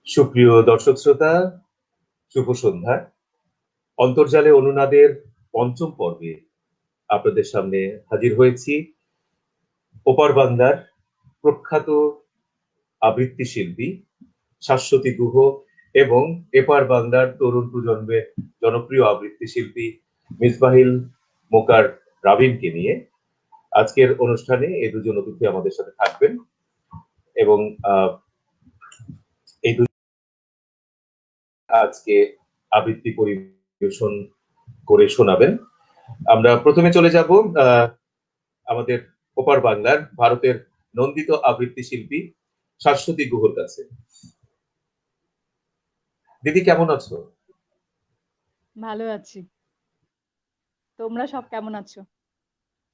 সুপ্রিয় দর্শক শ্রোতা, শুভ সন্ধ্যা। অন্তর্জালে অনুনাদের পঞ্চম পর্বে আপনাদের সামনে হাজির হয়েছি ওপার বাংলার প্রখ্যাত আবৃত্তি শিল্পী শাশ্বতী গুহ এবং এপার বাংলার তরুণ প্রজন্মের জনপ্রিয় আবৃত্তি শিল্পী মিসবাহিল মোকার রাবিনকে নিয়ে। আজকের অনুষ্ঠানে এই দুজন অতিথি আমাদের সাথে থাকবেন এবং এই আজকে আবৃত্তি পরিবেশন করে শোনাবেন। আমরা প্রথমে চলে যাব আমাদের ওপার বাংলার ভারতের নন্দিত আবৃত্তি শিল্পী শাশ্বতী গুহর কাছে। দিদি কেমন আছো? ভালো আছি। তোমরা সব কেমন আছো?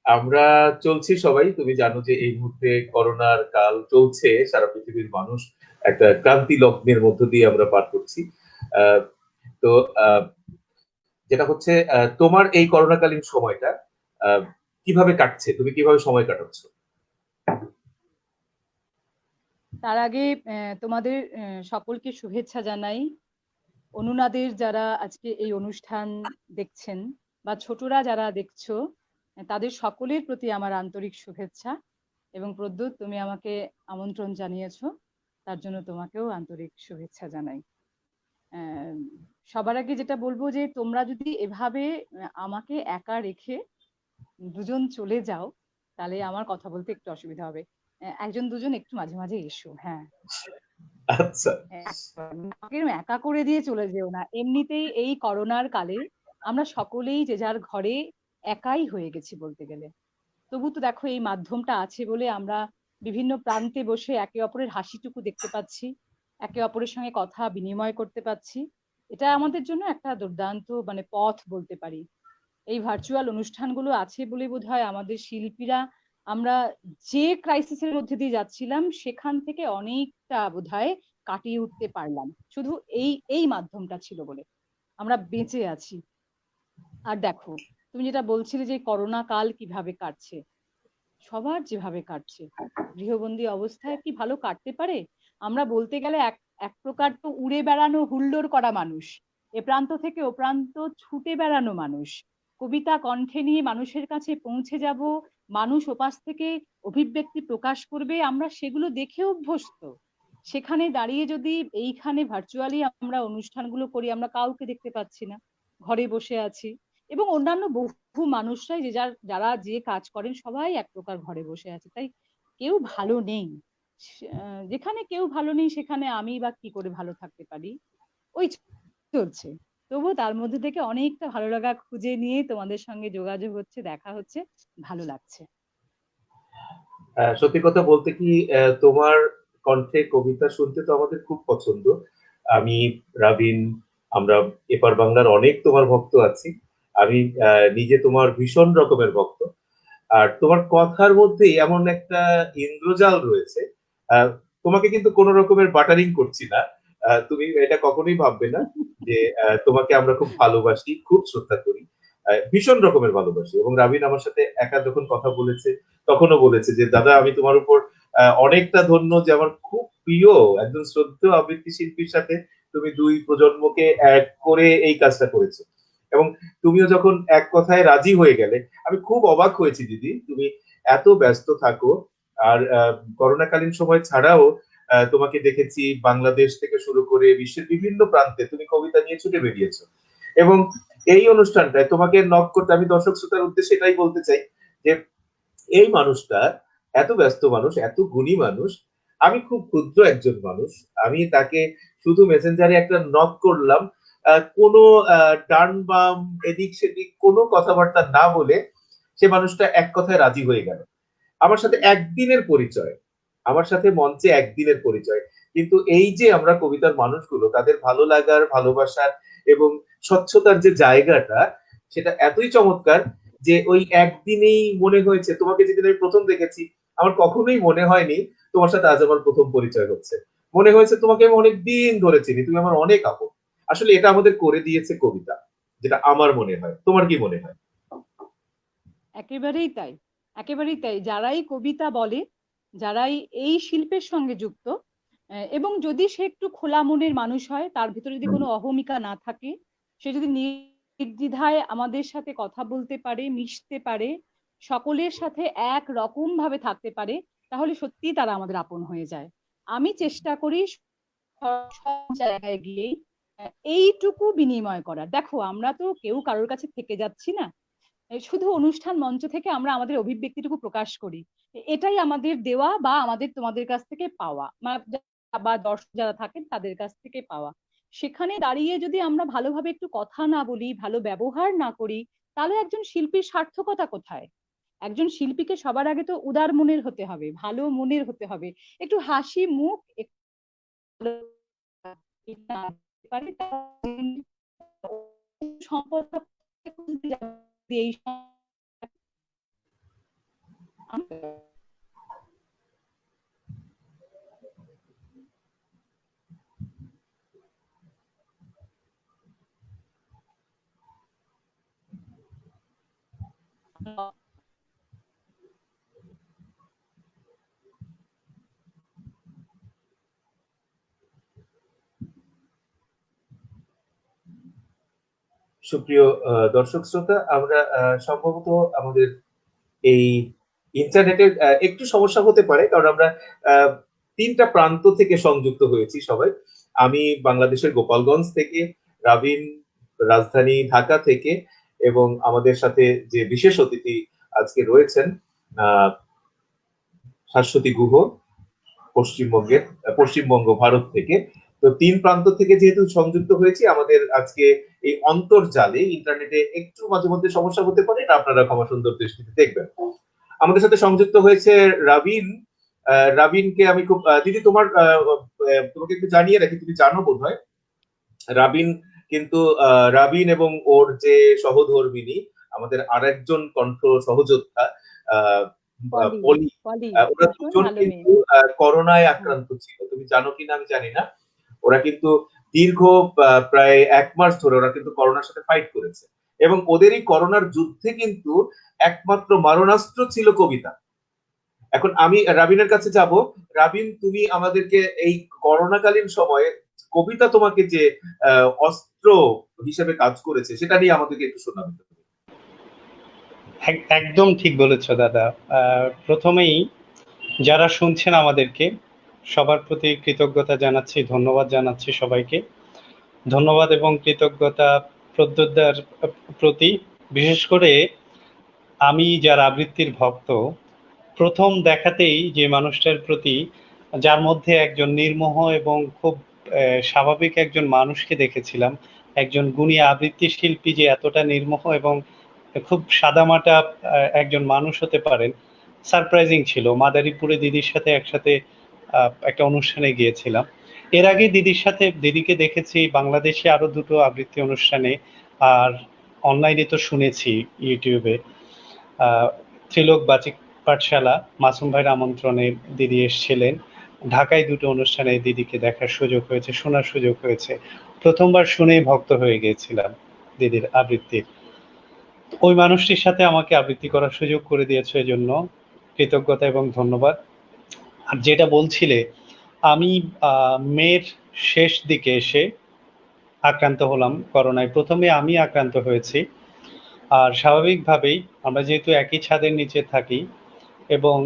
আমরা চলছি সবাই। তুমি জানো যে এই মুহূর্তে করোনার কাল চলছে, সারা পৃথিবীর মানুষ একটা ক্রান্তি লগ্নের মধ্য দিয়ে আমরা পার করছি। তো যেটা হচ্ছে তোমার এই করোনাকালীন সময়টা কিভাবে কাটছে, তুমি কিভাবে সময় কাটাচ্ছ? তার আগে তোমাদের সকলকে শুভেচ্ছা জানাই। অনুনাদের যারা আজকে এই অনুষ্ঠান দেখছেন বা ছোটরা যারা দেখছো, তাদের সকলের প্রতি আমার আন্তরিক শুভেচ্ছা। এবং প্রদ্যুৎ, তুমি আমাকে আমন্ত্রণ জানিয়েছো, তার জন্য তোমাকেও আন্তরিক শুভেচ্ছা জানাই। সবার আগে যেটা বলবো যে তোমরা যদি এভাবে আমাকে একা রেখে দুজন চলে যাও, তাহলে আমার কথা বলতে একটু অসুবিধা হবে। একজন দুজন একটু মাঝে মাঝে এসো। হ্যাঁ, আচ্ছা, আমাকে একা করে দিয়ে চলে যেও না। এমনিতেই এই করোনার কালে আমরা সকলেই যে যার ঘরে একাই হয়ে গেছি বলতে গেলে। তবু তো দেখো, এই মাধ্যমটা আছে বলে আমরা বিভিন্ন প্রান্তে বসে একে অপরের হাসিটুকু দেখতে পাচ্ছি, একে অপরের সঙ্গে কথা বিনিময় করতে পাচ্ছি। এটা আমাদের জন্য একটা দুর্দান্ত পথ বলতে পারি। এই ভার্চুয়াল অনুষ্ঠানগুলো আছে বলে বোধহয় আমাদের শিল্পীরা, আমরা যে ক্রাইসিসের মধ্যে দিয়ে যাচ্ছিলাম সেখান থেকে অনেকটা বোধহয় কাটিয়ে উঠতে পারলাম, শুধু এই এই মাধ্যমটা ছিল বলে আমরা বেঁচে আছি। আর দেখো, তুমি যেটা বলছিলে যে করোনা কাল কিভাবে কাটছে, সবার যেভাবে কাটছে, গৃহবন্দী অবস্থায় কি ভালো কাটতে পারে? আমরা বলতে গেলে এক এক প্রকার তো উড়ে বেড়ানো, হুল্লোড় করা মানুষ, এ প্রান্ত থেকে ও প্রান্ত ছুটে বেড়ানো মানুষ, কবিতা কণ্ঠে নিয়ে মানুষের কাছে পৌঁছে যাব, মানুষ ওপাশ থেকে অভিব্যক্তি প্রকাশ করবে, আমরা সেগুলো দেখে অভ্যস্ত। সেখানে দাঁড়িয়ে যদি এইখানে ভার্চুয়ালি আমরা অনুষ্ঠানগুলো করি, আমরা কাউকে দেখতে পাচ্ছি না, ঘরে বসে আছি। এবং অন্যান্য বহু মানুষরাই যে যারা যে কাজ করেন সবাই এক প্রকার ঘরে বসে আছে, তাই কেউ ভালো নেই। যেখানে কেউ ভালো নেই সেখানে আমি বা কি করে ভালো থাকতে পারি, ওই চলছে। তবুও তার মধ্যে থেকে অনেকটা ভালো লাগা খুঁজে নিয়ে তোমাদের সঙ্গে যোগাযোগ হচ্ছে, দেখা হচ্ছে, ভালো লাগছে। সত্যি কথা বলতে কি, তোমার কণ্ঠে কবিতা শুনতে তো আমাদের খুব পছন্দ। আমি, রাবিন, আমরা এপার বাংলার অনেক তোমার ভক্ত আছি। আমি নিজে তোমার ভীষণ রকমের ভক্ত। আর তোমার কথার মধ্যে এমন একটা ইন্দ্রজাল রয়েছে। আহ, তোমাকে কিন্তু কোন রকমের বাটারিং করছি না। তুমি এটা কখনোই ভাববে না যে তোমাকে আমরা খুব ভালোবাসি, খুব শ্রদ্ধা করি, ভীষণ রকমের ভালোবাসি। এবং রাবিন আমার সাথে একা যখন কথা বলেছে তখনও বলেছে যে দাদা, আমি তোমার উপর অনেকটা ধন্য যে আমার খুব প্রিয় একজন শ্রদ্ধেয় আবৃত্তি শিল্পীর সাথে তুমি দুই প্রজন্মকে এক করে এই কাজটা করেছো। এবং তুমিও যখন এক কথায় রাজি হয়ে গেলে, আমি খুব অবাক হয়েছি দিদি। তুমি এত ব্যস্ত থাকো, আর করোনাকালীন সময় ছাড়াও তোমাকে দেখেছি বাংলাদেশ থেকে শুরু করে বিশ্বের বিভিন্ন প্রান্তে তুমি কবিতা নিয়ে ছুটে বেরিয়েছো। এবং এই অনুষ্ঠানটায় তোমাকে নক করতে আমি দর্শক শ্রোতার উদ্দেশ্যে এটাই বলতে চাই যে এই মানুষটা এত ব্যস্ত মানুষ, এত গুণী মানুষ, আমি খুব ক্ষুদ্র একজন মানুষ, আমি তাকে শুধু মেসেঞ্জারে একটা নক করলাম, কোনো ডান বাম এদিক সেদিক কোনো কথাবার্তা না বলে সে মানুষটা এক কথায় রাজি হয়ে গেল। আমার সাথে একদিনের পরিচয়, আমার সাথে মঞ্চে একদিনের পরিচয়, কিন্তু এই যে আমরা কবিতার মানুষগুলো তাদের ভালো লাগার, ভালোবাসার এবং স্বচ্ছতার যে জায়গাটা, সেটা এতই চমৎকার যে ওই একদিনেই মনে হয়েছে। তোমাকে যেদিন আমি প্রথম দেখেছি, আমার কখনোই মনে হয়নি তোমার সাথে আজ আমার প্রথম পরিচয় হচ্ছে। মনে হয়েছে তোমাকে আমি অনেক দিন ধরে চিনি, তুমি আমার অনেক আপন। আসলে এটা আমাদের করে দিয়েছে কবিতা, যেটা আমার মনে হয়। তোমার কি মনে হয়? একেবারেই তাই, একেবারেই তাই। যারাই কবিতা বলে, যারাই এই শিল্পের সঙ্গে যুক্ত, এবং যদি সে একটু খোলা মনের মানুষ হয়, তার ভিতরে যদি কোনো অহমিকা না থাকে, সে যদি নির্দ্বিধায় আমাদের সাথে কথা বলতে পারে, মিশতে পারে, সকলের সাথে এক রকম ভাবে থাকতে পারে, তাহলে সত্যি তারা আমাদের আপন হয়ে যায়। আমি চেষ্টা করি সব জায়গায় গিয়েই এইটুকু বিনিময় করার। দেখো, আমরা তো কেউ কারোর কাছে থেকে যাচ্ছি না, শুধু অনুষ্ঠান মঞ্চ থেকে আমরা আমাদের অভিব্যক্তিটুকু প্রকাশ করি। এটাই আমাদের দেওয়া বা আমাদের তোমাদের কাছ থেকে পাওয়া, বা দর্শক যারা থাকেন তাদের কাছ থেকে পাওয়া। সেখানে দাঁড়িয়ে যদি আমরা ভালোভাবে একটু কথা না বলি, ভালো ব্যবহার না করি, তাহলে একজন শিল্পীর সার্থকতা কোথায়? একজন শিল্পীকে সবার আগে তো উদার মনের হতে হবে, ভালো মনের হতে হবে, একটু হাসি মুখ সম্পদ এই সুপ্রিয় দর্শক শ্রোতা, আমরা সম্ভবত আমাদের এই ইন্টারনেটের একটু সমস্যা হতে পারে, কারণ আমরা আহ, 3টা প্রান্ত থেকে সংযুক্ত হয়েছি সবাই। আমি বাংলাদেশের গোপালগঞ্জ থেকে, রাবিন রাজধানী ঢাকা থেকে, এবং আমাদের সাথে যে বিশেষ অতিথি আজকে রয়েছেন আহ শাশ্বতী গুহ পশ্চিমবঙ্গ ভারত থেকে। তো 3 প্রান্ত থেকে যেহেতু সংযুক্ত হয়েছি, আমাদের আজকে এই অন্তর্জালে ইন্টারনেটে একটু মাঝে মধ্যে সমস্যা হতে পারে, এটা আপনারা ক্ষমা সুন্দর দৃষ্টিতে দেখবেন। আমাদের সাথে সংযুক্ত হয়েছে রাবিন। রাবিনকে আমি খুব দিদি, তোমাকে একটু জানিয়ে রাখি, তুমি জানো বোধহয় রাবিন কিন্তু রাবিন এবং ওর যে সহধর্মিনী, আমাদের আরেকজন কণ্ঠ সহযোদ্ধা আহ পলি, পলি, পলি ওরা ভীষণ দুজন ভালো মেয়ে। কিন্তু করোনায় হ্যাঁ, আক্রান্ত ছিল। তুমি জানো কিনা আমি জানি না। ওরা কিন্তু দীর্ঘ প্রায় 1 মাস ধরে ওরা কিন্তু করোনার সাথে ফাইট করেছে, এবং ওদের এই করোনার যুদ্ধে কিন্তু একমাত্র মারণাস্ত্র ছিল কবিতা। এখন আমি রাবিনের কাছে যাব। রাবিন, তুমি আমাদেরকে এই করোনাকালীন সময়ে কবিতা তোমাকে যে অস্ত্র হিসেবে কাজ করেছে, সেটা নিয়ে আমাদেরকে একটু শোনাবে। একদম ঠিক বলেছ দাদা। প্রথমেই যারা শুনছেন আমাদেরকে সবার প্রতি কৃতজ্ঞতা জানাচ্ছি, ধন্যবাদ জানাচ্ছি সবাইকে। ধন্যবাদ এবং কৃতজ্ঞতা প্রদ্যোৎদার প্রতি। বিশেষ করে আমি যার আবৃত্তির ভক্ত, প্রথম দেখাতেই যে মানুষটার প্রতি, যার মধ্যে একজন নির্মোহ এবং খুব স্বাভাবিক একজন মানুষকে দেখেছিলাম, একজন গুণী আবৃত্তি শিল্পী যে এতটা নির্মোহ এবং খুব সাদামাটা একজন মানুষ হতে পারেন, সারপ্রাইজিং ছিল। মাদারীপুরে দিদির সাথে একসাথে একটা অনুষ্ঠানে গিয়েছিলাম। এর আগে দিদিকে দেখেছি বাংলাদেশে আরো দুটো আবৃত্তি অনুষ্ঠানে, আর অনলাইনে তো শুনেছি ইউটিউবে। ত্রিলোক বাচিক পাঠশালা মাসুম ভাইয়ের আমন্ত্রণে দিদি এসেছিলেন। ঢাকায় দুটো অনুষ্ঠানে দিদিকে দেখার সুযোগ হয়েছে, শোনার সুযোগ হয়েছে। প্রথমবার শুনেই ভক্ত হয়ে গিয়েছিলাম দিদির আবৃত্তির। ওই মানুষটির সাথে আমাকে আবৃত্তি করার সুযোগ করে দিয়েছে, এজন্য কৃতজ্ঞতা এবং ধন্যবাদ। আর যেটা বলছিলে, আমি মের শেষ দিকে এসে আক্রান্ত হলাম করোনায়। প্রথমে আমি আক্রান্ত হয়েছি, আর স্বাভাবিকভাবেই আমরা যেহেতু একই ছাদের নিচে থাকি এবং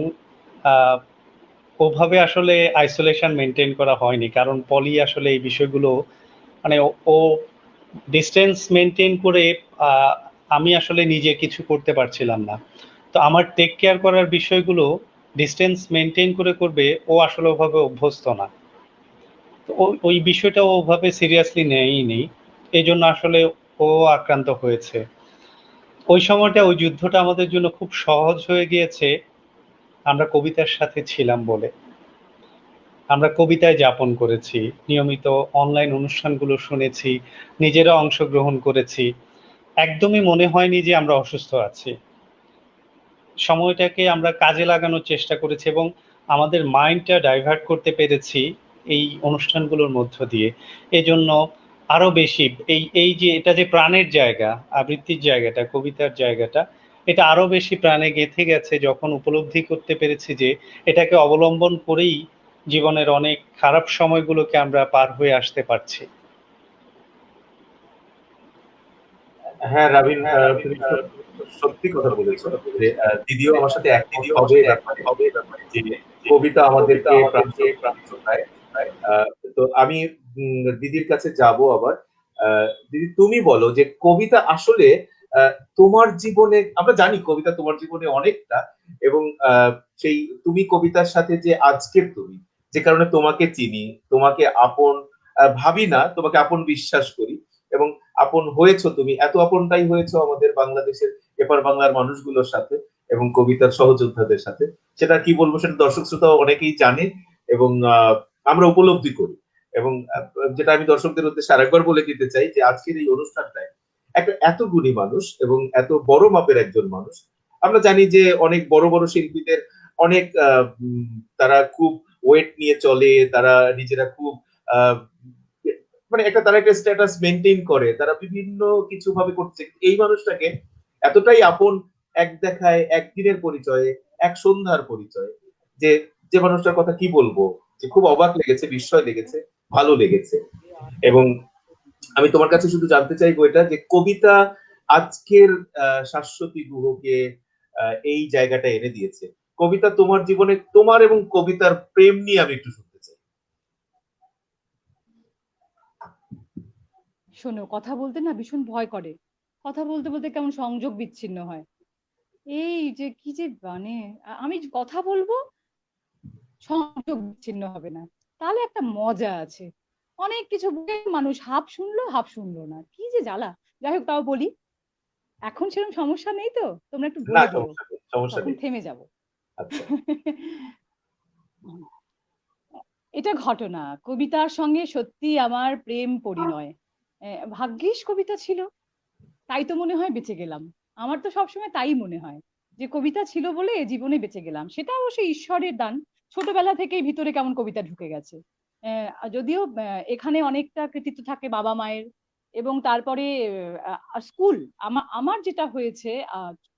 ওভাবে আসলে আইসোলেশন মেনটেন করা হয়নি, কারণ পলি আসলে এই বিষয়গুলো মানে ও ডিস্টেন্স মেনটেন করে আমি আসলে নিজে কিছু করতে পারছিলাম না। তো আমার টেক কেয়ার করার বিষয়গুলো ডিস্টেন্স মেনটেন করে করবে, ও আসলে ওভাবে অভ্যস্ত না। তো ওই বিষয়টা ওভাবে সিরিয়াসলি নেয়নি, এই জন্য আসলে ও আক্রান্ত হয়েছে। ওই সময়টা, ওই যুদ্ধটা আমাদের জন্য খুব সহজ হয়ে গিয়েছে আমরা কবিতার সাথে ছিলাম বলে। আমরা কবিতায় যাপন করেছি, নিয়মিত অনলাইন অনুষ্ঠানগুলো শুনেছি, নিজেরা অংশগ্রহণ করেছি। একদমই মনে হয়নি যে আমরা অসুস্থ আছি। সময়টাকে আমরা কাজে লাগানোর চেষ্টা করেছি এবং আমাদের মাইন্ডটা ডাইভার্ট করতে পেরেছি এই অনুষ্ঠানগুলোর মধ্য দিয়ে। এজন্য আরো বেশি এই যে এটা যে প্রাণের জায়গা, আবৃত্তির জায়গাটা, কবিতার জায়গাটা, এটা আরো বেশি প্রাণে গেঁথে গেছে যখন উপলব্ধি করতে পেরেছি যে এটাকে অবলম্বন করেই জীবনের অনেক খারাপ সময়গুলোকে আমরা পার হয়ে আসতে পারছি। হ্যাঁ রাবিন, তুমি সত্যি কথা বলেছো যে দিদিও আমার সাথে একমত হবে এ ব্যাপারে যে কবিতা আমাদেরকে প্রাণ শক্তি যোগায়। আহ, তো আমি দিদির কাছে যাব আবার। দিদি তুমি বলো যে কবিতা আসলে তোমার জীবনে, আমরা জানি কবিতা তোমার জীবনে অনেকটা, এবং সেই তুমি কবিতার সাথে যে আজকের তুমি, যে কারণে তোমাকে চিনি, তোমাকে আপন ভাবি না, তোমাকে আপন বিশ্বাস করি, এবং আপন হয়েছো, তুমি এত আপনটাই হয়েছো আমাদের বাংলাদেশের এপার বাংলার মানুষগুলোর সাথে এবং কবিতার সহযোদ্ধাদের সাথে। সেটা কি বলবো, সেটা দর্শক শ্রোতা অনেকেই জানে এবং আমরা উপলব্ধি করি। এবং যেটা আমি দর্শকদের উদ্দেশ্যে আরেকবার বলে দিতে চাই যে আজকের এই অনুষ্ঠানটায় একটা এত গুণী মানুষ এবং এত বড় মাপের একজন মানুষ, আমরা জানি যে অনেক বড় বড় শিল্পীদের অনেক তারা খুব ওয়েট নিয়ে চলে, তারা নিজেরা খুব আহ, মানে একটা তারা একটা স্ট্যাটাস মেনটেন করে, তারা বিভিন্ন কিছু ভাবে করছে। এই মানুষটাকে এতটাই আপন, এক দেখায় একদিনের পরিচয়ে, এক সন্ধ্যার পরিচয়, যে যে মানুষটার কথা কি বলবো, যে খুব অবাক লেগেছে, বিস্ময় লেগেছে, ভালো লেগেছে। এবং আমি তোমার কাছে শুধু জানতে চাইবো এটা যে কবিতা আজকের শাশ্বতী গুহকে এই জায়গাটা এনে দিয়েছে। কবিতা তোমার জীবনে, তোমার এবং কবিতার প্রেম নিয়ে আমি একটু শুনতে চাই। শোনো, কথা বলতে না ভীষণ ভয় করে। কথা বলতে বলতে কেমন সংযোগ বিচ্ছিন্ন হয়। এই যে কি যে মানে আমি কথা বলবো, সংযোগ বিচ্ছিন্ন হবে না, তাহলে একটা মজা আছে। অনেক কিছু বলে মানুষ হাফ শুনলো হাফ শুনলো না, কি যে জ্বালা। যাই হোক, তাও বলি। এখন সেরকম সমস্যা নেই তো, তোমরা একটু না, বলে দিও, সমস্যা নেই, সমস্যা তখন নেই। থেমে যাব। আচ্ছা। এটা ঘটনা, কবিতার সঙ্গে সত্যি আমার প্রেম পরিণয়। ভাগ্যিস কবিতা ছিল, তাই তো মনে হয় বেঁচে গেলাম। আমার তো সবসময় তাই মনে হয় যে কবিতা ছিল বলে এ জীবনে বেঁচে গেলাম। সেটা অবশ্য ঈশ্বরের দান। ছোটবেলা থেকেই ভিতরে কেমন কবিতা ঢুকে গেছে। যদিও এখানে অনেকটা কৃতিত্ব থাকে বাবা মায়ের। এবং তারপরে স্কুল, আমার যেটা হয়েছে,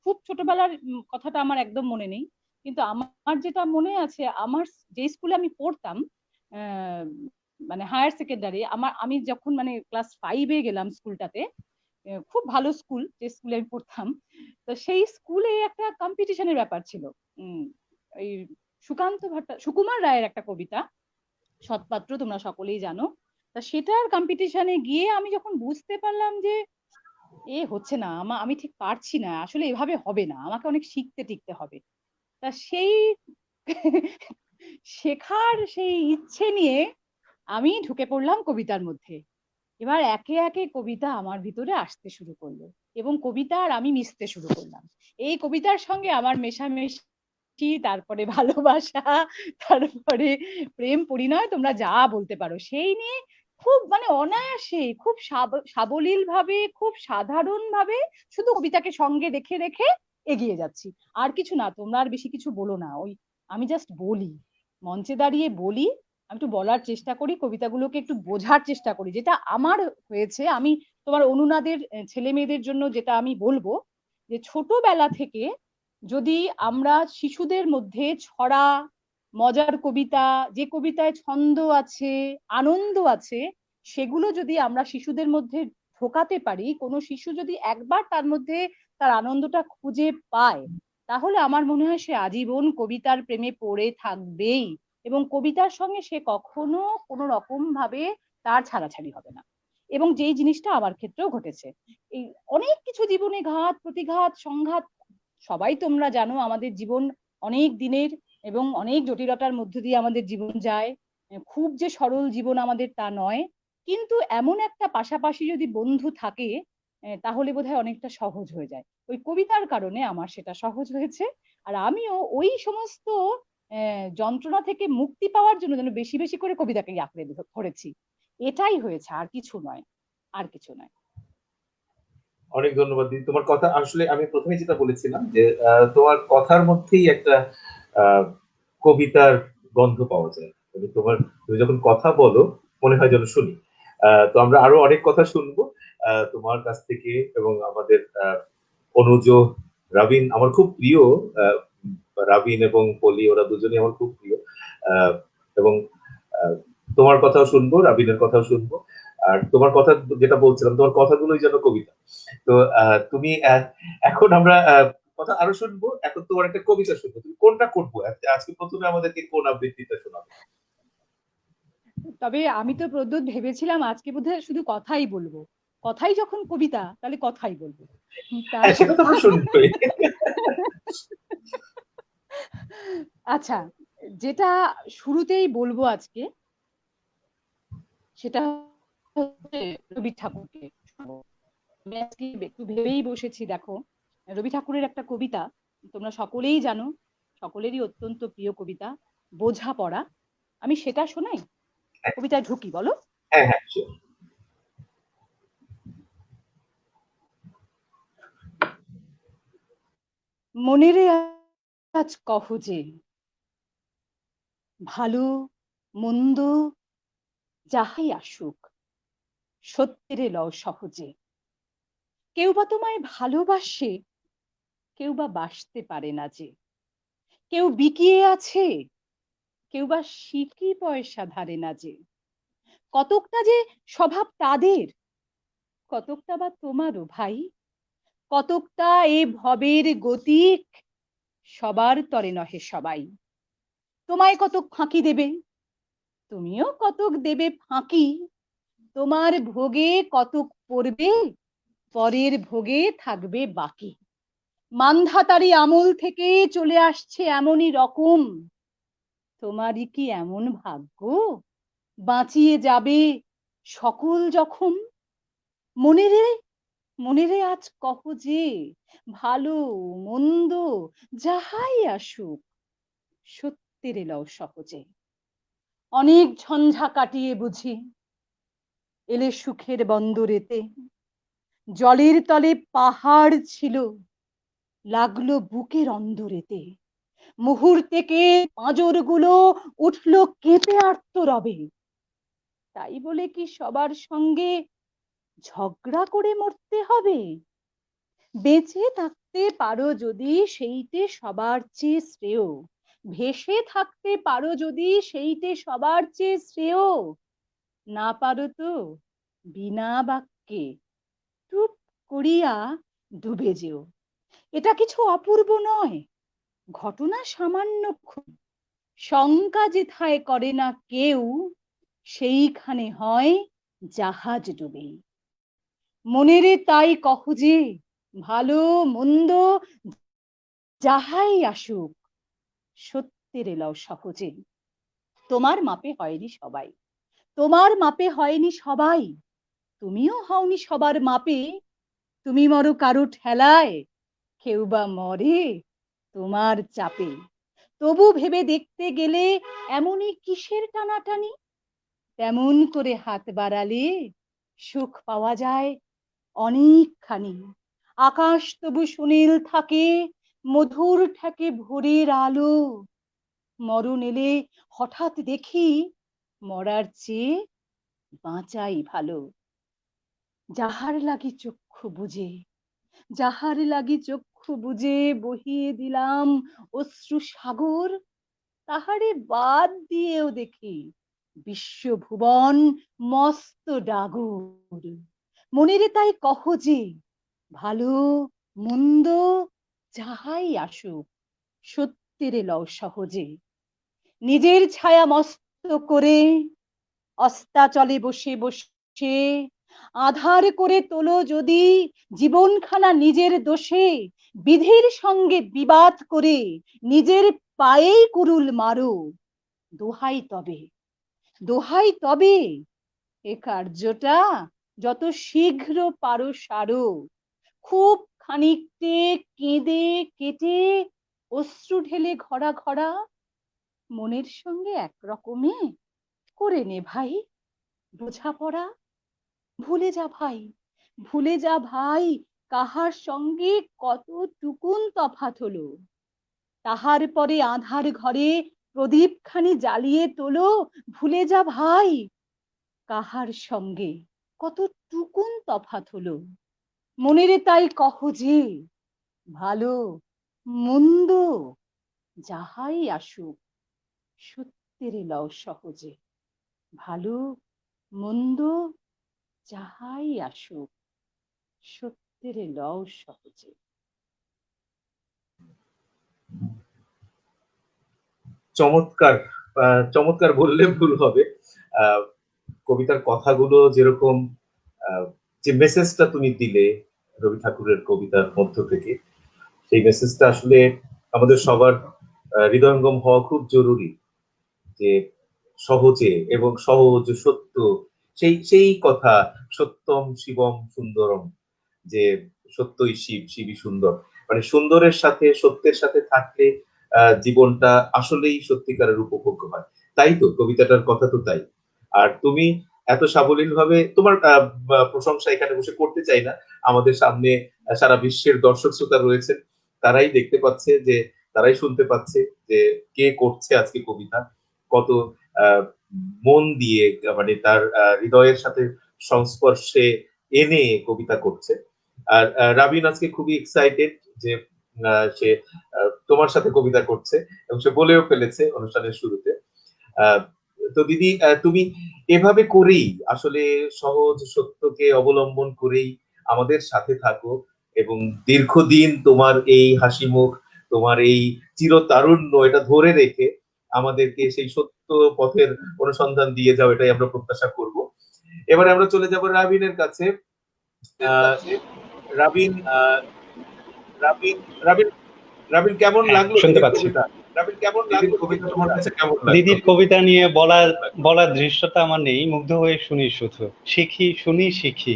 খুব ছোটবেলার কথাটা আমার একদম মনে নেই, কিন্তু আমার যেটা মনে আছে, আমার যে স্কুলে আমি পড়তাম, আহ, মানে হায়ার সেকেন্ডারি, আমি যখন মানে ক্লাস 5-এ গেলাম স্কুলটাতে, খুব ভালো স্কুল যে স্কুলে আমি পড়তাম। তো সেই স্কুলে একটা কম্পিটিশনের ব্যাপার ছিল। এই সুকুমার রায়ের একটা কবিতা সৎপাত্র, তোমরা সকলেই জানো। তা সেটার কম্পিটিশনে গিয়ে আমি যখন বুঝতে পারলাম যে হচ্ছে না, আমি ঠিক পারছি না, আসলে এভাবে হবে না, আমাকে অনেক শিখতে টিকতে হবে। তা সেই শেখার সেই ইচ্ছে নিয়ে আমি ঢুকে পড়লাম কবিতার মধ্যে। এবার একে একে কবিতা আমার ভিতরে আসতে শুরু করলো, এবং কবিতা আর আমি মিশতে শুরু করলাম। এই কবিতার সঙ্গে আমার মেশামেশি, তারপরে ভালোবাসা, তারপরে প্রেম পরিণয়, তোমরা যা বলতে পারো সেই নিয়ে খুব মানে অনায়াসে, খুব সাবলীল ভাবে, খুব সাধারণ ভাবে শুধু কবিতাকে সঙ্গে রেখে রেখে এগিয়ে যাচ্ছি। আর কিছু না, তোমরা আর বেশি কিছু বলো না। আমি জাস্ট বলি, মঞ্চে দাঁড়িয়ে বলি, আমি একটু বলার চেষ্টা করি, কবিতাগুলোকে একটু বোঝার চেষ্টা করি, যেটা আমার হয়েছে। আমি তোমার অনুনাদের ছেলে মেয়েদের জন্য যেটা আমি বলবো, যে ছোটবেলা থেকে যদি আমরা শিশুদের মধ্যে ছড়া, মজার কবিতা, যে কবিতায় ছন্দ আছে, আনন্দ আছে, সেগুলো যদি আমরা শিশুদের মধ্যে ঢোকাতে পারি, কোনো শিশু যদি একবার তার মধ্যে তার আনন্দটা খুঁজে পায়, তাহলে আমার মনে হয় সে আজীবন কবিতার প্রেমে পড়ে থাকবেই, এবং কবিতার সঙ্গে সে কখনো কোনো রকম ভাবে তার ছাড়াছাড়ি হবে না। এবং যেই জিনিসটা আমার ক্ষেত্রেও ঘটেছে, এই অনেক কিছু জীবনে ঘাত প্রতিঘাত সংঘাত, সবাই তোমরা জানো আমাদের জীবন অনেক দিনের এবং অনেক জটিলতার মধ্য দিয়ে আমাদের জীবন যায়। খুব যে সরল জীবন আমাদের তা নয়, কিন্তু এমন একটা পাশাপাশি যদি বন্ধু থাকে, তাহলে বোধহয় অনেকটা সহজ হয়ে যায়। ওই কবিতার কারণে আমার সেটা সহজ হয়েছে। আর আমিও ওই সমস্ত যন্ত্রণা থেকে মুক্তি পাওয়ার জন্য যেন বেশি বেশি করে কবিতাকে আঁকড়ে ধরেছি। এটাই হয়েছে, আর কিছু নয়, আর কিছু নয়। অনেক ধন্যবাদ দিদি। তোমার কথা আসলে আমি প্রথমে যেটা বলেছিলাম যে তোমার কথার মধ্যেই একটা আহ, কবিতার গন্ধ পাওয়া যায়। মানে তুমি যখন কথা বলো মনে হয় যেন শুনি। তো আমরা আরো অনেক কথা শুনবো তোমার কাছ থেকে, এবং আমাদের অনুজ, রাবিন আমার খুব প্রিয়। আহ, রাবিন এবং পলি ওরা দুজনেই আমার খুব প্রিয়। আহ, এবং আহ, তোমার কথাও শুনবো, রাবিনের কথাও শুনবো। আর তোমার কথা যেটা বলছিলাম, তোমার কথাগুলোই যেন কবিতা। তো তুমি এখন আমরা কথা আরো শুনবো। এখন তোমার একটা কবিতা শুনবো, তুমি কোনটা করবো আজকে? প্রথমে আমাদেরকে কোন আবৃত্তিটা শোনাবে? তবে আমি তো প্রদ্যোৎ ভেবেছিলাম আজকে বোধহয় শুধু কথাই বলবো। কথাই যখন কবিতা, তাহলে কথাই বলবো। তা হ্যাঁ, সেটা তো আমরা শুনবোই। আচ্ছা, যেটা শুরুতেই বলবো আজকে, সেটা হচ্ছে রবি ঠাকুরকে শোনাবো। আমি আজকে একটু ভেবেই বসেছি। দেখো, রবি ঠাকুরের একটা কবিতা তোমরা সকলেই জানো, সকলেরই অত্যন্ত প্রিয় কবিতা, বোঝাপড়া। আমি সেটা শোনাই, কবিতায় ঢুকি, বলো। হ্যাঁ, হ্যাঁ, sure। মনেরে আজ কহ যে, ভালো মন্দ যাহাই আসুক, সত্যেরে লও সহজে। কেউ বা তোমায় ভালোবাসে, কেউ বা বাসতে পারে না যে। কেউ বিকিয়ে আছে, কেউ বা সিকি পয়সা ধারে না যে। কতকটা যে স্বভাব তাদের, কতকটা বা তোমারও ভাই। কতকটা এ ভবের গতিক, সবার তরে নহে সবাই। তোমায় কতক ফাঁকি দেবে, তুমিও কতক দেবে ফাঁকি। তোমার ভোগে কতক পড়বে, পরের ভোগে থাকবে বাকি। মান্ধাতারি আমল থেকে চলে আসছে এমনই রকম। তোমারই কি এমন ভাগ্য, বাঁচিয়ে যাবে সকল জখম। মনেরে মনেরে আজ কহ যে, ভালো মন্দ যাহাই আসুক, সত্যেরে লও সহজে। অনেক ঝঞ্ঝা কাটিয়ে বুঝি এলে সুখের বন্দরেতে। জলের তলে পাহাড় ছিল, লাগলো বুকের অন্দরেতে। মুহূর্তেকে পাঁজর গুলো উঠলো কেঁপে আর্তরবে। তাই বলে কি সবার সঙ্গে ঝগড়া করে মরতে হবে? বেঁচে থাকতে পারো যদি, সেইটে সবার চেয়ে শ্রেয়। ভেসে থাকতে পারো যদি, সেইটে সবার চেয়ে শ্রেয়। না পারো তো বিনা বাক্যে টুপ করিয়া ডুবে যেও। এটা কিছু অপূর্ব নয়, ঘটনা সামান্য খুব। শঙ্কা যেথায় করে না কেউ, সেইখানে হয় জাহাজ ডুবে। মনেরে তাই কহ যে, ভালো মন্দ যাহাই আসুক, সত্যেরে লও সহজে। তোমার মাপে হয়নি সবাই, তোমার মাপে হয়নি সবাই। তুমিও হওনি সবার মাপে। তুমি মরো কারো ঠেলায়, কেউ বা মরে তোমার চাপে। তবু ভেবে দেখতে গেলে এমনই কিসের টানাটানি। তেমন করে হাত বাড়ালে সুখ পাওয়া যায় অনেকখানি। আকাশ তবু সুনীল থাকে, মধুর ঠেকে ভোরের আলো। মরণ এলে হঠাৎ দেখি, মরার চেয়ে বাঁচাই ভালো। যাহার লাগি চক্ষু বুজে, যাহার লাগি চক্ষু বুজে বহিয়ে দিলাম অশ্রু সাগর, তাহারে বাদ দিয়েও দেখি বিশ্বভুবন মস্ত ডাগর। মনেরে তাই কহ যে, ভালো মন্দ যাহাই আসুক, সত্যেরে লও সহজে। নিজের ছায়া মস্ত করে অস্তাচলে বসে বসে আধার করে তোলো যদি জীবনখানা নিজের দোষে। বিধির সঙ্গে বিবাদ করে নিজের পায়েই কুরুল মারো। দোহাই তবে, দোহাই তবে, এ কার্যটা যত শীঘ্র পারো সারো। খুব খানিকটে কেঁদে কেটে অশ্রু ঢেলে ঘরা ঘরা, মনের সঙ্গে একরকমে করে নে ভাই বোঝাপড়া। ভুলে যা ভাই, ভুলে যা ভাই, কাহার সঙ্গে কতটুকুন তফাৎ হলো। তাহার পরে আঁধার ঘরে প্রদীপ খানি জ্বালিয়ে তোলো। ভুলে যা ভাই, কাহার সঙ্গে কতটুকুন তফাৎ হলো। মনেরে তাই কহ যে, ভালো মন্দ যাহাই আসুক, সত্যি সত্যের লও সহজে, ভালো মন্দ যাহাই আসুক, সত্যের লও সহজে। চমৎকার। চমৎকার বললে ভুল হবে। আহ, কবিতার কথাগুলো যেরকম, আহ, যে মেসেজটা তুমি দিলে রবি ঠাকুরের কবিতার মধ্য থেকে, সেই মেসেজটা আসলে আমাদের সবার হৃদয়ঙ্গম হওয়া খুব জরুরি। যে সহজে এবং সহজ সত্য, সেই সেই কথা, সত্যম শিবম সুন্দরম, যে সত্যই শিব, শিবই সুন্দর। মানে সুন্দরের সাথে, সত্যের সাথে থাকলে জীবনটা আসলেই সত্যিকারের উপভোগ্য হয়। তাই তো কবিতাটার কথা তো তাই। আর তুমি এত সাবলীল ভাবে তোমার প্রশংসা এখানে বসে করতে চাই না। আমাদের সামনে সারা বিশ্বের দর্শক শ্রোতা রয়েছেন, তারাই দেখতে পাচ্ছে, যে তারাই শুনতে পাচ্ছে যে কে করছে আজকে কবিতা, কত আহ, মন দিয়ে, মানে তার হৃদয়ের সাথে সংস্পর্শে এনে কবিতা করছে। আর রাবিন আজকে খুবই এক্সাইটেড যে সে তোমার সাথে কবিতা করছে, এবং সে বলেও ফেলেছে অনুষ্ঠানের শুরুতে। আহ, তো দিদি, তুমি এভাবে করেই আসলে সহজ সত্যকে অবলম্বন করেই আমাদের সাথে থাকো, এবং দীর্ঘদিন তোমার এই হাসি মুখ, তোমার এই চিরতারুণ্য, এটা ধরে রেখে আমাদেরকে সেই সত্য পথের অনুসন্ধান দিয়ে যাও, এটাই আমরা প্রত্যাশা করব। এবারে আমরা চলে যাব রাবিনের কাছে। আহ, রাবিন, রাবিন, রাবিন, রাবিন, কেমন হ্যাঁ, লাগলো শুনতে দিদির পাচ্ছি। কবিতা? রাবিন, কেমন লাগলো কবিতা তোমার কাছে, কেমন লাগলো? দিদির কবিতা নিয়ে বলার দৃশ্যটা আমার নেই, মুগ্ধ হয়ে শুনি শুধু, শিখি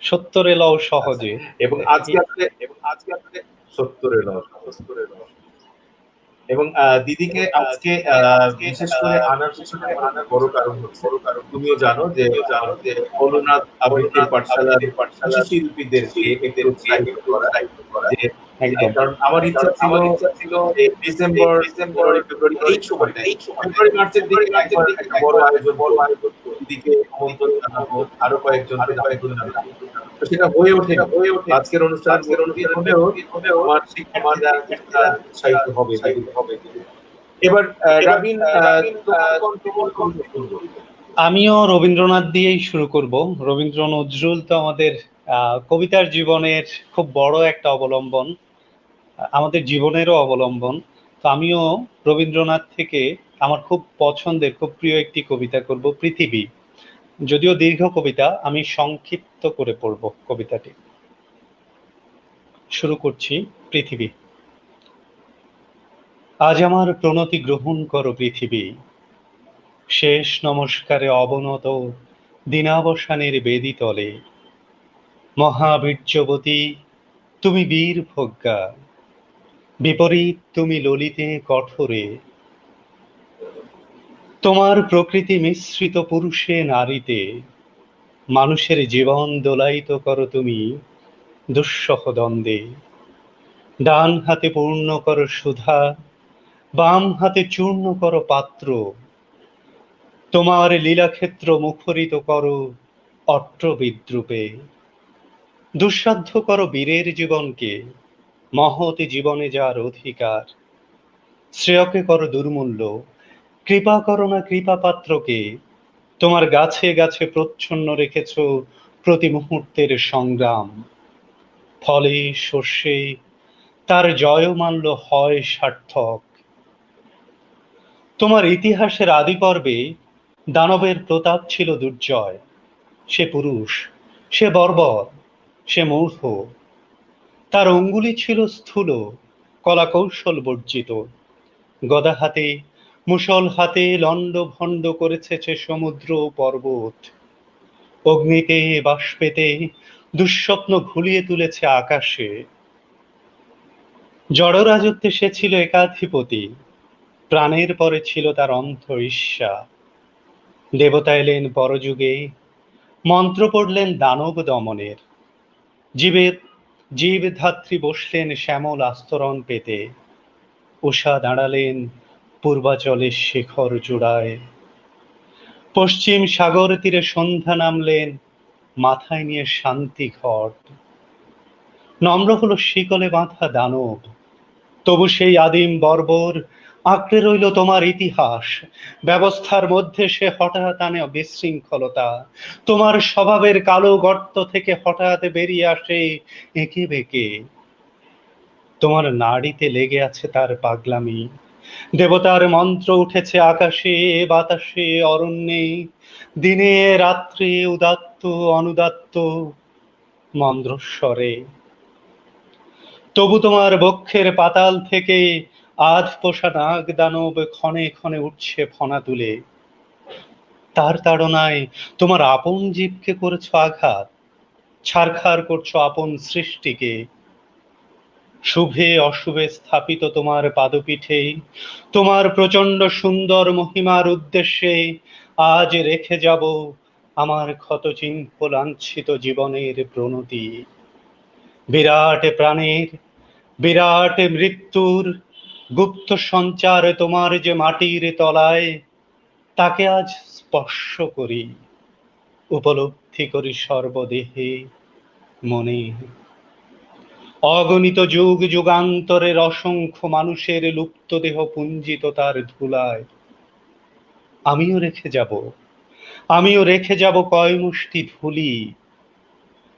সত্তরে লও সহজে। এবং আজকে আসলে সত্তরের রস। এবং দিদিকে আজকে বিশেষ করে আনার পিছনে আমার একটা বড় কারণ হচ্ছে, তুমিও জানো যে আমাদের অনুনাদ আবৃত্তির পাঠশালার শিশু শিল্পীদেরকে একটু উৎসাহিত করা। যে একদম। কারণ আমার ইচ্ছা ছিল যে ডিসেম্বর, জানুয়ারি, ফেব্রুয়ারি এই সময়টায়, ফেব্রুয়ারি মার্চের দিকে একবার একটা বড় আয়োজন করব, দিদিকে আমন্ত্রণ জানাবো, আরো কয়েকজনকে আমন্ত্রণ জানাবো। তো সেটা হয়ে ওঠেনি। আজকের অনুষ্ঠানের মধ্য দিয়ে হলেও আমার শিক্ষার্থীরা কিছুটা উৎসাহিত হবে দিদির। এবার রাবিন, তোমার কণ্ঠে কোন কবিতা শুনবো? আমিও রবীন্দ্রনাথ দিয়েই শুরু করব। রবীন্দ্র নজরুল তো আমাদের কবিতার জীবনের খুব বড় একটা অবলম্বন, আমাদের জীবনেরও অবলম্বন। তো আমিও রবীন্দ্রনাথ থেকে আমার খুব পছন্দের, খুব প্রিয় একটি কবিতা করব, পৃথিবী। যদিও দীর্ঘ কবিতা, আমি সংক্ষিপ্ত করে পড়ব কবিতাটি। শুরু করছি। পৃথিবী। আজ আমার প্রণতি গ্রহণ করো পৃথিবী, শেষ নমস্কারে অবনত দিনাবসানের বেদী তলে। মহাবীর্যবতী তুমি বীর প্রজ্ঞা, বিপরীত তুমি ললিতে কঠোরে। তোমার প্রকৃতি মিশ্রিত পুরুষে নারীতে, মানুষের জীবন দোলাইত করো তুমি দুঃসহ দ্বন্দ্বে। ডান হাতে পূর্ণ করো সুধা, বাম হাতে চূর্ণ করো পাত্র। তোমার লীলাক্ষেত্র মুখরিত করো অট্ট বিদ্রুপে। দুঃসাধ্য করো বীরের জীবনকে, মহৎ জীবনে যার অধিকার। শ্রেয়কে করো দুর্মূল্য, কৃপা করো না কৃপা পাত্রকে। তোমার গাছে গাছে প্রচ্ছন্ন রেখেছ প্রতি মুহূর্তের সংগ্রাম। ফলে শস্যে তার জয়মাল্য হয় সার্থক। তোমার ইতিহাসের আদি পর্বে দানবের প্রতাপ ছিল দুর্জয়। সে পুরুষ, সে বর্বর, সে মূর্খ। তার অঙ্গুলি ছিল স্থূল, কলা কৌশল বর্জিত। গদা হাতে, মুষল হাতে লণ্ড ভণ্ড করেছে সে সমুদ্র ও পর্বত। অগ্নিতে বাষ্পেতে দুঃস্বপ্ন ঘুলিয়ে তুলেছে আকাশে। জড়রাজত্বে সে ছিল একাধিপতি, প্রাণের পরে ছিল তার অন্ধ ঈর্ষা। দেবতা এলেন পরযুগে, মন্ত্র পড়লেন দানব দমনের। জীবের জীবধাত্রী বসলেন শ্যামল আস্তরণ পেতে। উষা দাঁড়ালেন পূর্বাচলের শিখর চূড়ায়। পশ্চিম সাগর তীরে সন্ধ্যা নামলেন, মাথায় নিয়ে শান্তি ঘট। নম্র হলো শিকলে বাঁধা দানব, তবু সেই আদিম বর্বর আঁকড়ে রইল তোমার ইতিহাস, ব্যবস্থার মধ্যে সে হঠাৎ আনে বিশৃঙ্খলতা। তোমার স্বভাবের কালো গর্ত থেকে হঠাৎ বেরিয়ে আসে এঁকে বেঁকে। তোমার নাড়িতে লেগে আছে তার পাগলামি, দেবতার মন্ত্র উঠেছে আকাশে বাতাসে অরণ্যে, দিনে রাত্রে উদাত্ত অনুদাত্ত মন্দ্রস্বরে। তবু তোমার বক্ষের পাতাল থেকে আধ পোষা নাগ দানব ক্ষণে ক্ষণে উঠছে ফনা তুলে। তার তাড়নায় তোমার আপন জীবকে করেছো আঘাত, ছারখার করছো আপন সৃষ্টিকে। শুভে অশুভে স্থাপিত তোমার পাদপীঠে, তোমার প্রচন্ড সুন্দর মহিমার উদ্দেশ্যে আজ রেখে যাব আমার ক্ষতচিহ্ন লাঞ্ছিত জীবনের প্রণতি। বিরাট প্রাণের, বিরাট মৃত্যুর গুপ্ত সঞ্চার তোমার যে মাটির তলায়, তাকে আজ স্পর্শ করি, উপলব্ধি করি সর্বদেহে মনে। অগণিত যুগ যুগান্তরের অসংখ্য মানুষের লুপ্ত দেহ পুঞ্জিত তার ধুলায় আমিও রেখে যাব, আমিও রেখে যাব কয় মুষ্টি ধুলি,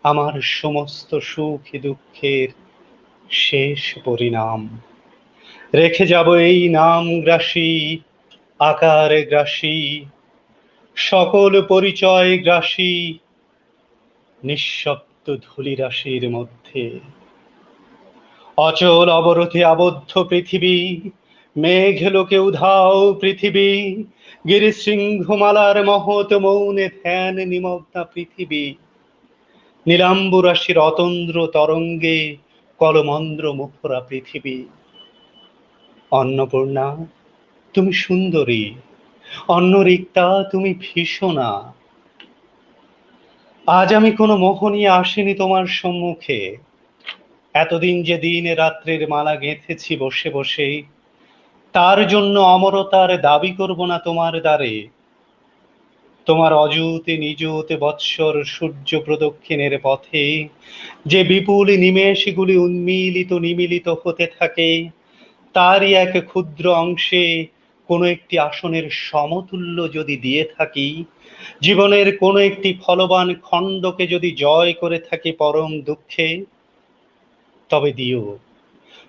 আমার সমস্ত সুখ দুঃখের শেষ পরিণাম। রেখে যাব এই নাম গ্রাসী, আকার গ্রাসী, সকল পরিচয় গ্রাসী নিঃশব্দ ধূলিরাশির মধ্যে। অচল অবরোধে আবদ্ধ পৃথিবী, মেঘ লোকে উধাও পৃথিবী, গিরিশৃঙ্খমালার মহৎ মৌনে ধ্যান নিমগ্না পৃথিবী, নীলাম্বু রাশির অতন্দ্র তরঙ্গে কলমন্দ্র মুখরা পৃথিবী। অন্নপূর্ণা তুমি সুন্দরী, অন্নরিক্তা তুমি ভীষণা। আজ আমি কোনো মোহ নিয়ে আসিনি তোমার সম্মুখে। এতদিন যে দিন রাত্রির মালা গেঁথেছি বসে বসে, তার জন্য অমরতার দাবি করব না তোমার দ্বারে। তোমার অযুতে নিযুতে বৎসর সূর্য প্রদক্ষিণের পথে যে বিপুল নিমেষগুলি উন্মিলিত নিমিলিত হতে থাকে, তারই এক ক্ষুদ্র অংশে কোনো একটি আসনের সমতুল্য যদি দিয়ে থাকি, জীবনের কোনো একটি ফলবান খণ্ডকে যদি জয় করে থাকি পরম দুঃখে, তবে দিও,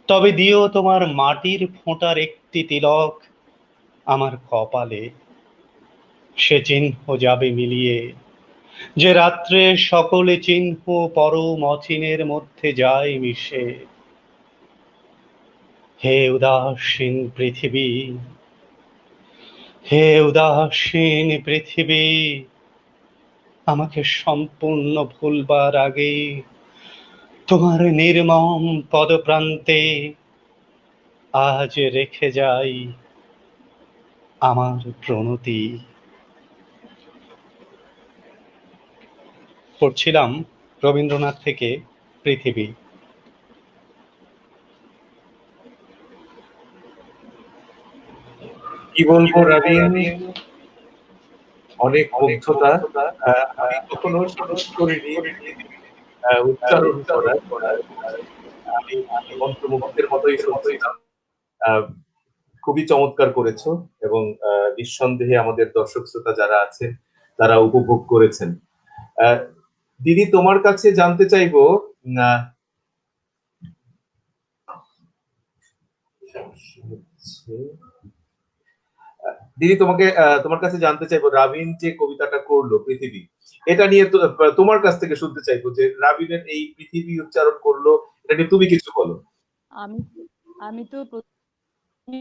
তবে দিও তোমার মাটির ফোঁটার একটি তিলক আমার কপালে। সে চিহ্ন যাবে মিলিয়ে, যে রাত্রে সকলে চিহ্ন পরম অচিনের মধ্যে যায় মিশে। হে উদাসীন পৃথিবী, হে উদাসীন পৃথিবী, আমাকে সম্পূর্ণ ভুলবার আগে তোমার নির্মম পদপ্রান্তে আজ রেখে যাই আমার প্রণতি। পড়ছিলাম রবীন্দ্রনাথ থেকে পৃথিবী। কি বলবো রবিন, অনেক মুগ্ধতা। আমি কখনো সাহস করিনি উচ্চারণ করার। আমি মন্ত্রমুগ্ধের মতোই শুনছিলাম। আহ, খুবই চমৎকার করেছো, এবং নিঃসন্দেহে আমাদের দর্শক শ্রোতা যারা আছেন তারা উপভোগ করেছেন। আহ, দিদি, তোমার কাছে জানতে চাইবো, আহ, দিদি তোমাকে তোমার কাছে জানতে চাইবো, রাবিন যে কবিতাটা করলো পৃথিবী, এটা নিয়ে তোমার কাছ থেকে শুনতে চাইবো যে রাবিনের এই পৃথিবী উচ্চারণ করলো, এটা নিয়ে তুমি কিছু বলো। আমি আমি তো প্রথমে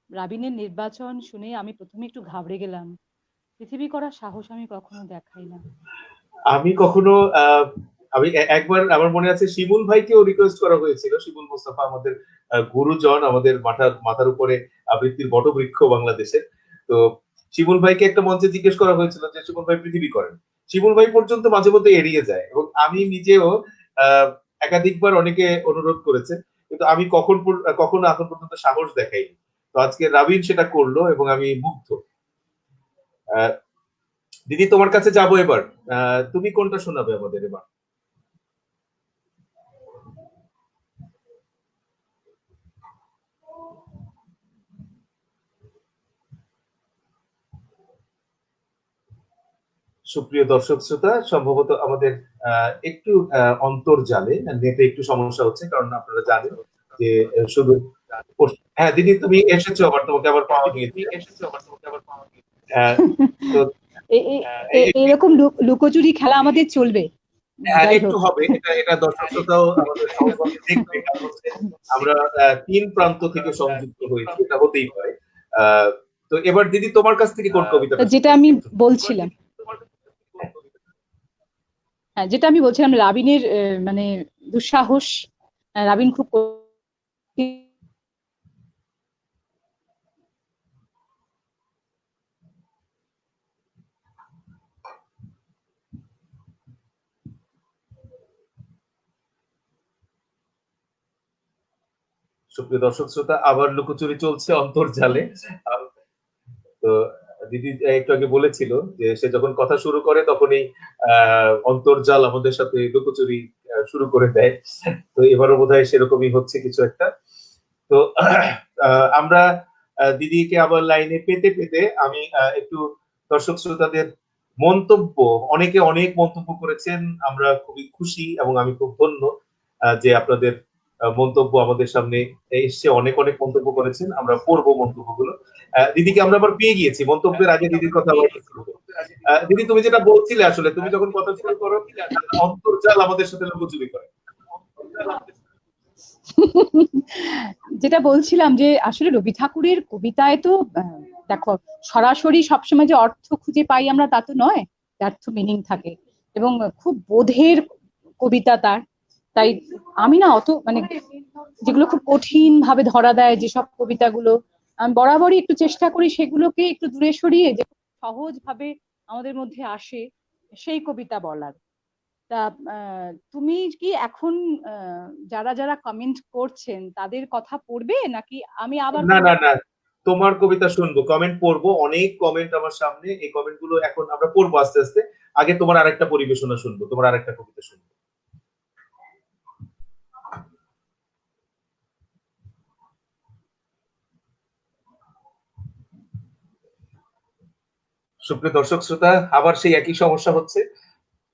রাবিনের নির্বাচন শুনে আমি প্রথমে একটু ঘাবড়ে গেলাম। পৃথিবী করার সাহস আমি কখনো দেখাই না। আমি কখনো আমি একবার আমার মনে আছে শিমুল ভাইকেও রিকোয়েস্ট করা হয়েছিল, শিমুল মোস্তফা আমাদের গুরুজন, আমাদের মাথার উপরে আবৃত্তির বটবৃক্ষ বাংলাদেশের। তো শিমুল ভাইকে একটা মঞ্চে জিজ্ঞেস করা হয়েছিল যে শিমুল ভাই পৃথিবী করেন। শিমুল ভাই পর্যন্ত মাঝে মধ্যে এড়িয়ে যায়, এবং আমি নিজেও আহ একাধিকবার অনেকে অনুরোধ করেছে, কিন্তু আমি কখনো এখন পর্যন্ত সাহস দেখাইনি। তো আজকে রাবিন সেটা করলো এবং আমি মুগ্ধ। দিদি, তোমার কাছে যাবো এবার। তুমি কোনটা শোনাবে আমাদের এবার? সুপ্রিয় দর্শক শ্রোতা, সম্ভবত আমাদের একটু অন্তর্জালে নেটে একটু সমস্যা হচ্ছে, কারণ আপনারা জানেন যে শুধু হ্যাঁ দিদি তুমি এসেছো, আবার তোমাকে আবার পাওয়া গিয়েছে। তো এরকম লুকোচুরি খেলা আমাদের চলবে, যাই একটু হোক। হবে, এটা দর্শক শ্রোতাও আমাদের সহজভাবে দেখবে, কারণ হচ্ছে আমরা তিন প্রান্ত থেকে সংযুক্ত হয়েছি, এটা হতেই পারে। তো এবার দিদি তোমার কাছ থেকে কোন কবিতাটা যেটা আমি বলছিলাম, হ্যাঁ যেটা আমি বলছিলাম, রাবিনের মানে দুঃসাহস, রাবিন খুব সুপ্রিয় দর্শক শ্রোতা, আবার লুকোচুরি চলছে অন্তর্জালে। তো দিদি একটু আগে বলেছিল যে সে যখন কথা শুরু করে তখনই অন্তর্জাল আমাদের সাথে লুকোচুরি শুরু করে দেয়। তো এবারও বোধহয় সেরকমই হচ্ছে কিছু একটা। তো আমরা দিদিকে আবার লাইনে পেতে পেতে আমি একটু দর্শক শ্রোতাদের মন্তব্য, অনেকে অনেক মন্তব্য করেছেন, আমরা খুবই খুশি এবং আমি খুব ধন্য যে আপনাদের মন্তব্য আমাদের সামনে এসছে। অনেক অনেক মন্তব্য করেছেন, আমরা পড়বো মন্তব্যগুলো। দিদিকে আমরা আবার পেয়ে গিয়েছি, মন্তব্যের আগে দিদির কথা আবার শুরু করবো। দিদি তুমি যেটা বলছিলে, আসলে তুমি যখন কথা শুরু করো অন্তর্জাল আমাদের সাথে লুকোচুরি করে। যেটা বলছিলাম যে আসলে রবি ঠাকুরের কবিতায় তো দেখো সরাসরি সবসময় যে অর্থ খুঁজে পাই আমরা তা তো নয়, অর্থ মিনিং থাকে, এবং খুব বোধের কবিতা তার। তাই আমি না অত মানে যেগুলো খুব কঠিন ভাবে ধরা দেয় যেসব কবিতাগুলো, আমি বরাবরই একটু চেষ্টা করি সেগুলোকে একটু দূরে সরিয়ে যে সহজ ভাবে আমাদের মধ্যে আসে সেই কবিতা বলার। তা তুমি কি এখন যারা যারা কমেন্ট করছেন তাদের কথা পড়বে, নাকি আমি আবার না না না, তোমার কবিতা শুনবো, কমেন্ট পড়বো, অনেক কমেন্ট আমার সামনে, এই কমেন্ট গুলো এখন আমরা পড়বো আস্তে আস্তে। আগে তোমার আরেকটা পরিবেশনা শুনবো, তোমার আরেকটা কবিতা শুনবো। সুপ্রিয় দর্শক শ্রোতা, আবার সেই একই সমস্যা হচ্ছে।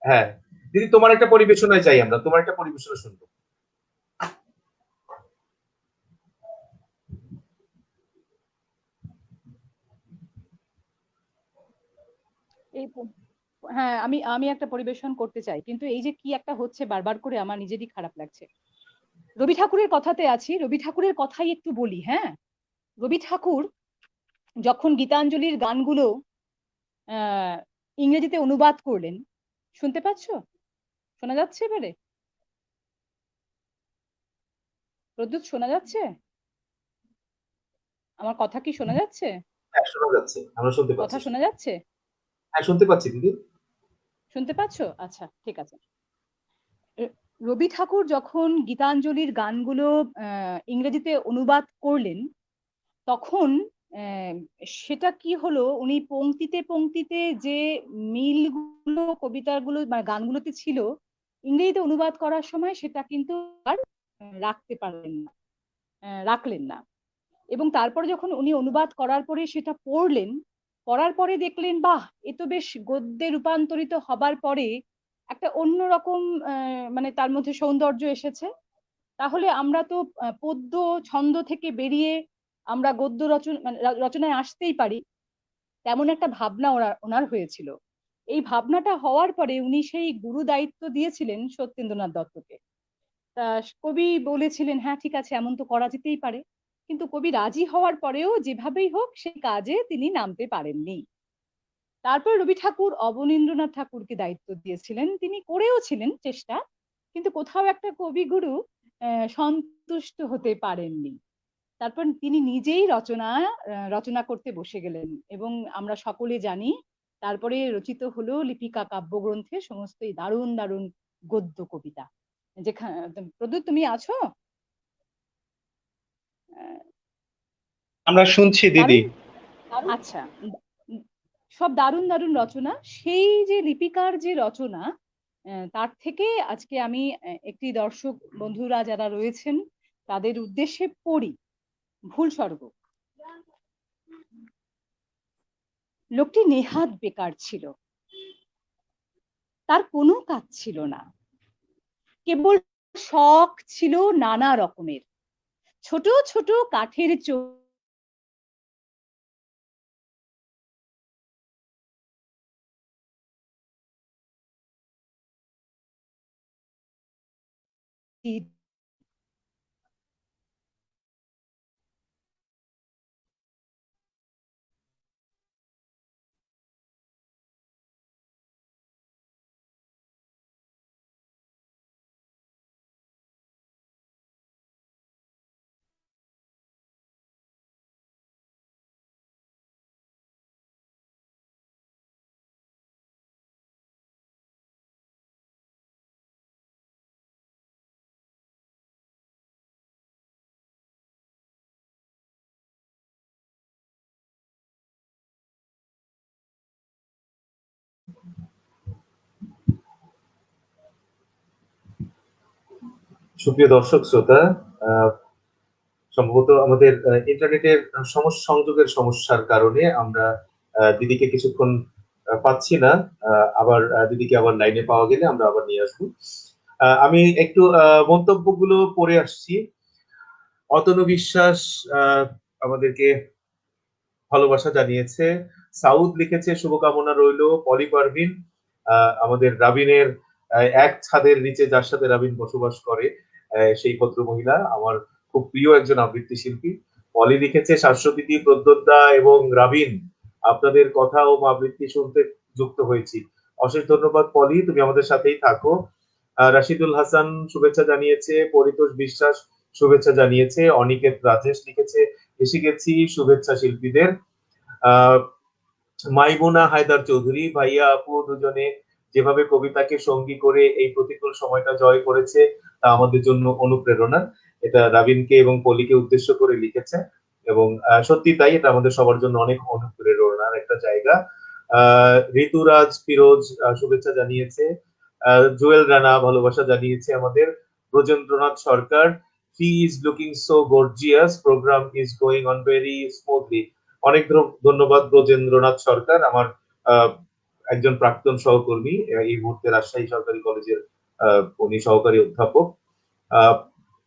হ্যাঁ দিদি, তোমার একটা পরিবেশনায় চাই, আমরা তোমার একটা পরিবেশনা শুনবো। এই হ্যাঁ আমি আমি একটা পরিবেশন করতে চাই, কিন্তু এই যে কি একটা হচ্ছে বারবার করে আমার নিজেরই খারাপ লাগছে। রবি ঠাকুরের কথাতে আছি, রবি ঠাকুরের কথাই একটু বলি। হ্যাঁ, রবি ঠাকুর যখন গীতাঞ্জলির গানগুলো আহ ইংরেজিতে অনুবাদ করলেন, শুনতে পাচ্ছ? শোনা যাচ্ছে এবারে? প্রদ্যুৎ শোনা যাচ্ছে? আমার কথা কি শোনা যাচ্ছে? হ্যাঁ শোনা যাচ্ছে, আমরা শুনতে কথা পাচ্ছি। শোনা যাচ্ছে? হ্যাঁ শুনতে পাচ্ছি দিদি। শুনতে পাচ্ছ? আচ্ছা ঠিক আছে। রবি ঠাকুর যখন গীতাঞ্জলির গানগুলো ইংরেজিতে অনুবাদ করলেন, তখন সেটা কি হলো, উনি পংক্তিতে পংক্তিতে যে মিলগুলো কবিতাগুলো মানে গানগুলোতে ছিল ইংরেজিতে অনুবাদ করার সময় সেটা কিন্তু আর রাখতে পারলেন না, রাখলেন না। এবং তারপরে যখন উনি অনুবাদ করার পরে সেটা পড়লেন, পড়ার পরে দেখলেন বাহ, এ তো বেশ গদ্যে রূপান্তরিত হবার পরে একটা অন্যরকম মানে তার মধ্যে সৌন্দর্য এসেছে। তাহলে আমরা তো পদ্য ছন্দ থেকে বেরিয়ে আমরা গদ্য রচনা মানে রচনায় আসতেই পারি, তেমন একটা ভাবনা ওনার হয়েছিল। এই ভাবনাটা হওয়ার পরে উনি সেই গুরু দায়িত্ব দিয়েছিলেন সত্যেন্দ্রনাথ দত্তকে। তা কবি বলেছিলেন হ্যাঁ ঠিক আছে এমন তো করা যেতেই পারে, কিন্তু কবি রাজি হওয়ার পরেও যেভাবেই হোক সেই কাজে তিনি নামতে পারেননি। তারপর রবি ঠাকুর অবনীন্দ্রনাথ ঠাকুরকে দায়িত্ব দিয়েছিলেন, তিনি করেও ছিলেন চেষ্টা, কিন্তু কোথাও একটা কবিগুরু সন্তুষ্ট হতে পারেননি। তারপর তিনি নিজেই রচনা করতে বসে গেলেন, এবং আমরা সকলে জানি তারপরে রচিত হলো লিপিকা কাব্যগ্রন্থে সমস্ত এই দারুণ দারুণ গদ্য কবিতা। যেখানে প্রদ্যুৎ তুমি আছো? আমরা শুনছি দিদি। আচ্ছা, সব দারুণ দারুণ রচনা, সেই যে লিপিকার যে রচনা, তার থেকে আজকে আমি একটি দর্শক বন্ধুরা যারা রয়েছেন তাদের উদ্দেশ্যে পড়ি ভুল স্বর্গ। লোকটি নেহাত বেকার ছিল, তার কোনো কাজ ছিল না, কেবল শখ ছিল নানা রকমের। ছোট ছোট কাঠের সুপ্রিয় দর্শক শ্রোতা, সম্ভবত আমাদের ইন্টারনেটের সংযোগের সমস্যার কারণে আমরা দিদিকে কিছুক্ষণ পাচ্ছি না। আবার দিদিকে আবার লাইনে পাওয়া গেলে আমরা আবার নিয়ে আসবো। আমি একটু মন্তব্যগুলো পড়ে আসছি। অতনু বিশ্বাস আমাদেরকে ভালোবাসা জানিয়েছে। সাউদ লিখেছে শুভকামনা রইল। পলি পারভিন আমাদের রাবিনের এক ছাদের নিচে যার সাথে রাবিন বসবাস করে সেই ভদ্র মহিলা আমার খুব প্রিয় একজন আবৃত্তি শিল্পী। পলি লিখেছে শাশ্বতী, প্রদ্যোৎদা এবং রাবিন, আপনাদের কথা ও আবৃত্তি শুনতে যুক্ত হয়েছি। অশেষ ধন্যবাদ পলি, তুমি আমাদের সাথেই থাকো। রাশিদুল হাসান শুভেচ্ছা জানিয়েছে। পরিতোষ বিশ্বাস শুভেচ্ছা জানিয়েছে। অনিকেত রাজেশ লিখেছে এসে গেছি শুভেচ্ছা শিল্পীদের। মাইমুনা হায়দার চৌধুরী, ভাইয়া আপু দুজনে যেভাবে কবিতাকে সঙ্গী করে এই প্রতিকূল সময়টা জয় করেছে তা আমাদের জন্য অনুপ্রেরণা। এটা রাবিনকে এবং পলিকে উদ্দেশ্য করে লিখেছে এবং সত্যি তাই, এটা আমাদের সবার জন্য অনেক অনুপ্রেরণার একটা জায়গা। ঋতুরাজ ফিরোজ শুভেচ্ছা জানিয়েছে। জুয়েল রানা ভালোবাসা জানিয়েছে আমাদের। ব্রজেন্দ্রনাথ সরকার, he is looking so gorgeous, program is going on very smoothly. অনেক ধন্যবাদ ব্রজেন্দ্রনাথ সরকার, আমার একজন প্রাক্তন সহকর্মী, এই মুহূর্তে রাজশাহী সরকারি কলেজের উনি সহকারী অধ্যাপক।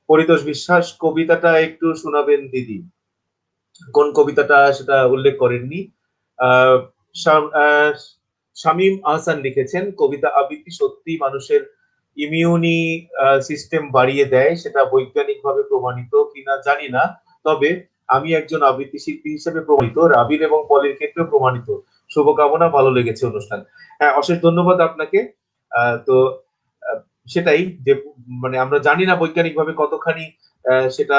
পরিতোষ বিশ্বাস, কবিতাটা একটু শোনাবেন দিদি। কোন কবিতাটা সেটা উল্লেখ করেননি। শামীম আহসান লিখেছেন কবিতা আবৃত্তি সত্যি মানুষের ইমিউনি সিস্টেম বাড়িয়ে দেয়, সেটা বৈজ্ঞানিকভাবে প্রমাণিত কিনা জানি না, তবে আমি একজন আবৃত্তি শিল্পী হিসেবে প্রমাণিত, রাবিন এবং পলের ক্ষেত্রে প্রমাণিত। শুভকামনা, ভালো লেগেছে অনুষ্ঠান। হ্যাঁ, অশেষ ধন্যবাদ আপনাকে। তো সেটাই যে মানে আমরা জানি না বৈজ্ঞানিকভাবে কতখানি সেটা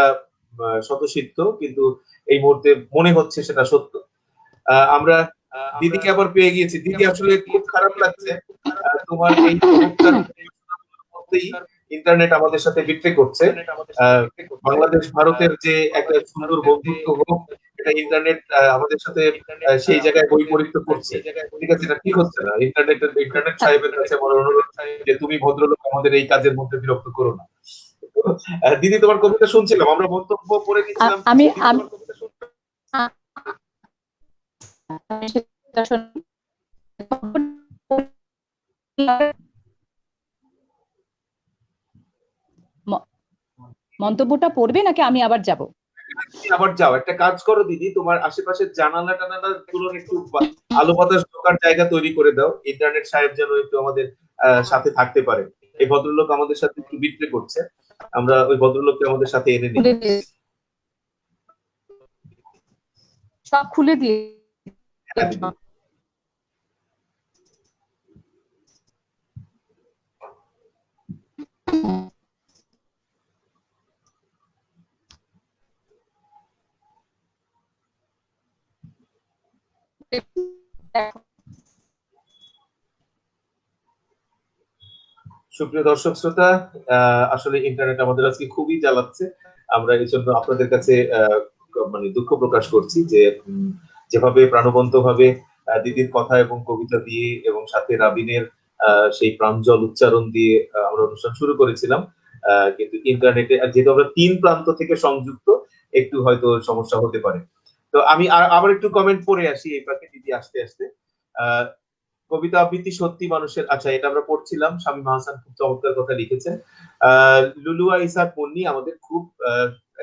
স্বতঃসিদ্ধ, কিন্তু এই মুহূর্তে মনে হচ্ছে সেটা সত্য। আমরা দিদিকে আবার পেয়ে গিয়েছি। দিদি, আসলে খুব খারাপ লাগছে তোমার এই চমৎকার ইন্টারনেট আমাদের সাথে বিট্রে করছে। বাংলাদেশ ভারতের যে একটা সুন্দর বন্ধুত্ব হোক, এটা ইন্টারনেট আমাদের সাথে সেই জায়গায় বৈপরীত্য করছে। ঠিক আছে, এটা ঠিক হচ্ছে না। ইন্টারনেট সাহেবের কাছে আমার অনুরোধ যে তুমি ভদ্রলোক আমাদের এই কাজের মধ্যে বিরক্ত করো না। দিদি, তোমার কবিতা শুনছিলাম, আমরা মন্তব্য করে নিচ্ছিলাম। আমি মন্তব্যটা পড়বে নাকি আমি আবার যাব? আবার যাও, একটা কাজ করো দিদি, তোমার আশেপাশের জানালা টানালা গুলো একটু আলো বাতাস ঢোকার জায়গা তৈরি করে দাও, ইন্টারনেট সাহেব যেন একটু আমাদের সাথে থাকতে পারে। এই ভদ্রলোক আমাদের সাথে একটু বিট্রে করছে, আমরা ওই ভদ্রলোককে আমাদের সাথে এনে নিই। সব খুলে দিয়ে সুপ্রিয় দর্শক শ্রোতা, আসলে ইন্টারনেট আমাদের আজকে খুবই জ্বালাচ্ছে। আমরা এই জন্য আপনাদের কাছে মানে দুঃখ প্রকাশ করছি যে যেভাবে প্রাণবন্ত ভাবে দিদির কথা এবং কবিতা দিয়ে এবং সাথে রাবিনের সেই প্রাঞ্জল উচ্চারণ দিয়ে আমরা অনুষ্ঠান শুরু করেছিলাম, কিন্তু ইন্টারনেটে যেহেতু আমরা 3 প্রান্ত থেকে সংযুক্ত, একটু হয়তো সমস্যা হতে পারে। তো আমি আবার একটু কমেন্ট পড়ে আসি এই ফাঁকে দিদি আসতে আসতে। কবিতা আবৃত্তি সত্যি মানুষের, আচ্ছা এটা আমরা পড়ছিলাম, শামীম হাসান খুব চমৎকার কথা লিখেছেন। লুলুয়া ইসাক মুন্নি আমাদের খুব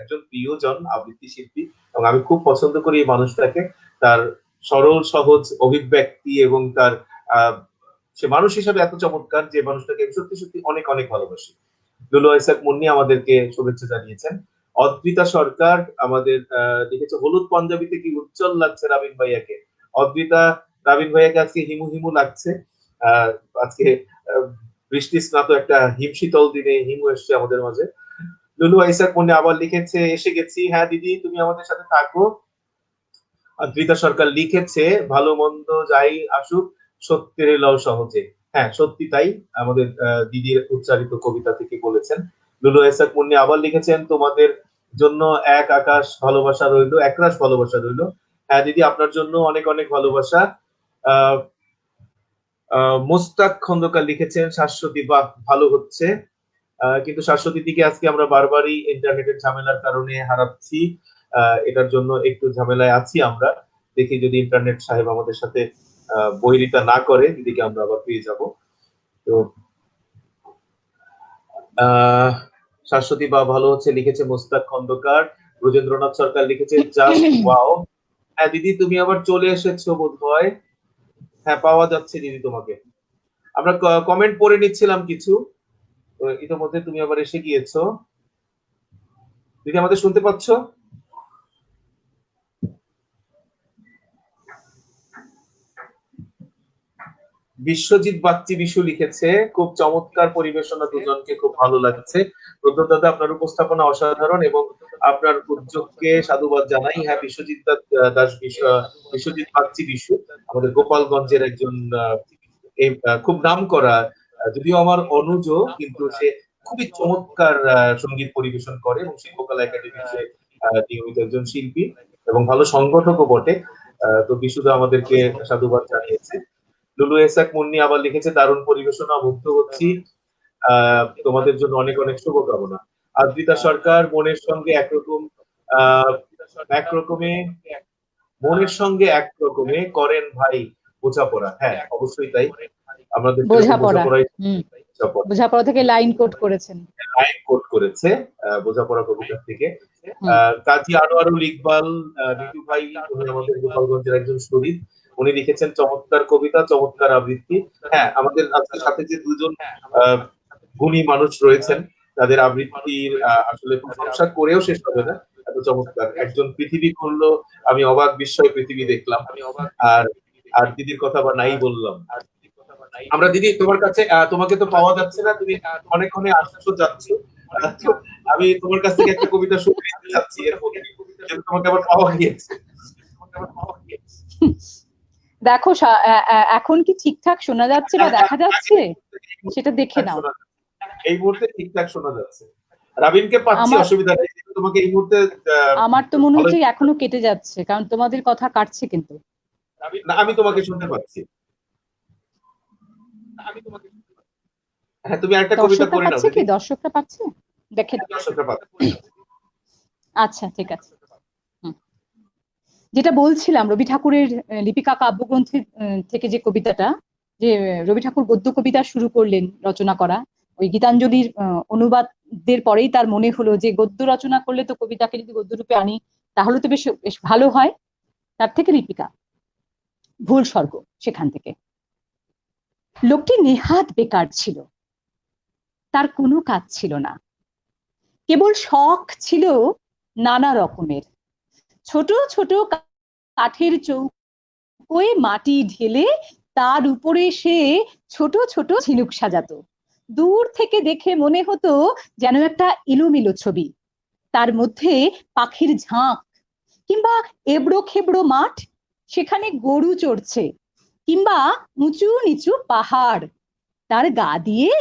একজন প্রিয়জন আবৃত্তি শিল্পী, এবং আমি খুব পছন্দ করি এই মানুষটাকে, তার সরল সহজ অভিব্যক্তি এবং তার সে মানুষ হিসাবে এত চমৎকার যে মানুষটাকে আমি সত্যি সত্যি অনেক অনেক ভালোবাসি। লুলুয়া ইসাক মুন্নি আমাদেরকে শুভেচ্ছা জানিয়েছেন। অদ্রিতা সরকার আমাদের লিখেছে, হলুদ পাঞ্জাবিতে কি উজ্জ্বল লাগছে রাবিন ভাইয়াকে। অদ্রিতা, রাবিন ভাইয়াকে আজকে হিমু হিমু লাগছে। আজকে বৃষ্টি স্নাত একটা হিমশীতল দিনে হিমু এসছে আমাদের মাঝে। লুলু আইসাক মনে আবার লিখেছে, এসে গেছি, হ্যাঁ দিদি তুমি আমাদের সাথে থাকো। অদ্রিতা সরকার লিখেছে, ভালো মন্দ যাই আসুক সত্যের লও সহজে। হ্যাঁ সত্যি তাই, আমাদের দিদির উচ্চারিত কবিতা থেকে বলেছেন। লুলু আইসাক মুন্নি আবার লিখেছেন, তোমাদের জন্য এক আকাশ ভালোবাসা রইলো, একরাশ ভালোবাসা রইলো। হ্যাঁ দিদি আপনার জন্য অনেক অনেক ভালোবাসা। মোস্তাক খন্দকার লিখেছেন, শাশ্বতী বাহ ভালো হচ্ছে, কিন্তু শাশ্বতীর দিকে আজকে আমরা বারবারই ইন্টারনেটের ঝামেলার কারণে হারাচ্ছি। এটার জন্য একটু ঝামেলায় আছি আমরা, দেখি যদি ইন্টারনেট সাহেব আমাদের সাথে বৈরিতা না করে দিদিকে আমরা আবার পেয়ে যাব। তো শাশ্বতী বা ভালো হচ্ছে লিখেছে মোস্তাক খন্দকার। ব্রজেন্দ্রনাথ সরকার লিখেছে, জাস্ট ওয়াও। হ্যাঁ দিদি তুমি আবার চলে এসেছো বোধ হয়, হ্যাঁ পাওয়া যাচ্ছে দিদি তোমাকে। আমরা কমেন্ট পড়ে নিচ্ছিলাম কিছু, ইতিমধ্যে তুমি আবার এসে গিয়েছো। দিদি আমাদের শুনতে পাচ্ছ? বিশ্বজিৎ বাগচি বিশু লিখেছে, খুব চমৎকার পরিবেশনা, দুজনকে খুব ভালো লাগছে। প্রদ্যোৎ দাদা আপনার উপস্থাপনা অসাধারণ এবং আপনার উদ্যোগকে সাধুবাদ জানাই। হ্যাঁ বিশ্বজিৎ দাস বিশ্বজিৎ বাগচি বিশু আমাদের গোপালগঞ্জের একজন খুব নাম করা, যদিও আমার অনুজ, কিন্তু সে খুবই চমৎকার সঙ্গীত পরিবেশন করে এবং শিল্পকলা একাডেমির সে নিয়মিত একজন শিল্পী এবং ভালো সংগঠকও বটে। তো বিশুদা আমাদেরকে সাধুবাদ জানিয়েছে। লুলু এসাক মুন্নি আবার লিখেছে, দারুণ পরিবেশনা, মুগ্ধ হচ্ছি, তোমাদের জন্য অনেক অনেক শুভকামনা। আদ্রিতা সরকার, মনের সঙ্গে একরকম একরকমে মনের সঙ্গে একরকমে করেন ভাই বোঝাপড়া। হ্যাঁ অবশ্যই তাই, আমাদের বোঝাপড়া থেকে লাইন কোট করেছেন, লাইন কোট করেছে বোঝাপড়া কবিতা থেকে। কাজী আনোয়ারুল ইকবাল রিতু ভাই, উনি আমাদের গোপালগঞ্জের একজন শহীদ, উনি লিখেছেন চমৎকার কবিতা, চমৎকার আবৃত্তি। হ্যাঁ আমাদের আজকে সাথে যে দুজন গুণী মানুষ রয়েছেন, তাদের আবৃত্তির আসলে প্রশংসা করেও শেষ হবে না, এত চমৎকার। একজন পৃথিবী করলো, আমি অবাক বিস্ময় পৃথিবী দেখলাম। আর দিদির কথা বা নাই বললাম। আমরা দিদি তোমার কাছে, তোমাকে তো পাওয়া যাচ্ছে না, তুমি অনেকক্ষণে আসছো যাচ্ছো, আমি তোমার কাছ থেকে একটা কবিতা শুনতে চাচ্ছি, কিন্তু তোমাকে আবার পাওয়া গিয়েছে। দেখো এখন কি ঠিকঠাক শোনা যাচ্ছে বা দেখা যাচ্ছে সেটা দেখে নাও। এই মুহূর্তে ঠিকঠাক শোনা যাচ্ছে, রাবিনকে পাচ্ছি, অসুবিধা নেই, তোমাকে এই মুহূর্তে আমার তো মনে হচ্ছে এখনো কেটে যাচ্ছে, কারণ তোমাদের কথা কাটছে, কিন্তু না আমি তোমাকে শুনতে পাচ্ছি। হ্যাঁ তুমি একটা কবিতা পড়ে নাও। কি দর্শকরা পাচ্ছে? দেখে দর্শকরা পাচ্ছে। আচ্ছা ঠিক আছে। যেটা বলছিলাম, রবি ঠাকুরের লিপিকা কাব্যগ্রন্থ থেকে যে কবিতাটা, যে রবি ঠাকুর গদ্য কবিতা শুরু করলেন রচনা করা, ওই গীতাঞ্জলির অনুবাদের পরেই তার মনে হলো যে গদ্য রচনা করলে তো কবিতাকে যদি গদ্য রূপে আনি তাহলে তো বেশ ভালো হয়। তার থেকে লিপিকা, ভুল স্বর্গ, সেখান থেকে। লোকটি নেহাত বেকার ছিল, তার কোনো কাজ ছিল না, কেবল শখ ছিল নানা রকমের। ছোট ছোট কাঠের চৌকোয় মাটি ঢেলে তার উপরে সে ছোট ছোট ঝিনুক সাজাতো। দূর থেকে দেখে মনে হতো যেন একটা এলোমেলো ছবি, তার মধ্যে পাখির ঝাঁক, কিংবা এবড়ো খেবড়ো মাঠ, সেখানে গরু চড়ছে, কিংবা উঁচু নিচু পাহাড়, তার গা দিয়ে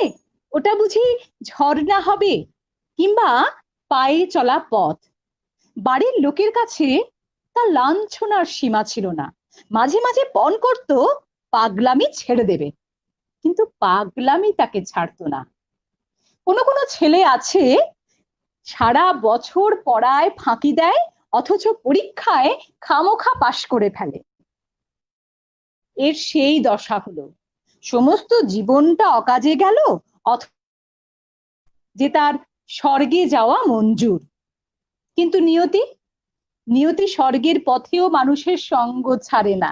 ওটা বুঝি ঝর্ণা হবে, কিংবা পায়ে চলা পথ। বাড়ির লোকের কাছে তার লাঞ্ছনার সীমা ছিল না। মাঝে মাঝে পণ করত পাগলামি ছেড়ে দেবে, কিন্তু পাগলামি তাকে ছাড়তো না। কোনো কোনো ছেলে আছে সারা বছর পড়ায় ফাঁকি দেয়, অথচ পরীক্ষায় খামোখা পাশ করে ফেলে। এর সেই দশা হলো। সমস্ত জীবনটা অকাজে গেল, যে তার স্বর্গে যাওয়া মঞ্জুর। কিন্তু নিয়তি নিয়তি স্বর্গের পথেও মানুষের সঙ্গ ছাড়ে না।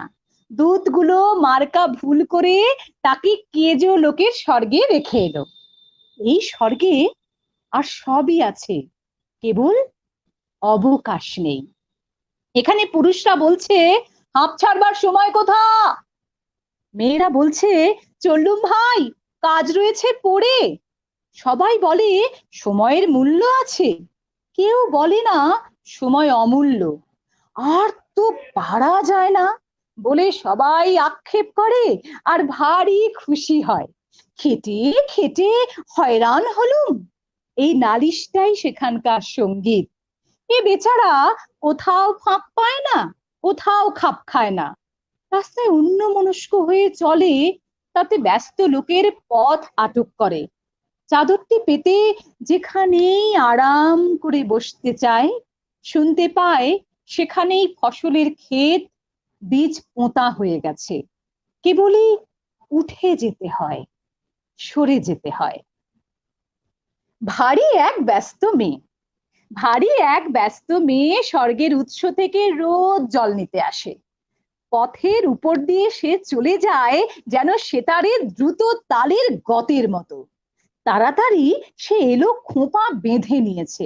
দূতগুলো মার্কা ভুল করে তাকে কেজো লোকের স্বর্গে রেখে এলো। এই স্বর্গে আর সবই আছে, কেবল অবকাশ নেই। এখানে পুরুষরা বলছে হাঁপ ছাড়বার সময় কোথা, মেয়েরা বলছে চললুম ভাই, কাজ রয়েছে পড়ে। সবাই বলে সময়ের মূল্য আছে, কেউ বলে না সময় অমূল্য। আর তো পারা যায় না বলে সবাই আক্ষেপ করে আর ভারী খুশি হয়। খেটে খেটে হয়রান হলুম, এই নালিশটাই সেখানকার সঙ্গীত। এ বেচারা কোথাও ফাঁক পায় না, কোথাও খাপ খায় না, রাস্তায় অন্যমনস্ক হয়ে চলে, তাতে ব্যস্ত লোকের পথ আটক করে। চাদরটি পেতে যেখানেই আরাম করে বসতে চায়, শুনতে পায় সেখানেই ফসলের ক্ষেত, বীজ পোঁতা হয়ে গেছে, কেবলই উঠে যেতে হয়, সরে যেতে হয়। ভারী এক ব্যস্ত মেয়ে, ভারী এক ব্যস্ত মেয়ে স্বর্গের উৎস থেকে রোজ জল নিতে আসে। পথের উপর দিয়ে সে চলে যায় যেন সেতারের দ্রুত তালের গতের মতো। তাড়াতাড়ি সে এলো খোঁপা বেঁধে নিয়েছে,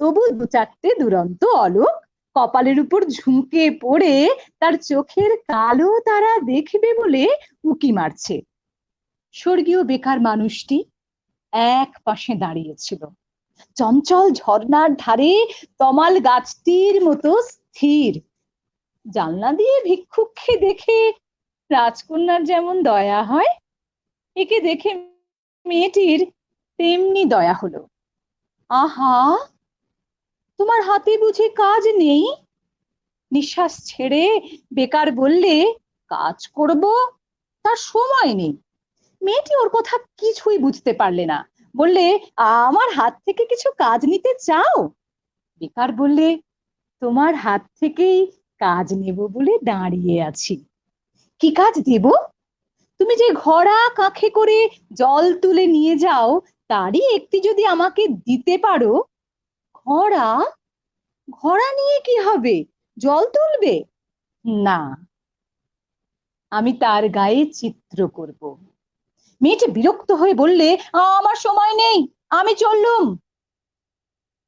তবু দু চারটে দুরন্ত অলোক কপালের উপর ঝুঁকে পড়ে তার চোখের কালো তারা দেখবে বলে উকি মারছে। স্বর্গীয় বেকার মানুষটি এক পাশে দাঁড়িয়েছিল, চঞ্চল ঝর্ণার ধারে তমাল গাছটির মতো স্থির। জানলা দিয়ে ভিক্ষুককে দেখে রাজকন্যার যেমন দয়া হয়, একে দেখে মেয়েটির তেমনি দয়া হলো। আহা, তোমার হাতে বুঝি কাজ নেই? নিঃশ্বাস ছেড়ে বেকার বললে, কাজ করব, তার সময় নেই। মেয়েটি ওর কথা কিছুই বুঝতে পারলে না, বললে আমার হাত থেকে কিছু কাজ নিতে চাও? বেকার বললে, তোমার হাত থেকেই কাজ নেব বলে দাঁড়িয়ে আছি। কি কাজ দেব? তুমি যে ঘড়া কাঁখে করে জল তুলে নিয়ে যাও, তারই একটি যদি আমাকে দিতে পারো। ঘড়া? ঘড়া নিয়ে কি হবে? জল তুলবে? না, আমি তার গায়ে চিত্র করব। মেয়েটি বিরক্ত হয়ে বললে, আমার সময় নেই, আমি চললুম।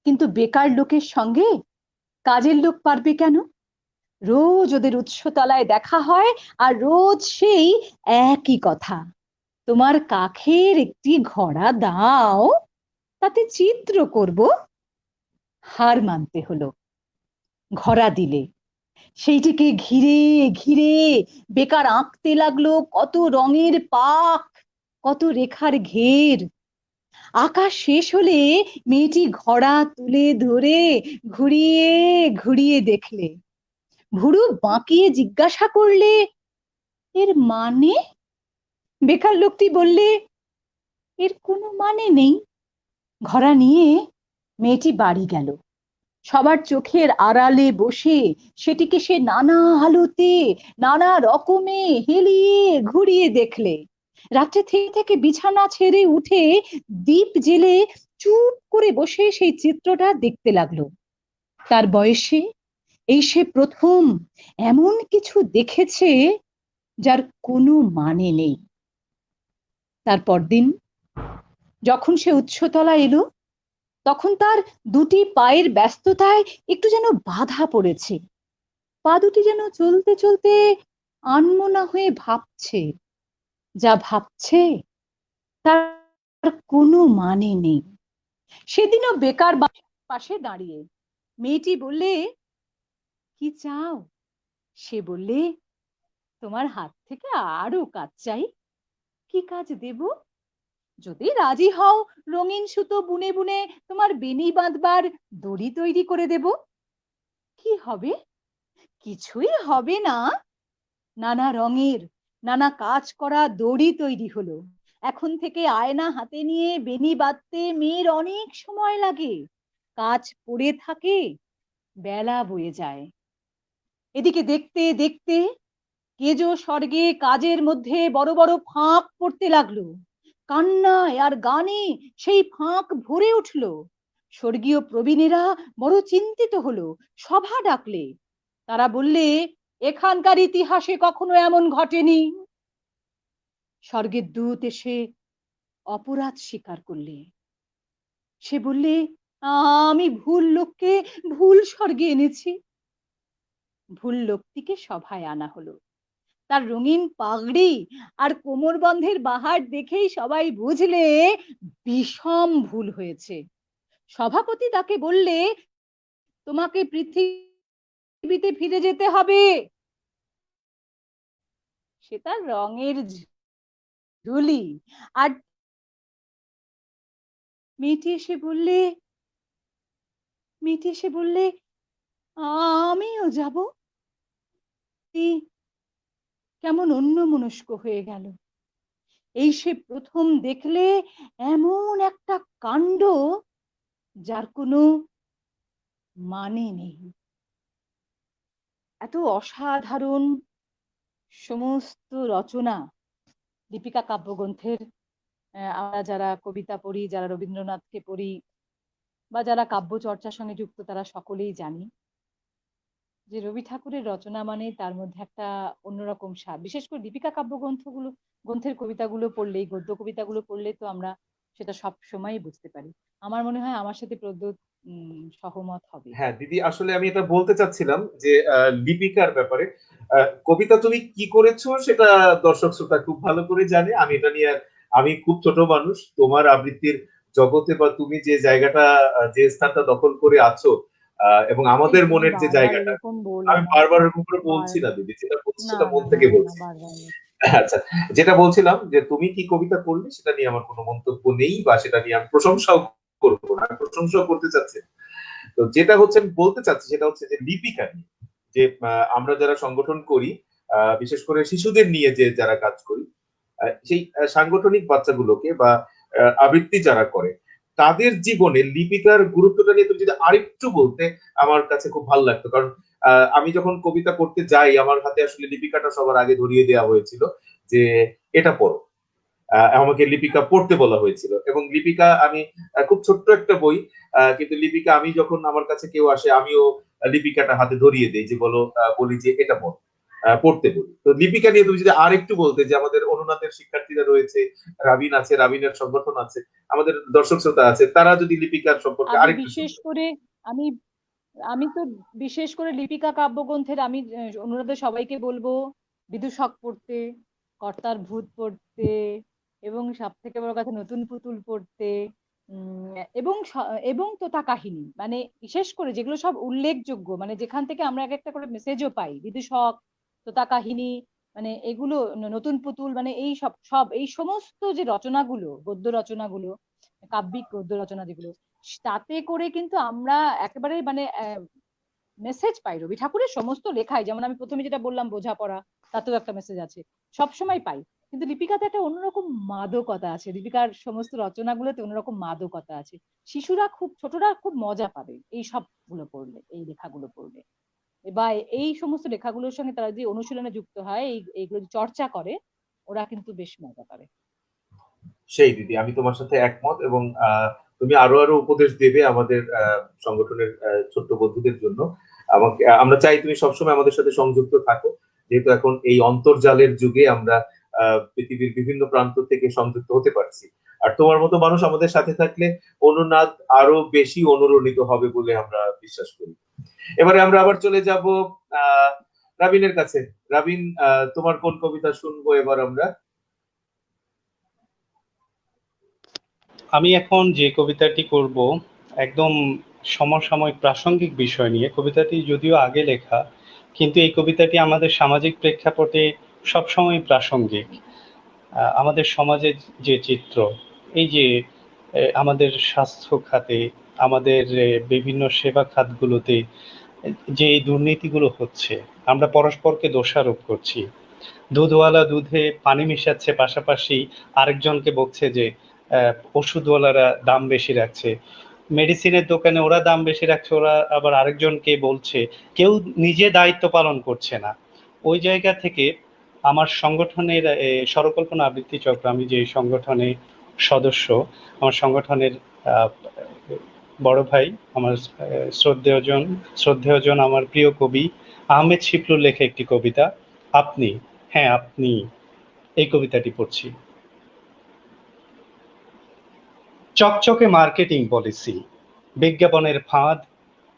কিন্তু বেকার লোকের সঙ্গে কাজের লোক পারবে কেন? রোজ ওদের উৎসতলায় দেখা হয়, আর রোজ সেই একই কথা, তোমার কাখের একটি ঘড়া দাও, তাতে চিত্র করব। হার মানতে হলো। ঘড়া দিলে, সেইটিকে ঘিরে ঘিরে বেকার আঁকতে লাগলো কত রঙের পাক, কত রেখার ঘের। আঁকা শেষ হলে মেয়েটি ঘড়া তুলে ধরে ঘুরিয়ে ঘুরিয়ে দেখলে, ভুরু বাঁকিয়ে জিজ্ঞাসা করলে, এর মানে? বেকার লোকটি বললে, এর কোনো মানে নেই। ঘড়া নিয়ে মেয়েটি বাড়ি গেল। সবার চোখের আড়ালে বসে সেটিকে সে নানা আলোতে, নানা রকমে হেলিয়ে ঘুরিয়ে দেখলে। রাত্রে থেকে থেকে বিছানা ছেড়ে উঠে দীপ জেলে চুপ করে বসে সেই চিত্রটা দেখতে লাগলো। তার বয়সে এই সে প্রথম এমন কিছু দেখেছে যার কোনো মানে নেই। তারপর দিন যখন সে উচ্চতলা এলো, তখন তার দুটি পায়ের ব্যস্ততায় একটু যেন বাধা পড়েছে। পা দুটি যেন চলতে চলতে আনমনা হয়ে ভাবছে, যা ভাবছে তার কোনো মানে নেই। সেদিনও বেকার পাশে দাঁড়িয়ে মেয়েটি বললে, কি চাও? সে বললে, তোমার হাত থেকে আরো কাজ চাই। কি কাজ দেব? যদি রাজি হও, রঙিন সুতো বুনে বুনে তোমার বেনি বাঁধবার দড়ি তৈরি করে দেব। কি হবে? কিছুই হবে না। নানা রঙের, নানা কাজ করা দড়ি তৈরি হলো। এখন থেকে আয়না হাতে নিয়ে বেনি বাঁধতে মেয়ের অনেক সময় লাগে। কাজ পড়ে থাকে, বেলা বয়ে যায়। এদিকে দেখতে দেখতে কেজো স্বর্গে কাজের মধ্যে বড় বড় ফাঁক পড়তে লাগলো, কান্নায় আর গানে সেই ফাঁক ভরে উঠল। স্বর্গীয় প্রবীণেরা বড় চিন্তিত হলো, সভা ডাকলে। তারা বললে, এখানকার ইতিহাসে কখনো এমন ঘটেনি। স্বর্গের দূত এসে অপরাধ স্বীকার করলে। সে বললে, আমি ভুল লোককে ভুল স্বর্গে এনেছি। ভুল লোকটিকে সভায় আনা হলো। তার রঙিন পাগড়ি আর কোমরবন্ধের বাহার দেখেই সবাই বুঝলে বিষম ভুল হয়েছে। সভাপতি তাকে বললে, তোমাকে পৃথিবীতে ফিরে যেতে হবে। সে তার রঙের ঝুলি আর মেয়েটি এসে বললে, আমিও যাব। কেমন অন্যমনস্ক হয়ে গেল। এই সে প্রথম দেখলে এমন একটা কাণ্ড যার কোনো মানে নেই। এত অসাধারণ সমস্ত রচনা দীপিকা কাব্যগ্রন্থের, আমরা যারা কবিতা পড়ি, যারা রবীন্দ্রনাথকে পড়ি, বা যারা কাব্য চর্চার সঙ্গে যুক্ত, তারা সকলেই জানি যে রবি ঠাকুরের রচনা মানে তার মধ্যে একটা অন্যরকম স্বাদ। বিশেষ করে দীপিকা গ্রন্থের কবিতাগুলো পড়লেই, গদ্য কবিতাগুলো পড়লে তো আমরা সেটা সব সময়ই বুঝতে পারি। আমার মনে হয় আমার সাথে প্রদ্যোৎ সহমত হবে। হ্যাঁ দিদি, আসলে আমি এটা বলতে চাচ্ছিলাম যে লিপিকার ব্যাপারে। কবিতা তুমি কি করেছো সেটা দর্শক শ্রোতা খুব ভালো করে জানে। আমি এটা নিয়ে আমি খুব ছোট মানুষ। তোমার আবৃত্তির জগতে বা তুমি যে জায়গাটা, যে স্থানটা দখল করে আছো, এবং আমাদের তুমি মনের যে বারবার জায়গাটা, এরকম বলো আমি না। বারবার এরকম করে বলছি বার- না দিদি, যেটা বলছি না সেটা মন না না থেকে না না, বলছি। বারবার না। আচ্ছা, যেটা বলছিলাম যে তুমি কি কবিতা করলে সেটা নিয়ে আমার কোনো মন্তব্য নেই, বা সেটা নিয়ে আমি প্রশংসাও করবো না, প্রশংসাও করতে চাচ্ছি না। তো যেটা হচ্ছে আমি বলতে চাচ্ছি সেটা হচ্ছে যে লিপিকা নিয়ে, যে আমরা যারা সংগঠন করি, বিশেষ করে শিশুদের নিয়ে যে যারা কাজ করি, সেই সাংগঠনিক বাচ্চাগুলোকে বা আবৃত্তি যারা করে, তাদের জীবনে লিপিকার গুরুত্বটা নিয়ে তুমি যদি আরেকটু বলতে, আমার কাছে খুব ভালো লাগতো। কারণ আমি যখন কবিতা করতে যাই, আমার হাতে আসলে লিপিকাটা সবার আগে ধরিয়ে দেওয়া হয়েছিল যে এটা পড়ো। আমাকে লিপিকা পড়তে বলা হয়েছিল, এবং লিপিকা আমি খুব ছোট্ট একটা বই, কিন্তু লিপিকা আমি যখন আমার কাছে কেউ আসে, আমিও লিপিকাটা হাতে ধরিয়ে দিই, যে বলি যে এটা পড়তে বলি। তো লিপিকা নিয়ে তুমি যদি আর একটু বলতে, যে আমাদের অনুনাদের শিক্ষার্থীরা রয়েছে, রাবিন আছে, রাবিনের সংগঠন আছে, আমাদের দর্শক শ্রোতা আছে, তারা যদি লিপিকার সম্পর্কে আমি আরেকটু বিশেষ শুনতে। করে আমি আমি তো বিশেষ করে লিপিকা কাব্যগ্রন্থের আমি অনুরোধে সবাইকে বলবো বিদূষক পড়তে, কর্তার ভূত পড়তে, এবং সব থেকে বড় কথা নতুন পুতুল পড়তে, এবং তোতা কাহিনী, মানে বিশেষ করে যেগুলো সব উল্লেখযোগ্য, মানে যেখান থেকে আমরা এক একটা করে মেসেজও পাই। বিদূষক, তোতা কাহিনী, মানে এগুলো, নতুন পুতুল, মানে এই সব সব এই সমস্ত যে রচনাগুলো, গদ্য রচনাগুলো, কাব্যিক গদ্য রচনা যেগুলো, তাতে করে কিন্তু আমরা একেবারে মানে মেসেজ পাই। রবি ঠাকুরের সমস্ত লেখায়, যেমন আমি প্রথমে যেটা বললাম বোঝাপড়া, তাতেও একটা মেসেজ আছে, সব সময় পাই। কিন্তু দীপিকাতে একটা অন্যরকম মাদকতা আছে, দীপিকার সমস্ত রচনাগুলোতে অন্যরকম মাদকতা আছে। শিশুরা খুব, ছোটরা খুব মজা পাবে এই সবগুলো পড়লে, এই লেখাগুলো পড়লে, বা এই সমস্ত লেখাগুলোর সঙ্গে তারা যদি অনুশীলনে যুক্ত হয়, এইগুলো চর্চা করে, ওরা কিন্তু বেশ মজা পাবে। সেই দিদি, আমি তোমার সাথে একমত। এবং তুমি আরো আরো উপদেশ দেবে আমাদের সংগঠনের ছোট্ট বন্ধুদের জন্য। আমরা চাই তুমি সবসময় আমাদের সাথে সংযুক্ত থাকো, যেহেতু এখন এই অন্তর্জালের যুগে আমরা পৃথিবীর বিভিন্ন প্রান্ত থেকে সংযুক্ত হতে পারছি। আর তোমার মতো মানুষ আমাদের সাথে থাকলে অনুনাদ আরো বেশি অনুরণিত হবে বলে আমরা বিশ্বাস করি। এবারে আমরা আবার চলে যাব আহ রাবিনের কাছে। রাবিন, তোমার কোন কবিতা শুনবো এবার আমরা? আমি এখন যে কবিতাটি করব একদম সমসাময়িক প্রাসঙ্গিক বিষয় নিয়ে। কবিতাটি যদিও আগে লেখা, কিন্তু এই কবিতাটি আমাদের সামাজিক প্রেক্ষাপটে সবসময় প্রাসঙ্গিক। আমাদের সমাজের যে চিত্র, এই যে আমাদের স্বাস্থ্য খাতে, আমাদের বিভিন্ন সেবা খাতগুলোতে যে এই দুর্নীতিগুলো হচ্ছে, আমরা পরস্পরকে দোষারোপ করছি। দুধওয়ালা দুধে পানি মিশাচ্ছে, পাশাপাশি আরেকজনকে বলছে যে ওষুধওয়ালারা দাম বেশি রাখছে, মেডিসিনের দোকানে ওরা দাম বেশি রাখছে, ওরা আবার আরেকজনকে বলছে। কেউ নিজে দায়িত্ব পালন করছে না। ওই জায়গা থেকে আমার সংগঠনের স্বরকল্পনা আবৃত্তি চক্র, আমি যে সংগঠনের সদস্য, আমার সংগঠনের আহ, বড় ভাই, আমার শ্রদ্ধেয়জন আমার প্রিয় কবি আহমেদ শিপলুর লেখা একটি কবিতা, আপনি, হ্যাঁ আপনি, এই কবিতাটি পড়ছি। চকচকে মার্কেটিং পলিসি, বিজ্ঞাপনের ফাঁদ,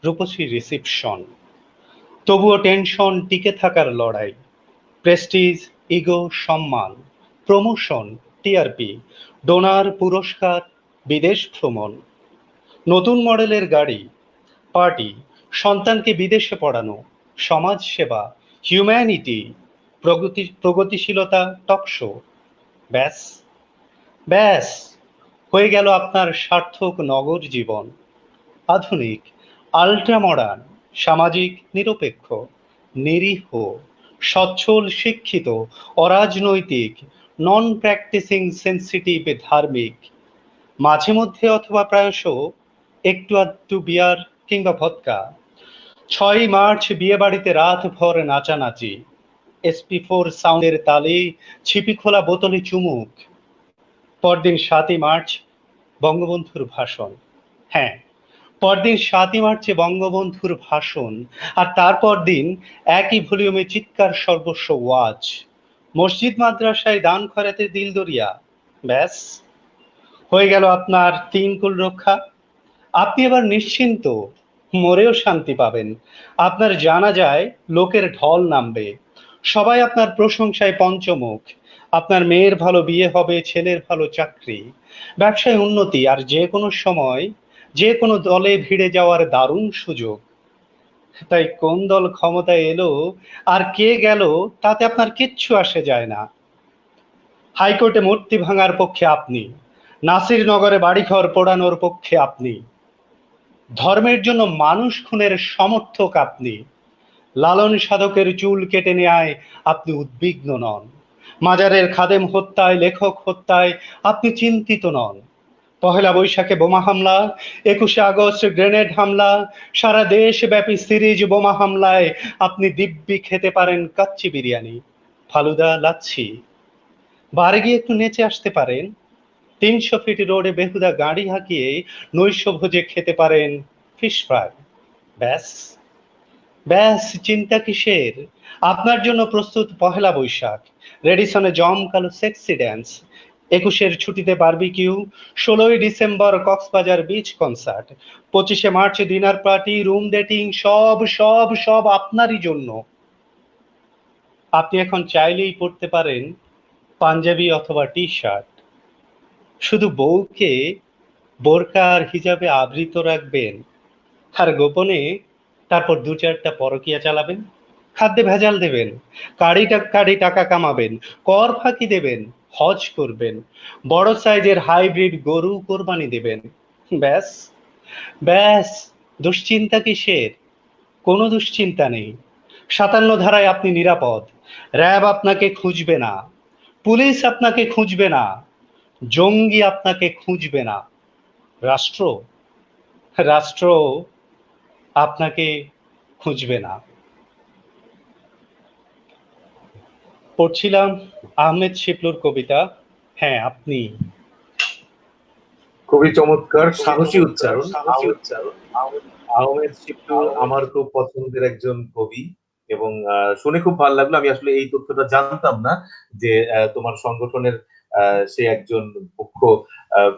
রূপসী রিসিপশন, তবুও টেনশন, টিকে থাকার লড়াই, প্রেস্টিজ, ইগো, সম্মান, প্রমোশন, টিআরপি, ডোনার, পুরস্কার, বিদেশ ভ্রমণ, নতুন মডেলের গাড়ি, পার্টি, সন্তানকে বিদেশে পড়ানো, সমাজ সেবা, হিউম্যানিটি, প্রগতিশীলতা, টকশো, ব্যাস ব্যাস হয়ে গেল আপনার সার্থক নগর জীবন। আধুনিক, আল্ট্রা মডার্ন, সামাজিক, নিরপেক্ষ, নিরীহ, সচ্ছল, শিক্ষিত, অরাজনৈতিক, নন প্র্যাকটিসিং, সেন্সিটিভ, ধার্মিক, মাঝে মধ্যে অথবা প্রায়শ একটু আধটু বিয়ার কিংবা ভদকা। 6ই মার্চ বিয়ে বাড়িতে রাত ভর নাচানাচি, SP4 সাউন্ডের তালে ছিপি খোলা বোতলে চুমুক। পরদিন 7ই মার্চ বঙ্গবন্ধুর ভাষণ, হ্যাঁ পরদিন 7ই মার্চে বঙ্গবন্ধুর ভাষণ, আর তারপর দিন একই ভলিউমে চিৎকার সর্বস্ব ওয়াজ, মসজিদ মাদ্রাসায় দান খয়রাতের দিলদরিয়া। ব্যাস হয়ে গেল আপনার 3 কুল রক্ষা। আপনি এবার নিশ্চিন্ত, মরেও শান্তি পাবেন। আপনার জানা যায় লোকের ঢল নামবে, সবাই আপনার প্রশংসায় পঞ্চমুখ। আপনার মেয়ের ভালো বিয়ে হবে, ছেলের ভালো চাকরি, ব্যবসায় উন্নতি, আর যে কোনো সময় যে কোনো দলে ভিড়ে যাওয়ার দারুণ সুযোগ। তাই কোন দল ক্ষমতায় এলো আর কে গেল তাতে আপনার কিচ্ছু আসে যায় না। হাইকোর্টে মূর্তি ভাঙার পক্ষে আপনি, নাসিরনগরে বাড়িঘর পোড়ানোর পক্ষে আপনি, ধর্মের জন্য মানুষ খুনের সমর্থক আপনি, লালন সাধকের চুল কেটে নেয় আপনি উদ্বিগ্ন নন, মাজারের খাদেম হত্যায়, লেখক হত্যায় আপনি চিন্তিত নন, পহেলা বৈশাখে বোমা হামলা, 21শে আগস্ট গ্রেনেড হামলা, সারা দেশব্যাপী সিরিজ বোমা হামলায় আপনি দিব্যি খেতে পারেন কাচ্চি বিরিয়ানি, ফালুদা, লাচ্ছি। বারে গিয়ে একটু নেচে আসতে পারেন, 300 ফিট রোডে বেহুদা গাড়ি হাঁকিয়ে নৈশ ভোজে খেতে পারেন ফিশ ফ্রাই। ব্যাস ব্যাস চিন্তা কিসের? আপনার জন্য প্রস্তুত পহেলা বৈশাখ, রেডিসনে জমকালো সেক্সি ড্যান্স, 21শের ছুটিতে বারবিকিউ, 16ই ডিসেম্বর কক্সবাজার বিচ কনসার্ট, 25শে March dinner party, room dating, সব সব সব আপনারই জন্য। আপনি এখন চাইলেই পড়তে পারেন পাঞ্জাবি অথবা টি শার্ট, শুধু বউকে বোরকা আর হিজাবে আবৃত রাখবেন, আর গোপনে তারপর 2-4টা পরকীয়া চালাবেন, খাদ্যে ভেজাল দেবেন, কাড়ি টাকা কামাবেন, কর ফাঁকি দেবেন, হজ করবেন, বড় সাইজের হাইব্রিড গরু কোরবানি দেবেন। ব্যাস ব্যাস দুশ্চিন্তা কিসের? কোনো দুশ্চিন্তা নেই। 57 ধারায় আপনি নিরাপদ, র্যাব আপনাকে খুঁজবে না, পুলিশ আপনাকে খুঁজবে না, জঙ্গি আপনাকে খুঁজবে না, রাষ্ট্র রাষ্ট্র আপনাকে খুঁজবে না। পড়ছিলাম আহমেদ শিপলুর কবিতা, হ্যাঁ আপনি। খুবই চমৎকার, সাহসী উচ্চারণ। আহমেদ শিবলু আমার খুব পছন্দের একজন কবি এবং শুনে খুব ভালো লাগলো। আমি আসলে এই তথ্যটা জানতাম না যে তোমার সংগঠনের সে একজন মুখ্য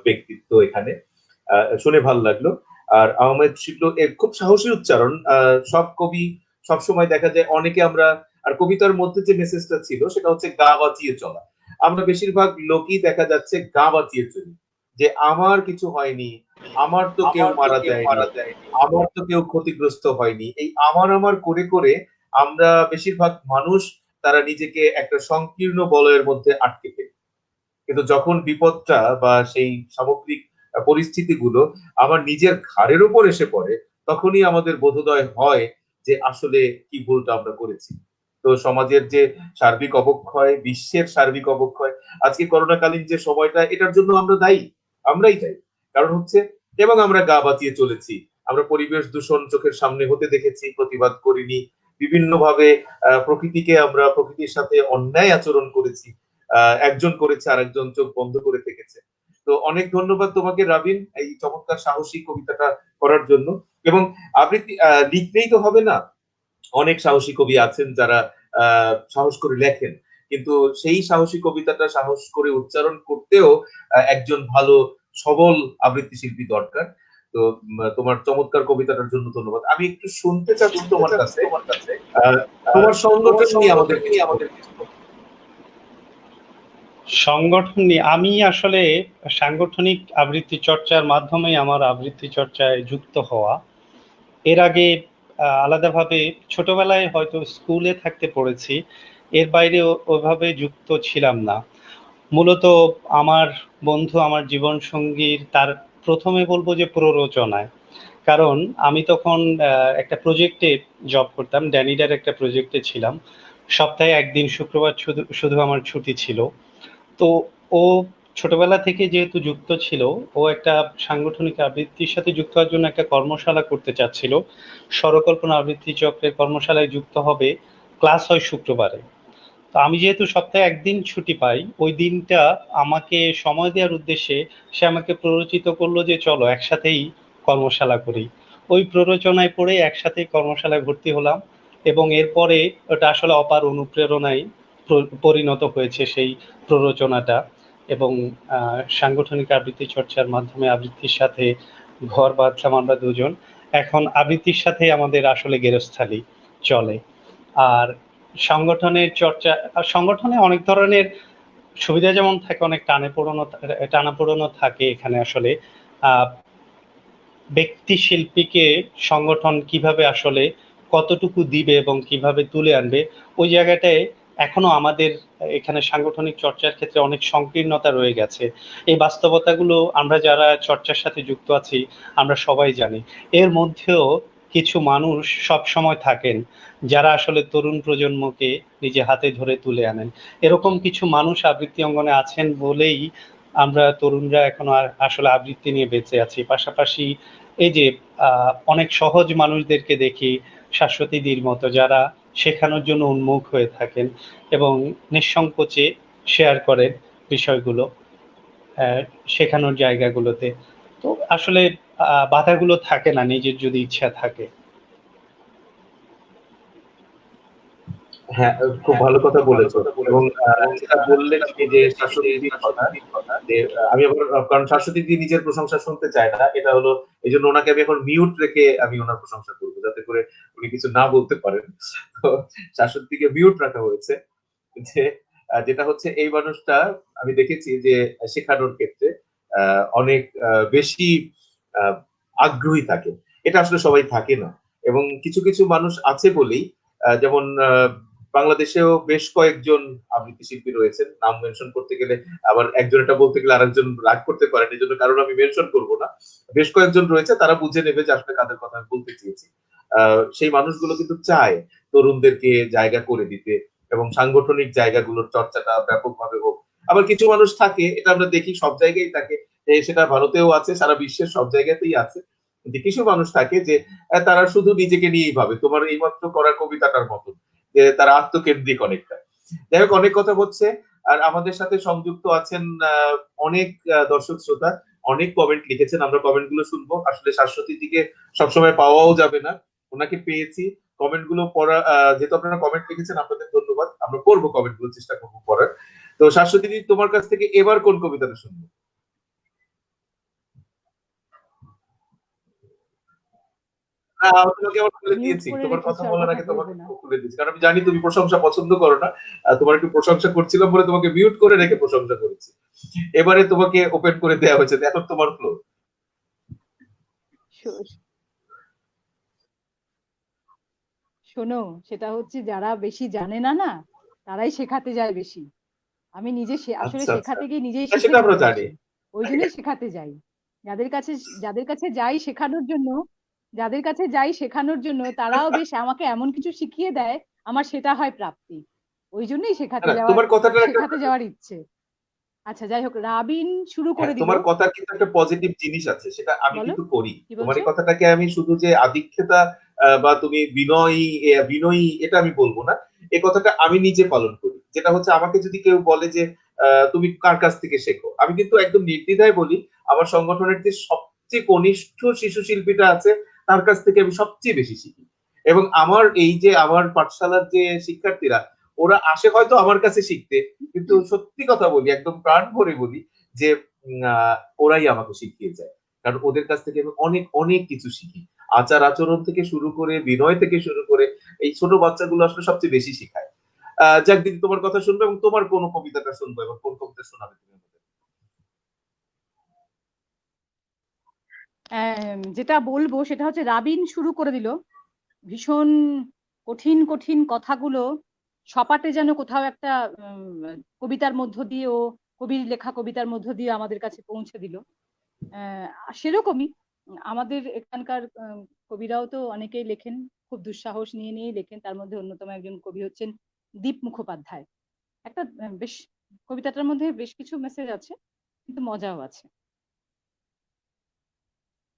ব্যক্তিত্ব এখানে। শুনে ভালো লাগলো। আর আহমেদ শিবলু এর খুব সাহসী উচ্চারণ। সব কবি সবসময় দেখা যায়, অনেকে আমরা, আর কবিতার মধ্যে যে মেসেজটা ছিল সেটা হচ্ছে গা বাঁচিয়ে চলা। আমরা বেশিরভাগ লোকই দেখা যাচ্ছে গা বাঁচিয়ে চলি, যে আমার কিছু হয়নি, আমার তো কেউ মারা যায়নি, আমার তো কেউ ক্ষতিগ্রস্ত হয়নি। এই আমার আমার করে করে আমরা বেশিরভাগ মানুষ তারা নিজেকে একটা সংকীর্ণ বলয়ের মধ্যে আটকে ফেলি। কিন্তু যখন বিপদটা বা সেই সামগ্রিক পরিস্থিতিগুলো আমার নিজের ঘাড়ের উপর এসে পড়ে, তখনই আমাদের বোধোদয় হয় যে আসলে কি ভুলটা আমরা করেছি। তো সমাজের যে সার্বিক অবক্ষয়, বিশ্বের সার্বিক অবক্ষয়, আজকে করোনাকালীন যে সময়টা, এটার জন্য আমরা দায়ী, আমরাই দায়ী। কারণ হচ্ছে, এবং আমরা গা বাঁচিয়ে চলেছি, আমরা পরিবেশ দূষণ চোখের সামনে হতে দেখেছি, প্রতিবাদ করিনি, বিভিন্নভাবে প্রকৃতিকে আমরা প্রকৃতির সাথে অন্যায় আচরণ করেছি, একজন করেছে আরেকজন চোখ বন্ধ করে থেকেছে। তো অনেক ধন্যবাদ তোমাকে রাবিন এই চমৎকার সাহসী কবিতাটা করার জন্য। এবং আবৃত্তি লিখলেই তো হবে না, অনেক সাহসী কবি আছেন যারা সাহস করে লেখেন, কিন্তু সেই সাহসী কবিতাটা সাহস করে উচ্চারণ করতেও একজন ভালো সবল আবৃত্তি শিল্পী দরকার। তো তোমার চমৎকার কবিতাটার জন্য ধন্যবাদ। আমি একটু শুনতে চাচ্ছি তোমার কাছে আহ, তোমার সংগঠন নিয়ে আমাদের কিছু বলো। সংগঠন নিয়ে আমি আসলে সাংগঠনিক আবৃত্তি চর্চার মাধ্যমে আমার আবৃত্তি চর্চায় যুক্ত হওয়া। এর আগে আলাদাভাবে ছোটবেলায় হয়তো স্কুলে থাকতে পড়েছি, এর বাইরে ওইভাবে যুক্ত ছিলাম না। মূলত আমার বন্ধু, আমার জীবন সঙ্গীর তার প্রথমে বলবো যে প্ররোচনায়। কারণ আমি তখন একটা প্রজেক্টে জব করতাম, ড্যানিডার একটা প্রজেক্টে ছিলাম। সপ্তাহে একদিন শুক্রবার শুধু শুধু আমার ছুটি ছিল। তো ও ছোটবেলা থেকে যেহেতু যুক্ত ছিল, ও একটা সাংগঠনিক আবৃত্তির সাথে যুক্ত হওয়ার জন্য একটা কর্মশালা করতে চাচ্ছিল। স্বরকল্পনা আবৃত্তি চক্রের কর্মশালায় যুক্ত হবে, ক্লাস হয় শুক্রবারে। তো আমি যেহেতু সপ্তাহে একদিন ছুটি পাই, ওই দিনটা আমাকে সময় দেওয়ার উদ্দেশ্যে সে আমাকে প্ররোচিত করলো যে চলো একসাথেই কর্মশালা করি। ওই প্ররোচনায় পড়ে একসাথেই কর্মশালায় ভর্তি হলাম, এবং এরপরে ওটা আসলে অপার অনুপ্রেরণায় পরিণত হয়েছে সেই প্ররোচনাটা। এবং সাংগঠনিক আবৃত্তি চর্চার মাধ্যমে আবৃত্তির সাথে ঘর বাঁধলাম আমরা দুজন। এখন আবৃত্তির সাথে আমাদের আসলে গেরস্থালি চলে। আর সংগঠনের চর্চা, আর সংগঠনে অনেক ধরনের সুবিধা যেমন থাকে, অনেক টানাপোড়েনও থাকে এখানে আসলে। ব্যক্তি শিল্পীকে সংগঠন কিভাবে আসলে কতটুকু দিবে এবং কিভাবে তুলে আনবে, ওই জায়গাটায় এখনো আমাদের এখানে সাংগঠনিক চর্চার ক্ষেত্রে অনেক সংকীর্ণতা রয়ে গেছে। এই বাস্তবতাগুলো আমরা যারা চর্চার সাথে যুক্ত আছি আমরা সবাই জানি। এর মধ্যেও কিছু মানুষ সব সময় থাকেন যারা আসলে তরুণ প্রজন্মকে নিজে হাতে ধরে তুলে আনেন। এরকম কিছু মানুষ আবৃত্তি অঙ্গনে আছেন বলেই আমরা তরুণরা এখনো আসলে আবৃত্তি নিয়ে বেঁচে আছি। পাশাপাশি এই যে অনেক সহজ মানুষদেরকে দেখি, শাশ্বতীদির মতো, যারা শেখানোর জন্য উন্মুখ হয়ে থাকেন এবং নিঃসংকোচে শেয়ার করেন বিষয়গুলো শেখানোর জায়গাগুলোতে। তো আসলে বাধাগুলো থাকে না নিজের যদি ইচ্ছা থাকে। হ্যাঁ, খুব ভালো কথা বলেছো। এবং যেটা বললেন এই যে শাশ্বতীদির কথা, যে আমি আবার, কারণ শাশ্বতীদি নিজের প্রশংসা শুনতে চায় না, এটা হলো এই জন্য ওনাকে আমি এখন মিউট রেখে আমি ওনার প্রশংসা করবো, যাতে করে উনি কিছু না বলতে পারেন। তো শাশ্বতীকে মিউট রাখা হয়েছে। যে যেটা হচ্ছে, এই মানুষটা আমি দেখেছি যে শেখানোর ক্ষেত্রে অনেক বেশি আহ, আগ্রহী থাকে। এটা আসলে সবাই থাকে না। এবং কিছু কিছু মানুষ আছে বলেই, যেমন বাংলাদেশেও বেশ কয়েকজন আবৃত্তি শিল্পী রয়েছেন, নাম মেনশন করতে গেলে আবার একজন এটা বলতে গেলে আরেকজন রাগ করতে পারেন, এই জন্য কারণ আমি মেনশন করব না। বেশ কয়েকজন রয়েছে, তারা বুঝে নেবে যে আসলে কাদের কথা আমি বলতে চেয়েছি। সেই মানুষগুলো কিন্তু চায় তরুণদেরকে জায়গা করে দিতে এবং সাংগঠনিক জায়গাগুলোর চর্চাটা ব্যাপকভাবে হোক। আবার কিছু মানুষ থাকে, এটা আমরা দেখি সব জায়গায় থাকে, সেটা ভারতেও আছে, সারা বিশ্বের সব জায়গাতেই আছে, যে কিছু মানুষ থাকে যে তারা শুধু নিজেকে নিয়েই ভাবে, তোমার এইমাত্র করা কবিতাটার মতো, যে তারা আত্মকেন্দ্রিক অনেকটা। যাই হোক, অনেক কথা হচ্ছে। আর আমাদের সাথে সংযুক্ত আছেন অনেক দর্শক শ্রোতা, অনেক কমেন্ট লিখেছেন, আমরা কমেন্ট গুলো শুনবো। আসলে শাশ্বতী দিকে সবসময় পাওয়াও যাবে না, ওনাকে পেয়েছি। কমেন্ট গুলো পড়া, যেহেতু আপনারা কমেন্ট লিখেছেন আপনাদের ধন্যবাদ, আমরা পড়বো কমেন্ট গুলো, চেষ্টা করবো পড়ার। তো শাশ্বতী দিদি, তোমার কাছ থেকে এবার কোন কবিতাটা শুনবো? তোমাকে আবার বলে মিউট দিয়েছি, করে তোমার কথা রেখেছো, আর বলার কথা আগে বলবো তোমাকে না। বলে দিয়েছি, কারণ আমি জানি তুমি প্রশংসা পছন্দ করো না। তোমার একটু প্রশংসা করছিলাম বলে তোমাকে মিউট করে রেখে প্রশংসা করেছি। এবারে তোমাকে ওপেন করে দেওয়া হয়েছে, এখন তোমার ফ্লোর। শো- শোনো, সেটা হচ্ছে যারা বেশি জানে না না, তারাই শেখাতে যায় বেশি। আমি নিজে আসলে আচ্ছা, আচ্ছা। শেখাতে গিয়ে নিজেই হ্যাঁ, শিখে সেটা আমরা চলে জানি। আসি। ওই জন্যই শেখাতে যাই। যাদের কাছে যাদের কাছে যাই শেখানোর জন্য, যাদের কাছে যাই শেখানোর জন্য, তারাও বেশ আমাকে এমন কিছু শিখিয়ে দেয়, আমার সেটা হয় প্রাপ্তি। ওই জন্যই না, তোমার কথাটার একটা, শেখাতে যাওয়ার ইচ্ছে। আচ্ছা, যাই হোক, রাবিন শুরু করে হ্যাঁ, দিল। তোমার কথার কিন্তু একটা পজিটিভ জিনিস আছে, সেটা আমি বলো, কিন্তু করি। কি তোমার বলছো? এই কথাটাকে আমি শুধু যে আদিক্ষেতা বা তুমি বিনয়ী বিনয়ী এটা আমি বলবো না। এই কথাটা আমি নিজে পালন করি। যেটা হচ্ছে, আমাকে যদি কেউ বলে যে তুমি কার কাছ থেকে শেখো, আমি কিন্তু একদম নির্দ্বিধায় বলি আমার সংগঠনের যে সবচেয়ে কনিষ্ঠ শিশু শিল্পীটা আছে তার কাছ থেকে আমি সবচেয়ে বেশি শিখি। এবং আমার এই যে আমার পাঠশালার যে শিক্ষার্থীরা, ওরা আসে হয়তো আমার কাছে শিখতে, কিন্তু সত্যি কথা বলি, একদম প্রাণ ভরে বলি যে ওরাই আমাকে শিখিয়ে যায়। কারণ ওদের কাছ থেকে আমি অনেক অনেক কিছু শিখি। আচার আচরণ থেকে শুরু করে, বিনয় থেকে শুরু করে, এই ছোট বাচ্চাগুলো আসলে সবচেয়ে বেশি শিখায়। যাক দিদি, তোমার কথা শুনবো এবং তোমার কোন কবিতাটা শুনবো এবং কোন কবিতা শোনাবে তুমি আমাদের? যেটা বলবো সেটা হচ্ছে, রাবিন শুরু করে দিল ভীষণ কঠিন কঠিন কথাগুলো সপাটে যেন কোথাও একটা কবিতার মধ্য দিয়ে, ও কবির লেখা কবিতার মধ্য দিয়ে আমাদের কাছে পৌঁছে দিল। সেরকমই আমাদের এখানকার কবিরাও তো অনেকেই লেখেন, খুব দুঃসাহস নিয়ে নিয়েই লেখেন। তার মধ্যে অন্যতম একজন কবি হচ্ছেন দীপ মুখোপাধ্যায়। একটা বেশ, কবিতাটার মধ্যে বেশ কিছু মেসেজ আছে, কিন্তু মজাও আছে।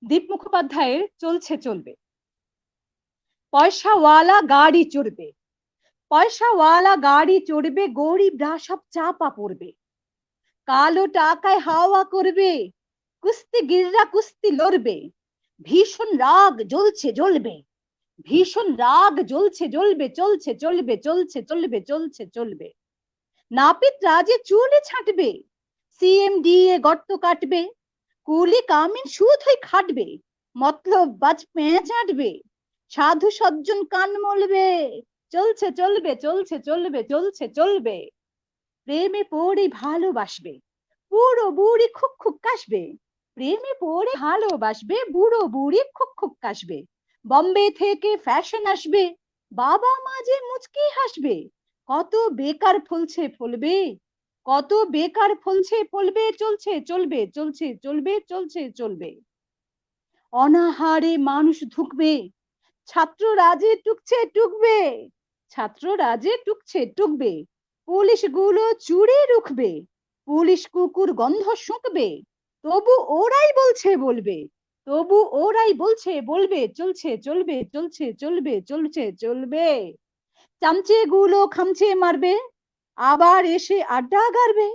দীপ মুখোপাধ্যায়ের চলছে চলবে। পয়সাওয়ালা গাড়ি চড়বে, পয়সাওয়ালা গাড়ি চড়বে, গরিবরা সব চাপা পড়বে। কালো টাকায় হাওয়া করবে, কুস্তিগিররা কুস্তি লড়বে। ভীষণ রাগ জ্বলছে জ্বলবে, ভীষণ রাগ জ্বলছে জ্বলবে, চলছে চলবে, চলছে চলবে, চলছে চলবে। নাপিত রাজে চুলে ছাঁটবে, সিএমডিএ গর্ত কাটবে, কুলি কামিন সুদ হয়ে খাটবে, মতলব বাজ পেঁচ আঁটবে, সাধু সজ্জন কান মলবে। চলছে চলবে, চলছে চলবে, চলছে চলবে। প্রেমে পড়ে ভালোবাসবে, বুড়ো বুড়ি খুক খুক কাশবে। প্রেমে পড়ে ভালোবাসবে, বুড়ো বুড়ি খুক খুক কাশবে। বম্বে থেকে ফ্যাশন আসবে, বাবা মাঝে মুচকি হাসবে। কত বেকার ফলছে ফলবে, কত বেকার ফলছে ফলবে। চলছে চলবে, চলছে চলবে, চলছে চলবে। অনাহারে মানুষ ধুকবে, ছাত্র রাজে টুকছে টুকবে, ছাত্র রাজে টুকছে টুকবে। পুলিশ গুলো চুরি রুখবে, পুলিশ কুকুর গন্ধ শুঁকবে। তবু ওরাই বলছে বলবে, তবু ওরাই বলছে বলবে। চলছে চলবে, চলছে চলবে, চলছে চলবে। চামচে গুলো খামচে মারবে, আবার এসে আড্ডা গাড়বে।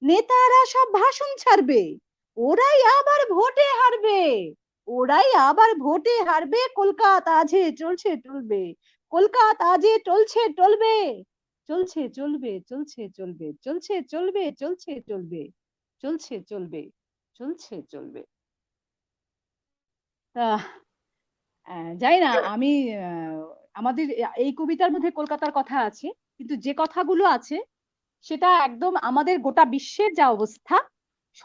নেতারা সব ভাষণ ছাড়বে, ওরাই আবার ভোটে হারবে, ওরাই আবার ভোটে হারবে। কলকাতা আজে চলছে চলবে, কলকাতা আজে চলছে চলবে। চলছে চলবে, চলছে চলবে, চলছে চলবে, চলছে চলবে, চলছে চলবে, চলছে চলবে। তা জানি না, আমি আমাদের এই কবিতার মধ্যে কলকাতার কথা আছে, কিন্তু যে কথাগুলো আছে সেটা একদম আমাদের গোটা বিশ্বের যা অবস্থা,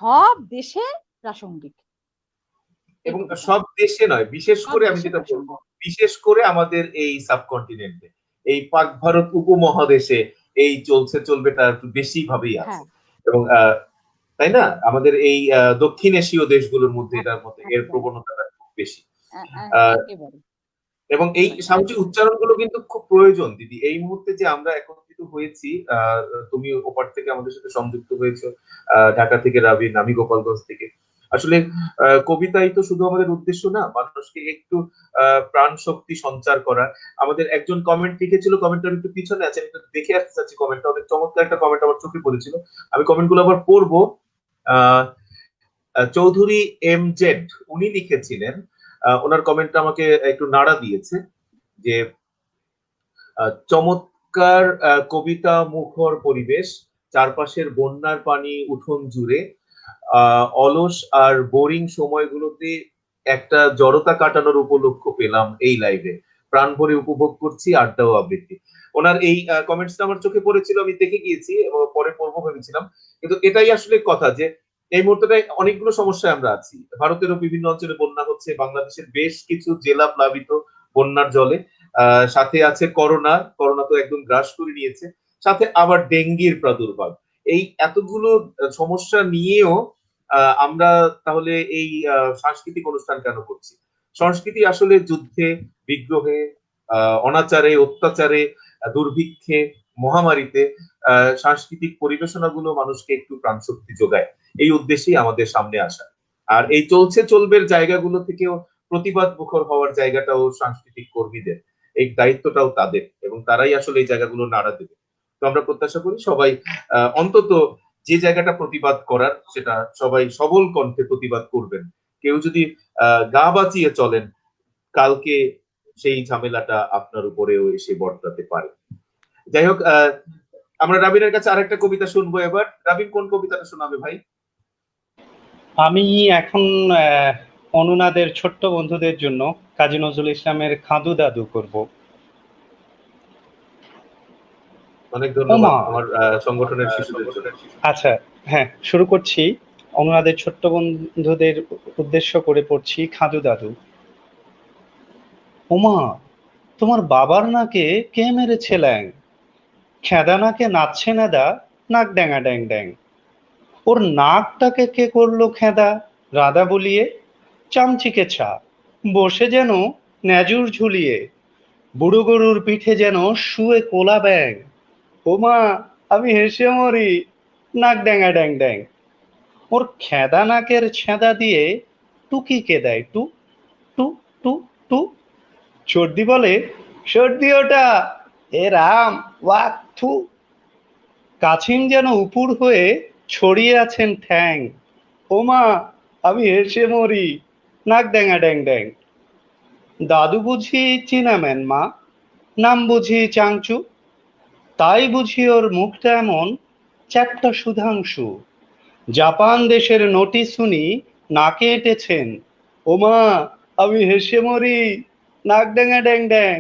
সব দেশে প্রাসঙ্গিক এই এবং কবিতা। সব দেশে নয়, বিশেষ সব করে আমি দেশে যেটা বলবো, প্রাসঙ্গিক। বিশেষ করে আমাদের এই সাবকন্টিনেন্টে, এই পাক ভারত উপমহাদেশে এই চলছে চলবেটা একটু বেশি ভাবেই আছে। হ্যাঁ, এবং তাই না, আমাদের এই দক্ষিণ এশীয় দেশগুলোর মধ্যে এটার মধ্যে এর একদম, প্রবণতাটা খুব বেশি। আহ, একেবারে এবং এই সামাজিক একেবারে। উচ্চারণগুলো কিন্তু খুব প্রয়োজন দিদি। এই মুহূর্তে যে আমরা একত্রিত হয়েছি, তুমি ওপার থেকে আমাদের সাথে সংযুক্ত হয়েছো, ঢাকা থেকে রাবিন, আমি গোপালগঞ্জ থেকে। আসলে কবিতাই তো শুধু আমাদের উদ্দেশ্য না, মানুষকে একটু প্রাণ শক্তি সঞ্চার করা। আমাদের একজন কমেন্ট লিখেছিল, কমেন্টটা একটু পিছনে আছে, আমি একটু দেখে আসতে চাচ্ছি কমেন্টটা, অনেক চমৎকার একটা কমেন্ট আমার চোখে পড়েছিল। আমি কমেন্টগুলো আবার পড়বো। আহ চৌধুরী এম জেড উনি লিখেছিলেন, ওনার কমেন্টটা আমাকে একটু নাড়া দিয়েছে, যে চমৎকার কবিতা মুখর পরিবেশ, চারপাশের বন্যার পানি উঠোন জুড়ে, অলস আর বোরিং সময়গুলোতে একটা জড়তা কাটানোর উপলক্ষ পেলাম এই লাইভে। প্রাণ ভরে উপভোগ করছি আড্ডা ও আবৃত্তি। ওনার এই কমেন্টসটা আমার চোখে পড়েছিল, আমি দেখে গিয়েছি এবং পরে পড়বো ভেবেছিলাম। কিন্তু এটাই আসলে কথা, যে এই মুহূর্তটায় অনেকগুলো সমস্যায় আমরা আছি। ভারতেরও বিভিন্ন অঞ্চলে বন্যা হচ্ছে, বাংলাদেশের বেশ কিছু জেলা প্লাবিত বন্যার জলে। সাথে আছে করোনা, করোনা তো একদম গ্রাস করে নিয়েছে। সাথে আবার ডেঙ্গির প্রাদুর্ভাব। এই এতগুলো সমস্যা নিয়েও আমরা তাহলে এই সাংস্কৃতিক অনুষ্ঠান কেন করছি? সংস্কৃতি আসলে যুদ্ধে, বিগ্রহে, অনাচারে, অত্যাচারে, দুর্ভিক্ষে, মহামারীতে সাংস্কৃতিক পরিবেশনাগুলো মানুষকে একটু প্রাণশক্তি যোগায়, এই উদ্দেশ্যেই আমাদের সামনে আসা। আর এই চলছে চলবের জায়গাগুলো থেকেও প্রতিবাদ মুখর হওয়ার জায়গাটাও সাংস্কৃতিক কর্মীদের, এই দায়িত্বটাও তাদের, এবং তারাই আসলে এই জায়গাগুলো নাড়া দেবে। তো আমরা প্রত্যাশা করি সবাই অন্তত যে জায়গাটা প্রতিবাদ করার, সেটা সবাই সবল কণ্ঠে প্রতিবাদ করবেন। কেউ যদি গা বাঁচিয়ে চলেন, কালকে সেই ঝামেলাটা আপনার উপরেও এসে বর্তাতে পারে। যাই হোক, আমরা রাবিনের কাছে আরেকটা কবিতা শুনবো এবার। রাবিন কোন কবিতাটা শোনাবে ভাই? আমি এখন অনুনাদের ছোট্ট বন্ধুদের জন্য কাজী নজরুল ইসলামের খাদু দাদু করব। অনেক ধন্যবাদ ওমা, আমার সংগঠনের শিশুদের জন্য। আচ্ছা, হ্যাঁ, শুরু করছি। অনুনাদের ছোট্ট বন্ধুদের উদ্দেশ্য করে পড়ছি খাদু দাদু। ওমা, তোমার বাবার নাকে কে মেরেছে ল্যাং, খেদা নাকে নাচছে নেদা, নাক ড্যাঙা ড্যাং ড্যাং। ওর নাকটাকে কে করলো খেদা, রাধা বলিয়ে, চামচিকে ছা, বসে যেন ন্যাজুর ঝুলিয়ে, বুড়ো গরুর পিঠে যেন শুয়ে কোলা ব্যাং। ওমা, আমি হেসে মরি, নাক ড্যাঙা ড্যাং ড্যাং। ওর খেদা নাকের ছেঁদা দিয়ে টুকি কে দেয় টু টু টু টু। সর্দি বলে, সর্দি ওটা, এ রাম ওয়াক থু। কাছিম যেন উপুর হয়ে ছড়িয়ে আছেন ঠ্যাং। ওমা, আমি হেসে মরি, নাক ড্যাঙা ড্যাং ড্যাং। দাদু বুঝি চীনাম্যান মা, নাম বুঝি চাংচু, তাই বুঝি ওর মুখটা এমন চ্যাপ্টা সুধাংশু। জাপান দেশের নোটিশ শুনি নাকে এঁটেছেন। ওমা, আমি হেসে মরি, নাক ড্যাঙা ড্যাং ড্যাং।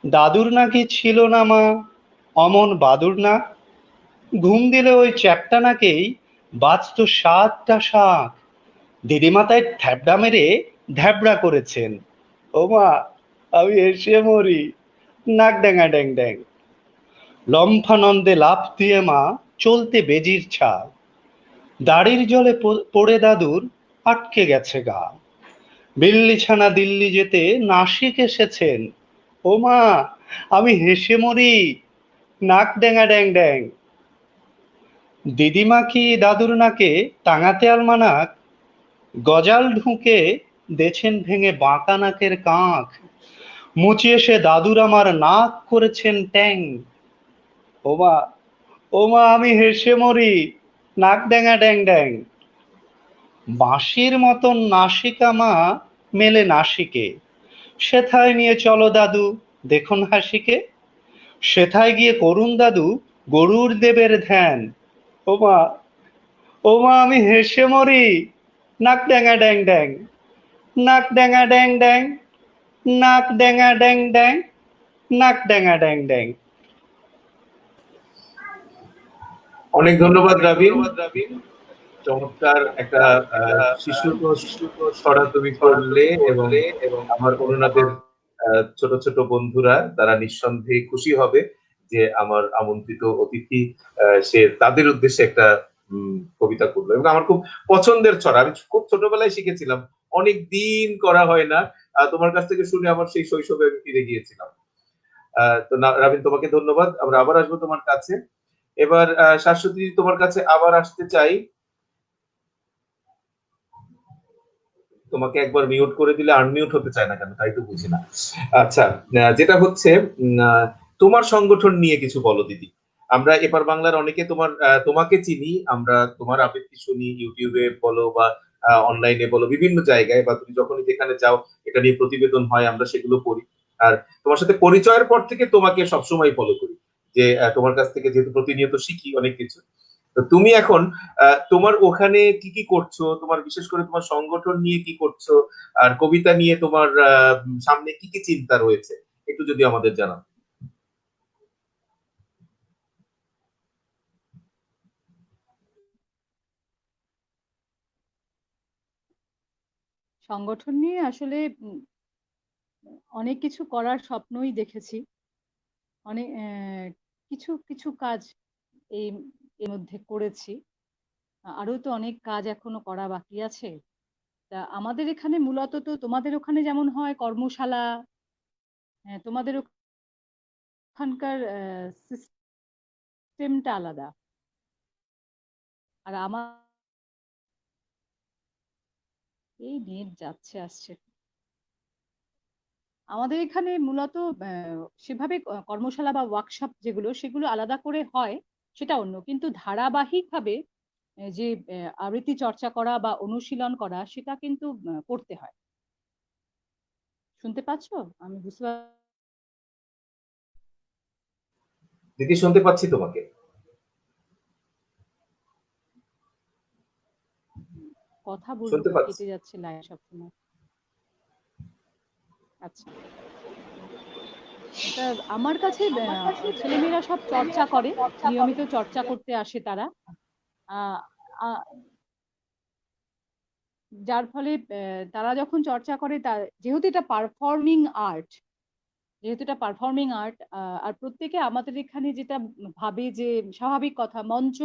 দাদুর নাকি ছিল না মা, অমন বাদুর না, ঘুম দিলে ওই চ্যাপ্টা নাকেই বাজতো 7টা শাঁখ। দিদিমা তাই থ্যাবড়া মেরে ধ্যাবড়া করেছেন। ওমা, আমি হেসে মরি, নাক ড্যাঙা ড্যাং ড্যাং। লম্ফানন্দে লাফ দিয়ে মা চলতে বেজির ছা, দাড়ির জলে পড়ে দাদুর আটকে গেছে গা। বিল্লি ছানা দিল্লি যেতে নাসিক এসেছেন। ওমা, আমি হেসে মরি, নাক ড্যাঙা ড্যাং ড্যাং। দিদিমা কি দাদুর নাকে টাঙাতে আলমানাক, গজাল ঢুকে দেছেন ভেঙে বাঁকা নাকের কাঁখ। মুচিয়ে সে দাদুর আমার নাক করেছেন ট্যাং। ওমা, ওমা, আমি হেসে মরি, নাক ড্যাঙা ড্যাং ড্যাং। বাঁশির মতন নাসিকা মা মেলে নাসিকে, সেথায় নিয়ে চলো দাদু দেখুন হাসিকে। সেথায় গিয়ে করুন দাদু গরুর দেবের ধ্যান। ওমা, ওমা, আমি হেসে মরি, নাক ড্যাঙা ড্যাং ড্যাং। নাক ড্যাঙা ড্যাং ড্যাং, নাক ড্যাঙা ড্যাং ড্যাং, নাক ড্যাঙা ড্যাং ড্যাং। অনেক ধন্যবাদ রাবিন। চমৎকার একটা শিশু ছড়া তুমি পড়লে, এবং আমার অনুনাদের ছোট ছোট বন্ধুরা তারা নিঃসন্দেহে খুশি হবে যে আমার আমন্ত্রিত অতিথি সে তাদের উদ্দেশ্যে একটা কবিতা করলো, এবং আমার খুব পছন্দের ছড়া। আমি খুব ছোটবেলায় শিখেছিলাম, অনেক দিন করা হয় না। তোমার কাছ থেকে শুনে আমার সেই শৈশবে আমি ফিরে গিয়েছিলাম। তো রাবিন, তোমাকে ধন্যবাদ। আমরা আবার আসবো তোমার কাছে। এবার শাশ্বতী, তোমার কাছে আবার আসতে চাই। তোমাকে একবার মিউট করে দিলে আনমিউট হতে চায় না কেন, তাই তো বুঝি না। আচ্ছা, যেটা হচ্ছে, তোমার সংগঠন নিয়ে কিছু বলো দিদি। আমরা এপার বাংলার অনেকে তোমাকে চিনি, আমরা তোমার আবৃত্তি শুনি ইউটিউবে বলো বা অনলাইনে বলো, বিভিন্ন জায়গায়, বা তুমি যখনই যেখানে যাও এটা নিয়ে প্রতিবেদন হয়, আমরা সেগুলো পড়ি। আর তোমার সাথে পরিচয়ের পর থেকে তোমাকে সবসময় ফলো করি, যে তোমার কাছ থেকে যেহেতু প্রতিনিয়ত শিখি অনেক কিছু। তো তুমি এখন তোমার ওখানে কি কি করছো, তোমার বিশেষ করে তোমার সংগঠন নিয়ে কি করছো, আর কবিতা নিয়ে তোমার সামনে কি কি চিন্তা রয়েছে, একটু যদি আমাদের জানাও। সংগঠন নিয়ে আসলে অনেক কিছু করার স্বপ্নই দেখেছি। অনেক কিছু কিছু কাজ এই এর মধ্যে করেছি। আরো তো অনেক কাজ এখনো করা বাকি আছে। তা আমাদের এখানে মূলত তো তোমাদের ওখানে যেমন হয় কর্মশালা, তোমাদের ওখানকার সিস্টেমটা আলাদা। আর আমার এই নেট যাচ্ছে আসছে, আমাদের এখানে মূলত সেভাবে কর্মশালা বা ওয়ার্কশপ যেগুলো সেগুলো আলাদা করে হয় সেটা অন্য, কিন্তু ধারাবাহিকভাবে যে আবৃত্তি চর্চা করা বা অনুশীলন করা সেটা কিন্তু করতে হয়। শুনতে পাচ্ছো? আমি বুঝতে দিদি শুনতে পাচ্ছি তোমাকে। কথা বলবো শুনতে তো পাচ্ছি। কেটে যাচ্ছে লাইন সবসময়। আচ্ছা, তা আমার কাছে ছেলেমেয়েরা সব চর্চা করে, নিয়মিত চর্চা করতে আসে তারা। আহ, আহ, যার ফলে তারা যখন চর্চা করে যেহেতু এটা পারফর্মিং আর্ট, আর প্রত্যেকে আমাদের এখানে যেটা ভাবে যে স্বাভাবিক কথা, মঞ্চ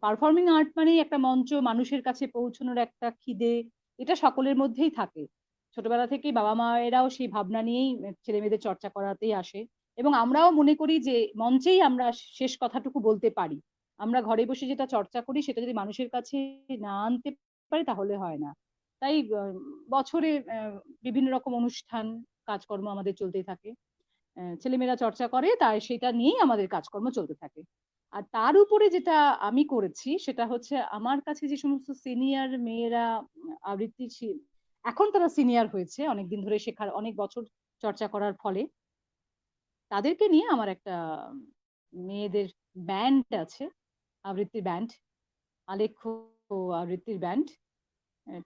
পারফর্মিং আর্ট মানেই একটা মঞ্চ, মানুষের কাছে পৌঁছানোর একটা খিদে, এটা সকলের মধ্যেই থাকে। ছোটবেলা থেকেই বাবা মায়েরাও সেই ভাবনা নিয়েই ছেলে মেয়েদের চর্চা করাতেই আসে, এবং আমরাও মনে করি যে মঞ্চেই আমরা শেষ কথাটুকু বলতে পারি। আমরা ঘরে বসে যেটা চর্চা করি সেটা যদি মানুষের কাছে না আনতে পারি তাহলে হয় না। তাই বছরে বিভিন্ন রকম অনুষ্ঠান কাজকর্ম আমাদের চলতেই থাকে, ছেলেমেয়েরা চর্চা করে, তাই সেটা নিয়েই আমাদের কাজকর্ম চলতে থাকে। আর তার উপরে যেটা আমি করেছি সেটা হচ্ছে আমার কাছে যে সমস্ত সিনিয়র মেয়েরা আবৃত্তি এখন তারা সিনিয়র হয়েছে অনেকদিন ধরে শেখার, অনেক বছর চর্চা করার ফলে তাদেরকে নিয়ে আমার একটা মেয়েদের ব্যান্ড আছে, আবৃত্তির ব্যান্ড, আলেখ্য আবৃত্তির ব্যান্ড।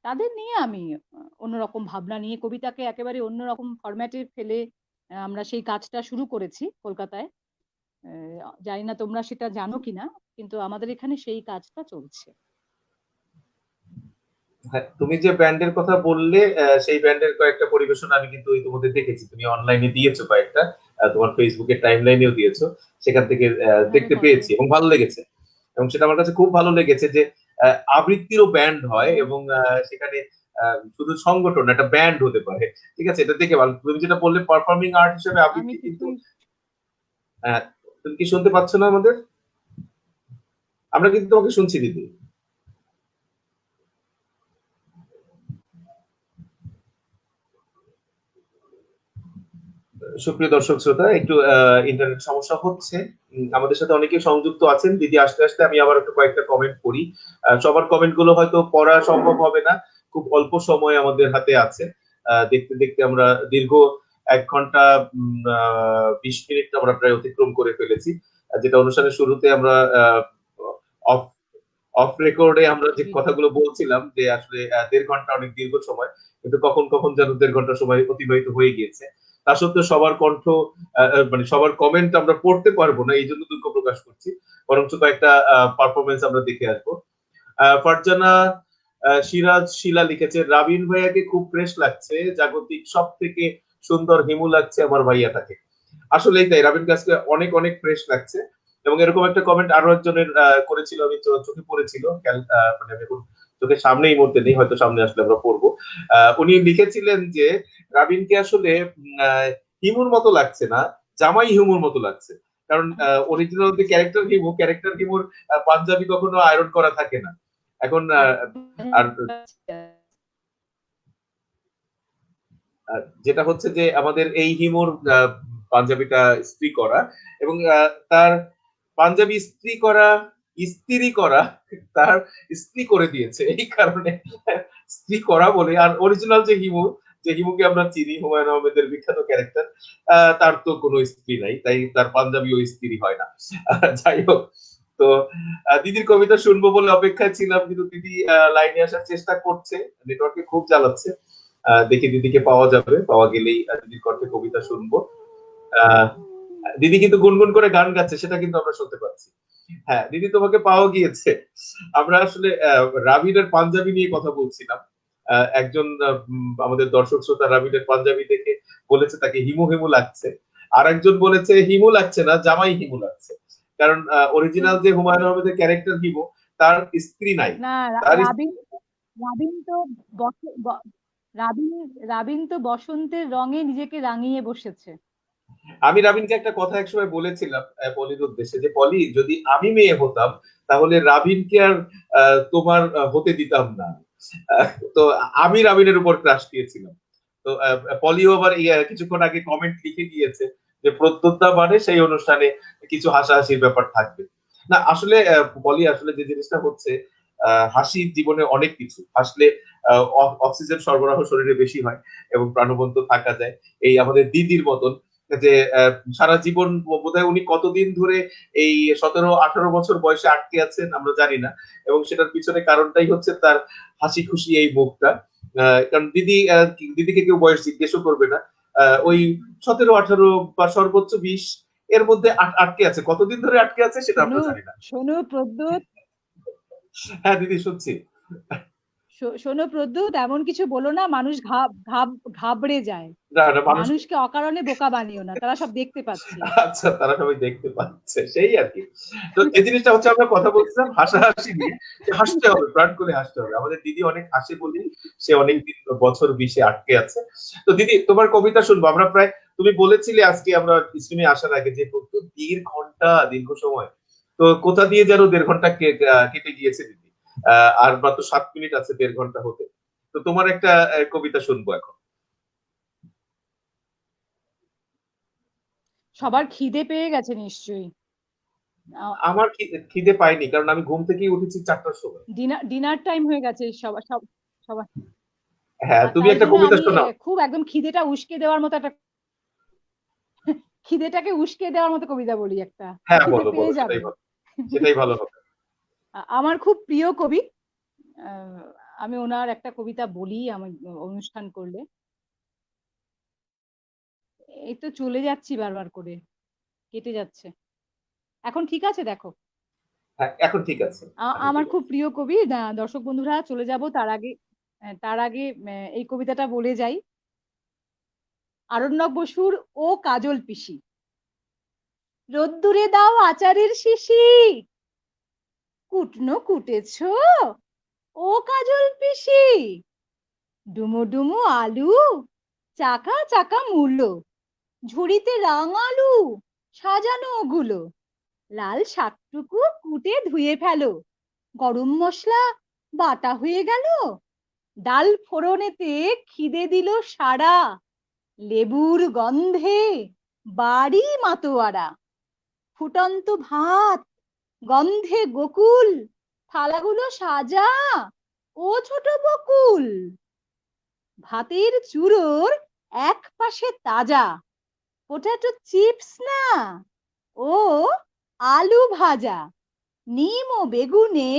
তাদের নিয়ে আমি অন্যরকম ভাবনা নিয়ে কবিতাকে একেবারে অন্যরকম ফরম্যাটে ফেলে আমরা সেই কাজটা শুরু করেছি কলকাতায়। জানি না তোমরা সেটা জানো কিনা, কিন্তু আমাদের এখানে সেই কাজটা চলছে। হ্যাঁ, তুমি যে ব্যান্ডের কথা বললে সেই ব্যান্ডের কয়েকটা পরিবেশন আমি কিন্তু ইতিমধ্যে দেখেছি, তুমি অনলাইনে দিয়েছো কয়েকটা, তোমার ফেসবুকের টাইম লাইনেও দিয়েছো, সেখান থেকে আরে দেখতে কত পেয়েছি এবং ভালো লেগেছে। এবং সেটা আমার কাছে খুব ভালো লেগেছে যে আবৃত্তিরও ব্যান্ড হয় এবং সেখানে শুধু সংগঠন একটা ব্যান্ড হতে পারে। ঠিক আছে, এটা দেখে ভালো। তুমি যেটা বললে পারফর্মিং আর্ট হিসেবে আমি আবৃত্তি কিন্তু কিছুই আহ, তুমি কি শুনতে পাচ্ছ না আমাদের? আমরা কিন্তু তোমাকে শুনছি দিদি। সুপ্রিয় দর্শক শ্রোতা, একটু ইন্টারনেট সমস্যা হচ্ছে। আমাদের সাথে অনেকে সংযুক্ত আছেন। দিদি আসতে আসতে আমি আবার একটু কয়েকটা কমেন্ট পড়ি। সবার কমেন্ট গুলো হয়তো পড়া সম্ভব হবে না, খুব অল্প সময় আমাদের হাতে আছে। দেখতে দেখতে আমরা দীর্ঘ 1 ঘন্টা 20 মিনিট আমরা প্রায় অতিক্রম করে ফেলেছি। যেটা অনুষ্ঠানের শুরুতে আমরা অফ অফ রেকর্ডে আমরা যে কথাগুলো বলছিলাম যে আসলে 1.5 ঘন্টা অনেক দীর্ঘ সময়, কিন্তু কখন কখন যেন 1.5 ঘন্টা সময় অতিবাহিত হয়ে গিয়েছে। তা সত্ত্বেও সবার কণ্ঠ মানে সবার কমেন্ট আমরা পড়তে পারবো না, এই জন্য দুঃখ প্রকাশ করছি। বরঞ্চ কয়েকটা পারফরমেন্স আমরা দেখে আসবো। ফারজানা সিরাজ শিলা লিখেছে, রাবিন ভাইয়াকে খুব ফ্রেশ লাগছে, জাগতিক সব থেকে সুন্দর হিমু লাগছে আমার ভাইয়াটাকে। আসলেই তাই, রাবিন কাজকে অনেক অনেক ফ্রেশ লাগছে। এবং এরকম একটা কমেন্ট আরো একজনের করেছিল, আমি চোখে পড়েছিল, মানে আমি এখন চোখের সামনে এই মুহূর্তে নেই, হয়তো সামনে আসলে আমরা পড়বো। উনি লিখেছিলেন যে রাবিনকে আসলে হিমুর মতো লাগছে না, জামাই হিমুর মতো লাগছে। কারণ অরিজিনাল যে ক্যারেক্টার হিমুর পাঞ্জাবি কখনো আয়রন করা থাকে না। এখন আর যেটা হচ্ছে যে আমাদের এই হিমুর পাঞ্জাবিটা ইস্ত্রি করা, এবং তার পাঞ্জাবি ইস্ত্রি করা তার ইস্ত্রি করে দিয়েছে, এই কারণে ইস্ত্রি করা বলে। আর অরিজিনাল যে হিমু, যে হিমুকে আমরা চিনি, হুমায়ুন আহমেদের বিখ্যাত ক্যারেক্টার, তার তো কোনো ইস্ত্রি নাই, তাই তার পাঞ্জাবিও ইস্ত্রি হয় না। যাই হোক, তো দিদির কবিতা শুনবো বলে অপেক্ষায় ছিলাম, কিন্তু দিদি লাইনে আসার চেষ্টা করছে, নেটওয়ার্কে খুব জ্বালাচ্ছে। দেখি দিদিকে পাওয়া যাবে, পাওয়া গেলেই দিদির কণ্ঠে কবিতা শুনবো। আহ, দিদি কিন্তু গুনগুন করে গান গাচ্ছে, সেটা কিন্তু আমরা শুনতে পাচ্ছি। হ্যাঁ দিদি, তোমাকে পাওয়া গিয়েছে। আমরা আসলে রাবিনের পাঞ্জাবি নিয়ে কথা বলছিলাম। একজন আমাদের দর্শক শ্রোতা রাবিনের পাঞ্জাবি দেখে বলেছে তাকে হিমু হিমু লাগছে। আর একজন বলেছে হিমু লাগছে না, জামাই হিমু লাগছে। কারণ অরিজিনাল যে হুমায়ুন আহমেদের ক্যারেক্টার হিমু, তার স্ত্রী নাই। না, তার রাবিন রাবিন তো রাবিন রাবিন তো বসন্তের রঙে নিজেকে রাঙিয়ে বসেছে। আমি রাবিনকে একটা কথা একসময় বলেছিলাম পলির উদ্দেশ্যে, যে পলি, যদি আমি মেয়ে হতাম তাহলে রাবিনকে আর তোমার হতে দিতাম না। আহ, তো আমি রাবিনের উপর ক্রাশ দিয়েছিলাম। তো পলিও আবার কিছুক্ষণ আগে কমেন্ট লিখে গিয়েছে যে প্রদ্যোৎ মানে সেই অনুষ্ঠানে কিছু হাসাহাসির ব্যাপার থাকবে। না আসলে পলি, আসলে যে জিনিসটা হচ্ছে, হাসি জীবনে অনেক কিছু, হাসলে অক্সিজেন সরবরাহ শরীরে বেশি হয় এবং প্রাণবন্ত থাকা যায়। এই আমাদের দিদির মতন, যে সারা জীবন বোধহয় উনি কতদিন ধরে এই 17-18 বছর বয়সে আটকে আছেন আমরা জানি না, এবং সেটার পিছনে কারণটাই হচ্ছে তার হাসি খুশি এই মুখটা। কারণ দিদিকে কেউ বয়স জিজ্ঞেসও করবে না। ওই 17-18 বা সর্বোচ্চ 20 এর মধ্যে আটকে আছে। কতদিন ধরে আটকে আছে সেটা আমরা শোনো জানি না। শোনো প্রদ্যোৎ, হ্যাঁ দিদি, শুনছি। শোনো প্রদ্যোৎ, এমন কিছু বলো না, মানুষ ঘাবড়ে যায়। না না, মানুষ, মানুষকে অকারণে বোকা বানিও না, তারা সব দেখতে পাচ্ছে। আচ্ছা, তারা সবাই দেখতে পাচ্ছে সেই আর কি। তো এই জিনিসটা হচ্ছে, আমরা কথা বলছিলাম হাসাহাসি নিয়ে, যে হাসতে হবে, প্রাণ করে হাসতে হবে। আমাদের দিদি অনেক হাসে বলি সে অনেক দিন বছর 20-এ আটকে আছে। তো দিদি, তোমার কবিতা শুনবো আমরা প্রায়। তুমি বলেছিলে আজকে আমরা স্ট্রিমে আসার আগে যে প্রচুর দীর্ঘ সময়, তো কোথা দিয়ে যেন 1.5 ঘন্টা কেটে গিয়েছে দিদি। আর মাত্র 7 মিনিট আছে 1.5 ঘন্টা হতে। তো তোমার একটা কবিতা শুনবো এখন। সবার খিদে পেয়ে গেছে নিশ্চয়ই। আমার খিদে পাইনি, কারণ আমি ঘুম থেকেই উঠেছি 4টার সময়। ডিনার টাইম হয়ে গেছে সবার, সবার। হ্যাঁ, তুমি তাই একটা জন্য কবিতা আমি শোনাও। খুব একদম খিদেটা উস্কে দেওয়ার মতো একটা, খিদেটাকে উস্কে দেওয়ার মতো কবিতা বলি একটা, হ্যাঁ, খিদে বলো বলো, পেয়ে সেটাই যাবে। ভালো, সেটাই ভালো হবে। আমার খুব প্রিয় কবি, আহ, আমি ওনার একটা কবিতা বলি আমি অনুষ্ঠান করলে। এই তো চলে যাচ্ছি বারবার করে, কেটে যাচ্ছে। এখন ঠিক আছে দেখো। হ্যাঁ, এখন ঠিক আছে। এখন আমার ঠিক খুব আছে। প্রিয় কবি, দর্শক বন্ধুরা চলে যাব তার আগে এই কবিতাটা বলে যাই। আরণ্যক বসুর ও কাজল পিসি। রোদ্দুরে দাও আচারের শিশি, কুটনো কুটেছো ও কাজল পিসি। ডুমো ডুমো আলু, চাকা চাকা মূলো, ঝুড়িতে রাঙালু, সাজানো ওগুলো। লাল শাকটুকু কুটে ধুয়ে ফেলো, গরম মশলা বাটা হয়ে গেল। ডাল ফোড়নেতে খিদে দিল সারা, লেবুর গন্ধে বাড়ি মাতোয়ারা। ফুটন্ত ভাত, গন্ধে গোকুল, থালাগুলো সাজা ও ছোট বকুল। ভাতের চুরোর এক পাশে তাজা, পোটাটো চিপস না, ও আলু ভাজা। নিম ও বেগুনে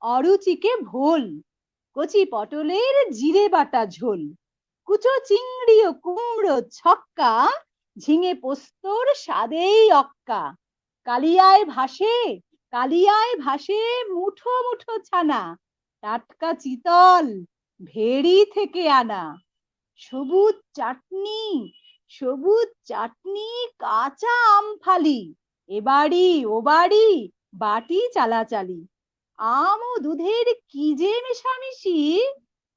অরুচিকে ভোল, কচি পটলের জিরে বাটা ঝোল। কুচো চিংড়ি ও কুমড়ো ছক্কা, ঝিঙে পোস্তর স্বাদেই অক্কা। কালিয়ায় ভাসে, কালিয়ায় ভাসে মুঠো মুঠো ছানা, টাটকা চিতল ভেড়ি থেকে আনা। সবুজ চাটনি, সবুজ চাটনি, কাঁচা আমফালি, এ বাড়ি ও বাড়ি বাটি চালাচালি। আম ও দুধের কি যে মেশামিশি,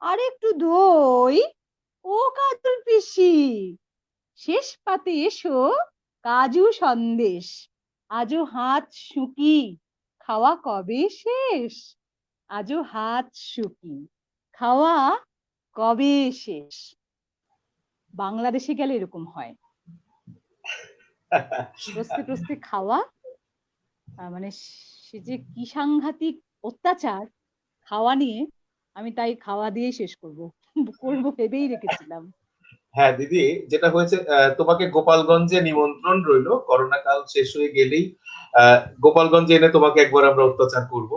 আর একটু দই ও কাজল পিসি। শেষ পাতে এসো কাজু সন্দেশ, আজও হাত শুকি, খাওয়া কবে শেষ। আজও হাত শুকি, খাওয়া কবে শেষ। বাংলাদেশে গেলে এরকম হয়, প্রস্তে প্রস্তে খাওয়া, মানে সে যে কি সাংঘাতিক অত্যাচার খাওয়া নিয়ে। আমি তাই খাওয়া দিয়েই শেষ করব, করব ভেবেই রেখেছিলাম। হ্যাঁ দিদি, যেটা হয়েছে, তোমাকে গোপালগঞ্জে নিমন্ত্রণ রইলো, করোনা কাল শেষ হয়ে গেলেই গোপালগঞ্জে এনে তোমাকে একবার আমরা অত্যাচার করব।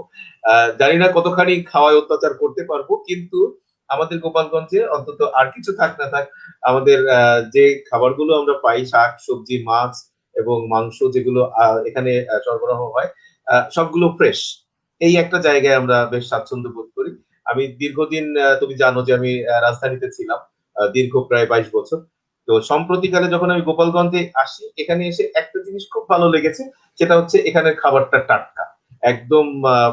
জানি না কতখানি খাওয়ায় অত্যাচার করতে পারবো, কিন্তু আমাদের গোপালগঞ্জে অন্তত আর কিছু থাক না থাক, আমাদের যে খাবারগুলো আমরা পাই, শাক সবজি মাছ এবং মাংস, যেগুলো এখানে সরবরাহ হয়, সবগুলো ফ্রেশ। এই একটা জায়গায় আমরা বেশ স্বাচ্ছন্দ্য বোধ করি। আমি দীর্ঘদিন, তুমি জানো যে আমি রাজধানীতে ছিলাম দীর্ঘ প্রায় 22 বছর। তো সম্প্রতিকালে যখন আমি গোপালগঞ্জে আসি, এখানে এসে একটা জিনিস খুব ভালো লেগেছে, সেটা হচ্ছে এখানের খাবারটা টাটকা, একদম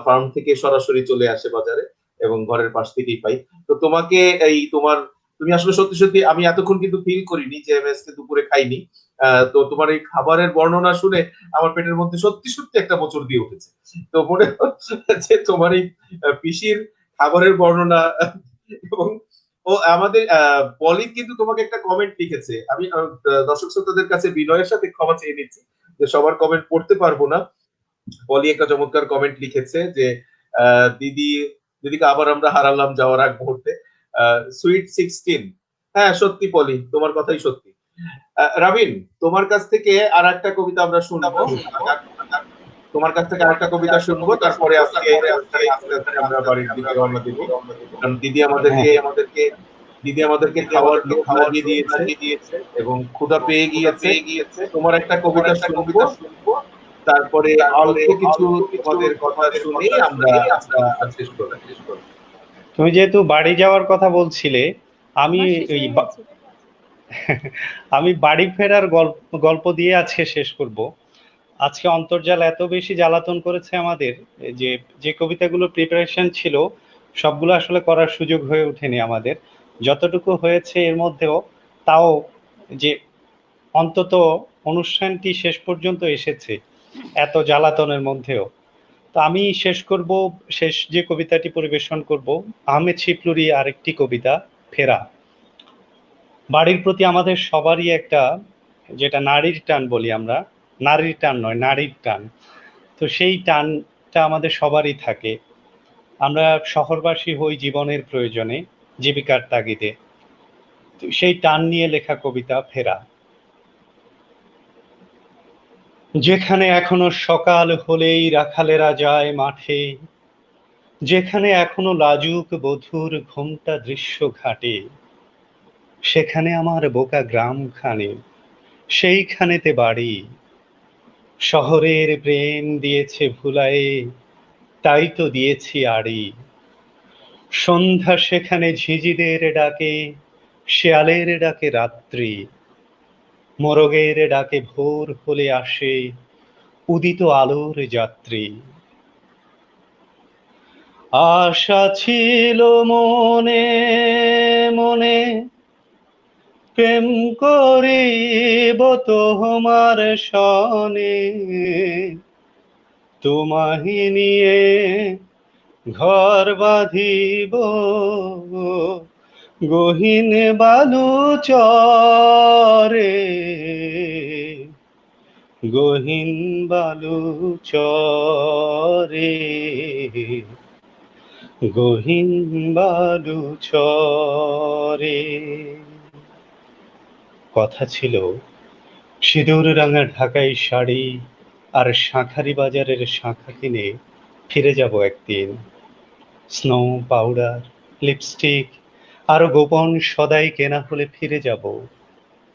ফার্ম থেকে সরাসরি চলে আসে বাজারে এবং ঘরের পাশ থেকেই পাই। তো তোমাকে এই তোমার তুমি আসলে সত্যি সত্যি, আমি এতক্ষণ কিন্তু ফিল করিনি যে আমি আজকে দুপুরে খাইনি। তো তোমার এই খাবারের বর্ণনা শুনে আমার পেটের মধ্যে সত্যি সত্যি একটা মোচড় দিয়ে উঠেছে। তো মনে হচ্ছে যে তোমার এই পিসির খাবারের বর্ণনা এবং ও আমাদের পলি কিন্তু তোমাকে একটা কমেন্ট লিখেছে। আমি দর্শক শ্রোতাদের কাছে বিনয়ের সাথে ক্ষমা চেয়ে নিচ্ছি যে সবার কমেন্ট পড়তে পারবো না। পলি একটা চমৎকার কমেন্ট লিখেছে যে দিদি, দিদিকে আবার আমরা হারালাম যাওয়ার আগ মুহূর্তে। সুইট 16। হ্যাঁ সত্যি পলি, তোমার কথাই সত্যি। রাবিন, তোমার কাছ থেকে আর একটা কবিতা আমরা শুনবো। তোমার কাছ থেকে আরেকটা কবিতা শুনবো, তারপরে আজকে আস্তে আস্তে আমরা বাড়ির দিকে রওনা দিব। কারণ দিদি আমাদেরকে খাওয়ার লোভ লাগিয়ে দিয়েছে এবং ক্ষুধা পেয়ে গিয়েছে। তোমার একটা কবিতা শুনবো, তারপরে অল্প কিছু তোমাদের কথা শুনেই আমরা আজকের অনুষ্ঠান শেষ করবো। তুমি যেহেতু বাড়ি যাওয়ার কথা বলছিলে, আমি আমার শেষ ওই হয়ে গেছে। আমি বাড়ি ফেরার গল্প দিয়ে আজকে শেষ করব। আজকে অন্তর্জাল এত বেশি জ্বালাতন করেছে আমাদের যে যে কবিতাগুলো প্রিপারেশন ছিল সবগুলো আসলে করার সুযোগ হয়ে ওঠেনি আমাদের। যতটুকু হয়েছে এর মধ্যেও তাও যে অন্তত অনুষ্ঠানটি শেষ পর্যন্ত এসেছে এত জ্বালাতনের মধ্যেও। তো আমি শেষ যে কবিতাটি পরিবেশন করব আহমেদ শিবলুরি আরেকটি কবিতা, ফেরা। বাড়ির প্রতি আমাদের সবারই একটা, যেটা নারীর টান বলি আমরা, নারীর টান নয় নারীর টান, তো সেই টানটা আমাদের সবারই থাকে। আমরা শহরবাসী হই জীবনের প্রয়োজনে, জীবিকার তাগিদে। তো সেই টান নিয়ে লেখা কবিতা, ফেরা। যেখানে এখনো সকাল হলেই রাখালেরা যায় মাঠে, যেখানে এখনো লাজুক বধূর ঘোমটা দৃশ্য ঘাটে, সেখানে আমার বোকা গ্রামখানে, সেইখানেতে বাড়ি। শহরের প্রেম দিয়েছে ভুলায়ে, তাই তো দিয়েছি আড়ি। সন্ধ্যা সেখানে ঝিঁঝিদের ডাকে, শেয়ালের ডাকে রাত্রি, মোরগের ডাকে ভোর হলে আসে উদিত আলোর যাত্রী। আশা ছিল মনে মনে, প্রেম করিব তোমার সনে, তোমাহি নিয়ে ঘর বাঁধিব গহীন বালু চরে, গহীন বালু চরে, গহীন বালু চরে। কথা ছিল সিঁদুর রাঙা ঢাকাই শাড়ি আর শাঁখারি বাজারের শাঁখা কিনে ফিরে যাব একদিন। স্নো পাউডার, লিপস্টিক আরো গোপন সদাই কেনা হলে ফিরে যাব,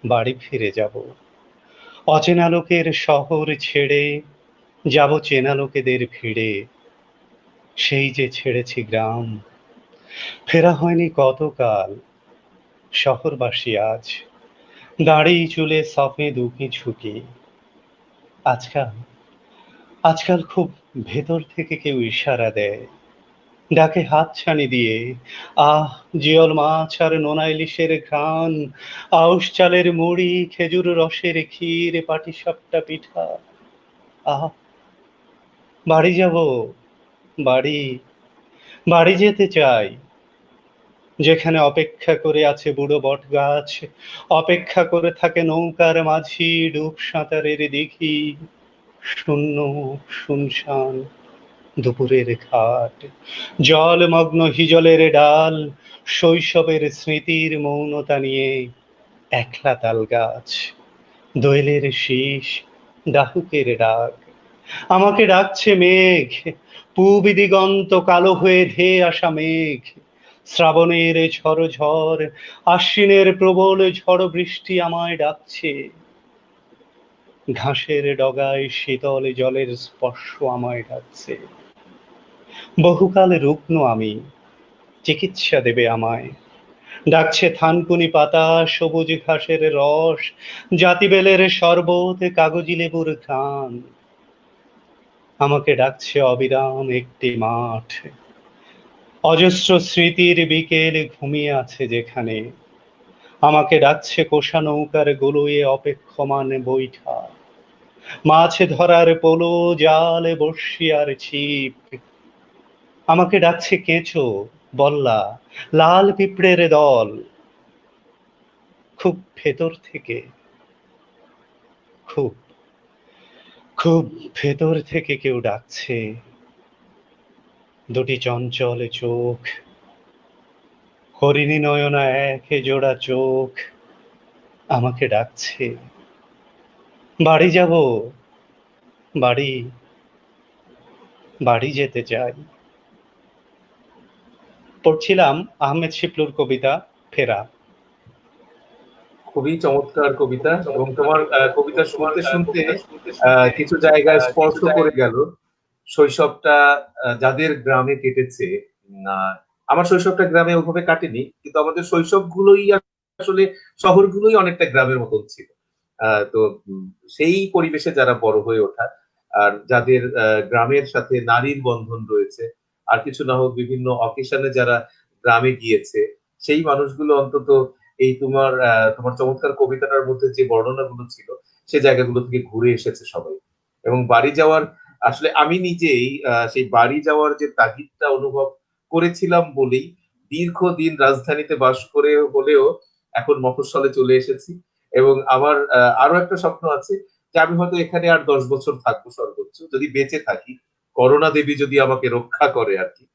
বাড়ি ফিরে যাব। অচেনা লোকের শহর ছেড়ে যাব চেনা লোকেদের ভিড়ে, সেই যে ছেড়েছি গ্রাম, ফেরা হয়নি কতকাল। শহরবাসী আজ, দাড়ি চুলে সফেদ উকি ঝুঁকি। আজকাল আজকাল খুব ভেতর থেকে কেউ ইশারা দেয়, ডাকে হাতছানি দিয়ে। আহ, জিয়ল মাছ আর নোনা ইলিশের ঘ্রাণ, আউশ চালের মুড়ি, খেজুর রসের ক্ষীর, পাটিসাপটা পিঠা। আহ, বাড়ি যাব, বাড়ি, বাড়ি যেতে চাই। যেখানে অপেক্ষা করে আছে বুড়ো বট গাছ, অপেক্ষা করে থাকে নৌকার মাঝি, ডুব সাঁতারের দিঘি, শূন্য শুনশান দুপুরের ঘাট, জলমগ্ন হিজলের ডাল, শৈশবের স্মৃতির মৌনতা নিয়ে একলা তাল গাছ, দোয়েলের শীষ, ডাহুকের ডাক। আমাকে ডাকছে মেঘ, পূব দিগন্ত কালো হয়ে ধেয়ে আসা মেঘ। শ্রাবণের ঝড় ঝড়, আশ্বিনের প্রবল ঝড় বৃষ্টি আমায় ডাকছে। ঘাসের ডগায় শীতল জলের স্পর্শ আমায় ডাকছে। বহুকাল রুগ্ন আমি, চিকিৎসা দেবে আমায়। ডাকছে থানকুনি পাতা, সবুজ ঘাসের রস, জাতিবেলের শরবত, কাগজি লেবুর ঘ্রাণ। আমাকে ডাকছে অবিরাম একটি মাঠ, অজস্র স্মৃতির বিকেল ঘুমিয়ে আছে যেখানে, আমাকে ডাকছে কোষা নৌকার গলুয়ে অপেক্ষমান বৈঠা, মাছ ধরার পোলো, জাল, বড়শি আর ছিপ। আমাকে ডাকছে কেঁচো, বল্লা, লাল পিঁপড়ের দল। খুব ভেতর থেকে, খুব খুব ভেতর থেকে কেউ ডাকছে, দুটি চঞ্চল চোখ, হরিণী নয়না এক জোড়া চোখ আমাকে ডাকছে। বাড়ি যাব, বাড়ি, বাড়ি যেতে চাই। পড়ছিলাম আহমেদ শিপলুর কবিতা ফেরা। খুবই চমৎকার কবিতা, এবং তোমার কবিতা শুনতে শুনতে কিছু জায়গায় স্পর্শ করে গেল শৈশবটা যাদের গ্রামে কেটেছে। আমার শৈশবটা গ্রামে ওভাবে কাটেনি, কিন্তু আমাদের শৈশব গুলোই আসলে শহরগুলোই অনেকটা গ্রামের মতন ছিল। তো সেই পরিবেশে যারা বড় হয়ে ওঠা, আর যাদের গ্রামের সাথে নারীর বন্ধন রয়েছে, আর কিছু না হোক বিভিন্ন অকেশনে যারা গ্রামে গিয়েছে, সেই মানুষগুলো অন্তত এই তোমার চমৎকার কবিতাটার মধ্যে যে বর্ণনাগুলো ছিল সে জায়গাগুলো থেকে ঘুরে এসেছে সবাই। এবং বাড়ি যাওয়ার, আসলে আমি নিজেই সেই বাড়ি যাওয়ার যে তাগিদটা অনুভব করেছিলাম বলেই দীর্ঘদিন রাজধানীতে বাস করে হলেও এখন মফস্বলে চলে এসেছি। এবং আমার আরো একটা স্বপ্ন আছে যে আমি হয়তো এখানে আর 10 বছর থাকবো সর্বোচ্চ, যদি বেঁচে থাকি, করোনা দেবী যদি আমাকে রক্ষা করে আর কি।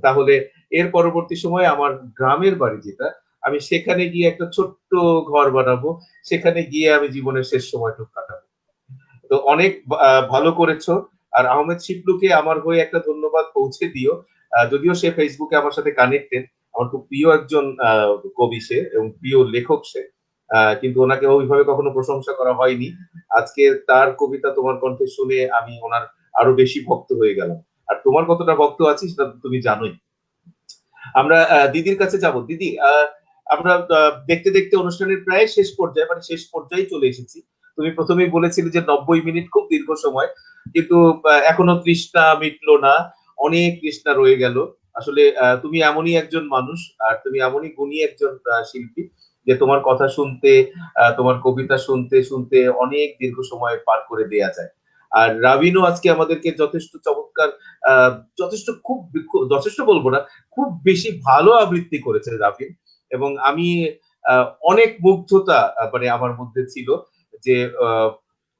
তাহলে এর পরবর্তী সময়ে আমার গ্রামের বাড়ি যেটা, আমি সেখানে গিয়ে একটা ছোট্ট ঘর বানাবো, সেখানে গিয়ে আমি জীবনের শেষ সময়টুকু কাটাবো। তো অনেক ভালো করেছো। আর আহমেদ শিপলুকে আমার হয়ে একটা ধন্যবাদ পৌঁছে দিও। যদিও সে ফেসবুকে আমার সাথে কানেক্টেড, আমার খুব প্রিয় একজন কবি সে, এবং প্রিয় লেখক সে, কিন্তু ওনাকে ওইভাবে কখনো প্রশংসা করা হয়নি। আজকে তার কবিতা তোমার কণ্ঠে শুনে আমি ওনার আরো বেশি ভক্ত হয়ে গেলাম। আর তোমার কতটা ভক্ত আছি সেটা তো তুমি জানোই। আমরা দিদির কাছে যাব। দিদি, আমরা দেখতে দেখতে অনুষ্ঠানের প্রায় শেষ পর্যায়ে, মানে শেষ পর্যায়ে চলে এসেছি। তুমি প্রথমেই বলেছিলে যে 90 মিনিট খুব দীর্ঘ সময়, কিন্তু এখনো তৃষ্ণা মিটলো না, অনেক তৃষ্ণা রয়ে গেল। আসলে তুমি এমনই একজন মানুষ, আর তুমি এমনই গুণী একজন শিল্পী, যে তোমার কথা শুনতে, তোমার কবিতা শুনতে শুনতে অনেক দীর্ঘ সময় পার করে দেয়া যায়। আর রাবিনও আজকে আমাদেরকে যথেষ্ট চমৎকার, যথেষ্ট যথেষ্ট বলবো না, খুব বেশি ভালো আবৃত্তি করেছে রাবিন। এবং আমি অনেক মুগ্ধতা মানে আমার মধ্যে ছিল যে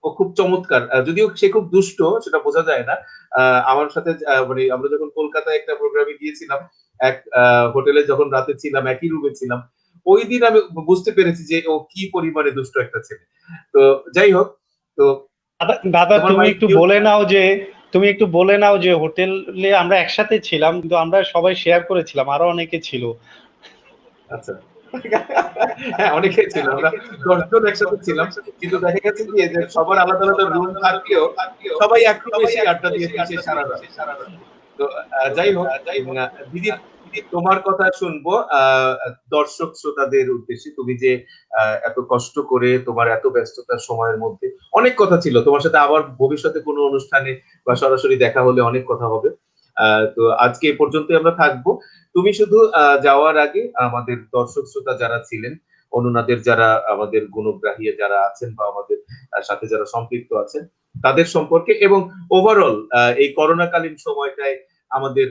ও খুব চমৎকার, যদিও সে খুব দুষ্ট সেটা বোঝা যায় না। আমার সাথে মানে আমরা যখন কলকাতায় একটা প্রোগ্রামে গিয়েছিলাম, এক হোটেলে যখন রাতে ছিলাম, একই রুমে ছিলাম, ওই দিন আমি বুঝতে পেরেছি যে ও কি পরিমাণে দুষ্ট একটা ছেলে। তো যাই হোক, তো দাদা তোমার তুমি মাইক একটু বলে নাও যে, তুমি একটু বলে নাও যে হোটেলে আমরা একসাথে ছিলাম, কিন্তু আমরা সবাই শেয়ার করেছিলাম, আরো অনেকে ছিল। আচ্ছা। হ্যাঁ, অনেকে ছিল, আমরা 10 জন একসাথে ছিলাম। কিন্তু দেখা গেছে কি যে সবার আলাদা আলাদা রুম থাকলেও সবাই এক রুমে এসে আড্ডা দিয়েছি সে সারা রাত। তো যাই হোক, দিদি, তোমার কথা শুনবো দর্শক শ্রোতাদের উদ্দেশ্যে। তুমি যে এত কষ্ট করে তোমার এত ব্যস্ততার সময়ের মধ্যে, অনেক কথা ছিল তোমার সাথে, আবার ভবিষ্যতে কোনো অনুষ্ঠানে বা সরাসরি দেখা হলে অনেক কথা হবে। তো আজকে এ পর্যন্তই আমরা থাকবো। তুমি শুধু যাওয়ার আগে আমাদের দর্শক শ্রোতা যারা ছিলেন, অনুনাদের যারা, আমাদের গুণগ্রাহী যারা আছেন, বা আমাদের সাথে যারা সম্পৃক্ত আছেন, তাদের সম্পর্কে এবং ওভারঅল এই করোনাকালীন সময়টায় আমাদের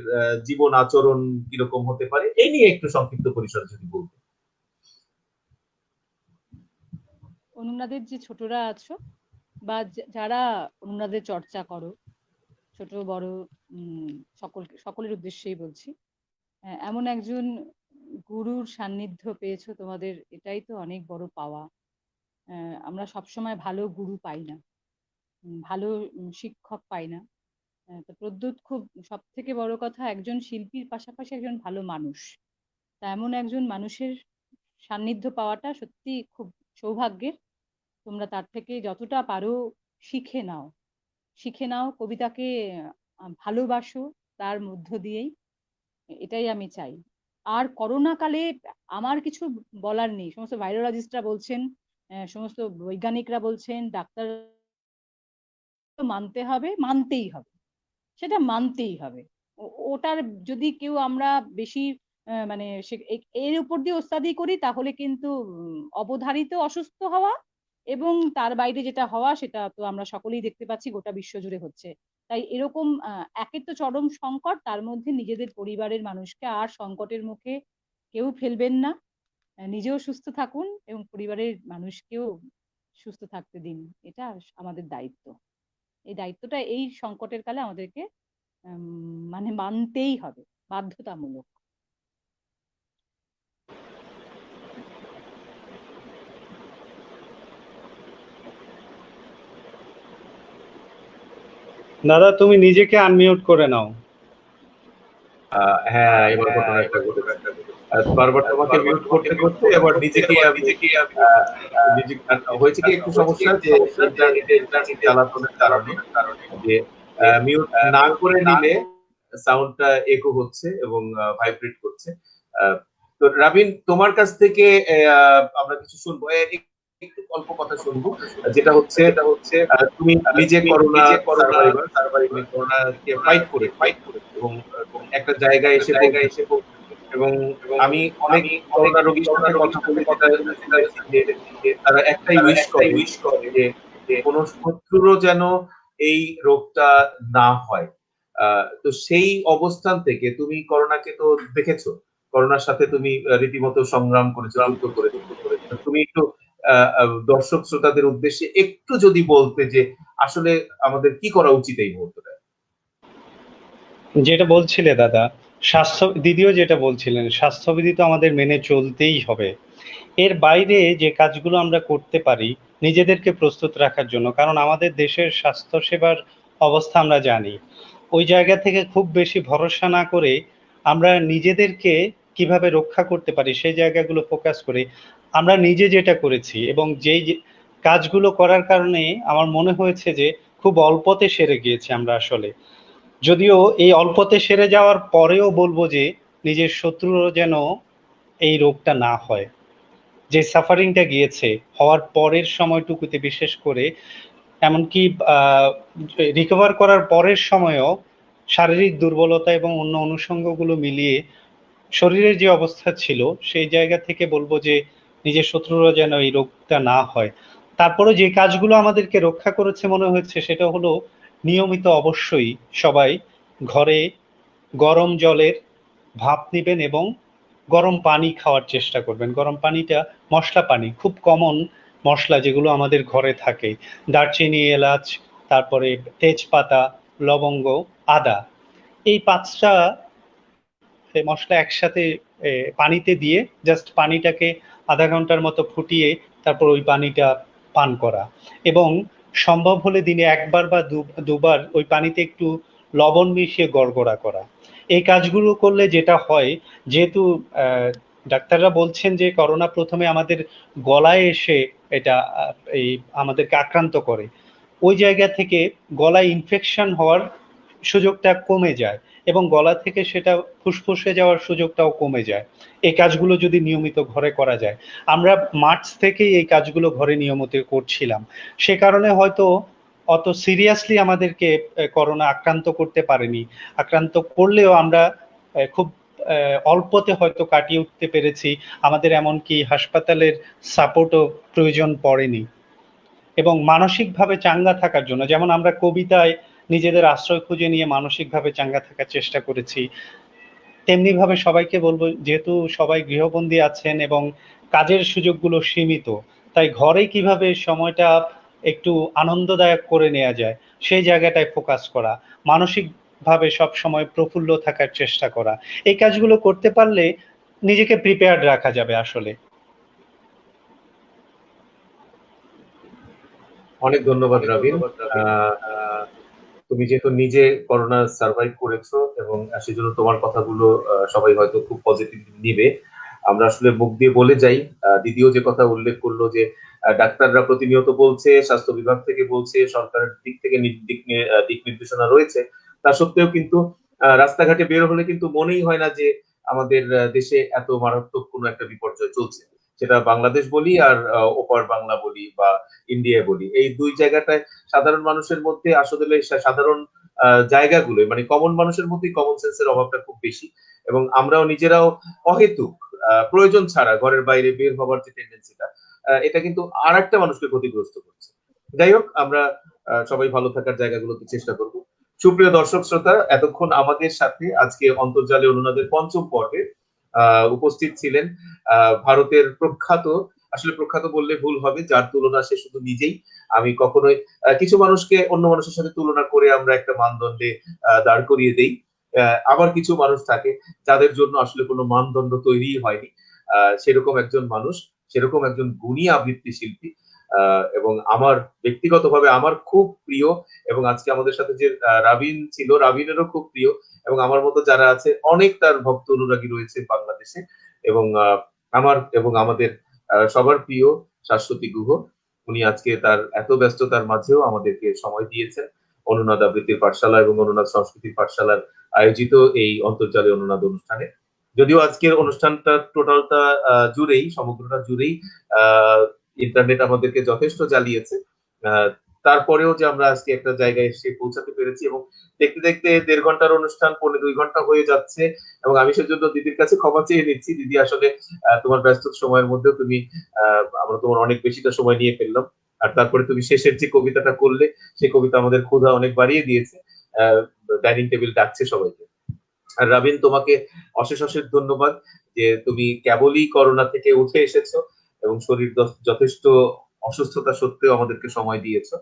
জীবন আচরণ কিরকম হতে পারে এই নিয়ে একটু সংক্ষিপ্ত পরিসরে যদি বলতে। অনুনাদের যে ছোটরা আছো, বা যারা অনুনাদের চর্চা করো, ছোট বড় সকলের উদ্দেশ্যেই বলছি, এমন একজন গুরুর সান্নিধ্য পেয়েছো তোমাদের, এটাই তো অনেক বড় পাওয়া। আমরা সবসময় ভালো গুরু পাই না, ভালো শিক্ষক পাই না। তো প্রদ্যুৎ খুব, সব থেকে বড় কথা, একজন শিল্পীর পাশাপাশি একজন ভালো মানুষ। তা এমন একজন মানুষের সান্নিধ্য পাওয়াটা সত্যি খুব সৌভাগ্যের। তোমরা তার থেকে যতটা পারো শিখে নাও, শিখে নাও, কবিতাকে ভালোবাসো তার মধ্য দিয়েই, এটাই আমি চাই। আর করোনা কালে আমার কিছু বলার নেই, সমস্ত ভাইরোলজিস্টরা বলছেন, সমস্ত বৈজ্ঞানিকরা বলছেন, ডাক্তার, মানতে হবে, মানতেই হবে, সেটা মানতেই হবে। ওটার যদি কেউ আমরা বেশি মানে এর উপর দিয়ে ওস্তাদি করি, তাহলে কিন্তু অবধারিত অসুস্থ হওয়া এবং তার বাইরে যেটা হওয়া সেটা তো আমরা সকলেই দেখতে পাচ্ছি গোটা বিশ্ব জুড়ে হচ্ছে। তাই এরকম একের তো চরম সংকট, তার মধ্যে নিজেদের পরিবারের মানুষকে আর সংকটের মুখে কেউ ফেলবেন না। নিজেও সুস্থ থাকুন এবং পরিবারের মানুষকেও সুস্থ থাকতে দিন, এটা আমাদের দায়িত্ব। এই দায়িত্বটা এই সংকটের কালে আমাদেরকে মানে মানতেই হবে, বাধ্যতামূলক। দাদা, তুমি নিজেকে আনমিউট করে নাও। হ্যাঁ, এবার ঘটনাটা ঘটেছে। বারবার তোমাকে মিউট করতে করতে এবার নিজেকেই আমি হয়েছে কি একটু সমস্যা যে ইন্টারনেটের কিছু জ্বালাতনের কারণে যে মিউট না করে নিলে সাউন্ডটা একো হচ্ছে এবং ভাইব্রেট করছে। তো রাবিন, তোমার কাছ থেকে আমরা কিছু শুনবো, একটু অল্প কথা শুনবো, যেটা হচ্ছে তুমি নিজে করোনা সার্ভাইভার, করোনাকে ফাইট করে এবং একটা জায়গায় এসে এবং আমি অনেক করোনা রোগীর সাথে কথা বলে যেটা শুনেছি যে তারা একটাই উইশ করে যে কোনো শত্রুরও যেন এই রোগটা না হয়। তো সেই অবস্থান থেকে তুমি করোনাকে তো দেখেছো, করোনার সাথে তুমি রীতিমতো সংগ্রাম করেছো, যুদ্ধ করেছো। তুমি একটু দর্শক শ্রোতাদের উদ্দেশ্যে একটু যদি বলতে যে আসলে আমাদের কি করা উচিত এই মুহূর্তে। যেটা বলছিলে দাদা, দিদিও যেটা বলছিলেন, স্বাস্থ্যবিধি তো আমাদের মেনে চলতেই হবে। এর বাইরে যে কাজগুলো আমরা করতে পারি নিজেদেরকে প্রস্তুত রাখার জন্য, কারণ আমাদের দেশের স্বাস্থ্যসেবার অবস্থা আমরা জানি, ওই জায়গা থেকে খুব বেশি ভরসা না করে আমরা নিজেদেরকে কিভাবে রক্ষা করতে পারি সেই জায়গাগুলো ফোকাস করে আমরা নিজে যেটা করেছি এবং যেই কাজগুলো করার কারণে আমার মনে হয়েছে যে খুব অল্পতে সেরে গিয়েছে আমরা আসলে। যদিও এই অল্পতে সেরে যাওয়ার পরেও বলবো যে নিজের শত্রুরও যেন এই রোগটা না হয়। যে সাফারিংটা গিয়েছে হওয়ার পরের সময়টুকুতে বিশেষ করে, এমনকি রিকভার করার পরের সময়ও শারীরিক দুর্বলতা এবং অন্য অনুষঙ্গগুলো মিলিয়ে শরীরের যে অবস্থা ছিল সেই জায়গা থেকে বলবো যে নিজের শত্রুরা যেন এই রোগটা না হয়। তারপরে যে কাজগুলো আমাদেরকে রক্ষা করেছে মনে হচ্ছে সেটা হলো নিয়মিত অবশ্যই সবাই ঘরে গরম জলের ভাপ নেবেন এবং গরম পানি খাওয়ার চেষ্টা করবেন। গরম পানিটা মশলা পানি, খুব কমন মশলা যেগুলো আমাদের ঘরে থাকে, দারচিনি, এলাচ, তারপরে তেজপাতা, লবঙ্গ, আদা, এই 5টা মশলা একসাথে পানিতে দিয়ে জাস্ট পানিটাকে আধা ঘন্টার মতো ফুটিয়ে তারপর ওই পানিটা পান করা, এবং সম্ভব হলে দিনে একবার বা দুবার ওই পানিতে একটু লবণ মিশিয়ে গড়গড়া করা। এই কাজগুলো করলে যেটা হয়, যেহেতু ডাক্তাররা বলছেন যে করোনা প্রথমে আমাদের গলায় এসে এটা এই আমাদেরকে আক্রান্ত করে, ওই জায়গা থেকে গলায় ইনফেকশন হওয়ার সুযোগটা কমে যায় এবং গলা থেকে সেটা ফুসফুসে যাওয়ার সুযোগটাও কমে যায় এই কাজগুলো যদি নিয়মিত ঘরে করা যায়। আমরা মার্চ থেকেই এই কাজগুলো ঘরে নিয়মিত করছিলাম, সে কারণে হয়তো অত সিরিয়াসলি আমাদেরকে করোনা আক্রান্ত করতে পারেনি। আক্রান্ত করলেও আমরা খুব অল্পতে হয়তো কাটিয়ে উঠতে পেরেছি, আমাদের এমনকি হাসপাতালের সাপোর্টও প্রয়োজন পড়েনি। এবং মানসিকভাবে চাঙ্গা থাকার জন্য, যেমন আমরা কবিতায় নিজেদের আশ্রয় খুঁজে নিয়ে মানসিকভাবে চাঙ্গা থাকার চেষ্টা করেছি, তেমনি ভাবে সবাইকে বলবো, যেহেতু সবাই গৃহবন্দী আছেন এবং কাজের সুযোগগুলো সীমিত, তাই ঘরে কিভাবে সময়টা একটু আনন্দদায়ক করে নেওয়া যায় সেই জায়গাটায় ফোকাস করা, মানসিক ভাবে সব সময় প্রফুল্ল থাকার চেষ্টা করা, এই কাজগুলো করতে পারলে নিজেকে প্রিপেয়ার্ড রাখা যাবে আসলে। অনেক ধন্যবাদ রাবিন। তুমি যেহেতু নিজে করোনা সার্ভাইভ করেছো এবং সেজন্য তোমার কথাগুলো সবাই হয়তো খুব পজিটিভ নিবে। আমরা আসলে মুখ দিয়ে বলে যাই, দিদিও যে কথা উল্লেখ করলো যে ডাক্তাররা প্রতিনিয়ত বলছে, স্বাস্থ্য বিভাগ থেকে বলছে, সরকারের দিক থেকে দিক নির্দেশনা রয়েছে, তা সত্ত্বেও কিন্তু রাস্তাঘাটে বের হলে কিন্তু মনেই হয় না যে আমাদের দেশে এত মারাত্মক কোনো একটা বিপর্যয় চলছে। সেটা বাংলাদেশ বলি আর ওপার বাংলা বলি বা ইন্ডিয়া বলি, এই দুই জায়গাটায় সাধারণ মানুষের মধ্যে আসলে সাধারণ জায়গাগুলো, মানে কমন মানুষের মধ্যেই কমন সেন্সের অভাবটা খুব বেশি, এবং আমরাও নিজেরাও অহেতুক প্রয়োজন ছাড়া ঘরের বাইরে বের হবার যে টেন্ডেন্সিটা, এটা কিন্তু আর একটা মানুষকে ক্ষতিগ্রস্ত করছে। যাই হোক, আমরা সবাই ভালো থাকার জায়গাগুলোতে চেষ্টা করব। সুপ্রিয় দর্শক শ্রোতা, এতক্ষণ আমাদের সাথে আজকে অন্তর্জালে অনুনাদের পঞ্চম পর্বে উপস্থিত ছিলেন ভারতের প্রখ্যাত, আসলে প্রখ্যাত বললে ভুল হবে, যার তুলনা সে শুধু নিজেই। আমি কখনোই কিছু মানুষকে অন্য মানুষের সাথে তুলনা করে আমরা একটা মানদণ্ডে দাঁড় করিয়ে দেই। আবার কিছু মানুষ থাকে যাদের জন্য আসলে কোনো মানদণ্ড তৈরি হয়নি। সেরকম একজন মানুষ, সেরকম একজন গুণী আবৃত্তি শিল্পী, এবং আমার ব্যক্তিগতভাবে আমার খুব প্রিয়, এবং আজকে আমাদের সাথে যে রাবিন ছিল, রাবিনেরও খুব প্রিয়, এবং আমার মতো যারা আছে অনেক তার ভক্ত অনুরাগী রয়েছে বাংলাদেশে, এবং আমার এবং আমাদের সবার প্রিয় শাশ্বতী গুহ, উনি আজকে তার এত ব্যস্ততার মাঝেও আমাদেরকে সময় দিয়েছেন অনুনাদ আবৃত্তির পাঠশালা এবং অনুনাদ সংস্কৃতির পাঠশালার আয়োজিত এই অন্তর্জালে অনুনাদ অনুষ্ঠানে। যদিও আজকের অনুষ্ঠানটা টোটালটা জুড়েই, সমগ্রটা জুড়েই ইন্টারনেট আমাদেরকে যথেষ্ট জ্বালিয়েছে, তারপরেও যে আমরা আজকে একটা জায়গায় এসে পৌঁছাতে পেরেছি, এবং দেখতে দেখতে 1.5 ঘন্টার অনুষ্ঠান 1.5-2 ঘন্টা হয়ে যাচ্ছে, এবং আমি সেজন্য দিদির কাছে ক্ষমা চেয়ে নিচ্ছি। দিদি, আসলে তোমার ব্যস্ত সময়ের মধ্যেও তুমি, আমরা তোমার অনেক বেশিটা সময় নিয়ে ফেললাম, আর তারপরে তুমি শেষের যে কবিতাটা করলে, সেই কবিতা আমাদের ক্ষুধা অনেক বাড়িয়ে দিয়েছে। ডাইনিং টেবিল ডাকছে সবাইকে। আর রাবিন, তোমাকে অশেষ অশেষ ধন্যবাদ যে তুমি কেবলই করোনা থেকে উঠে এসেছো এবং শরীর যথেষ্ট অসুস্থতা সত্ত্বেও আমাদেরকে সময় দিয়েছো।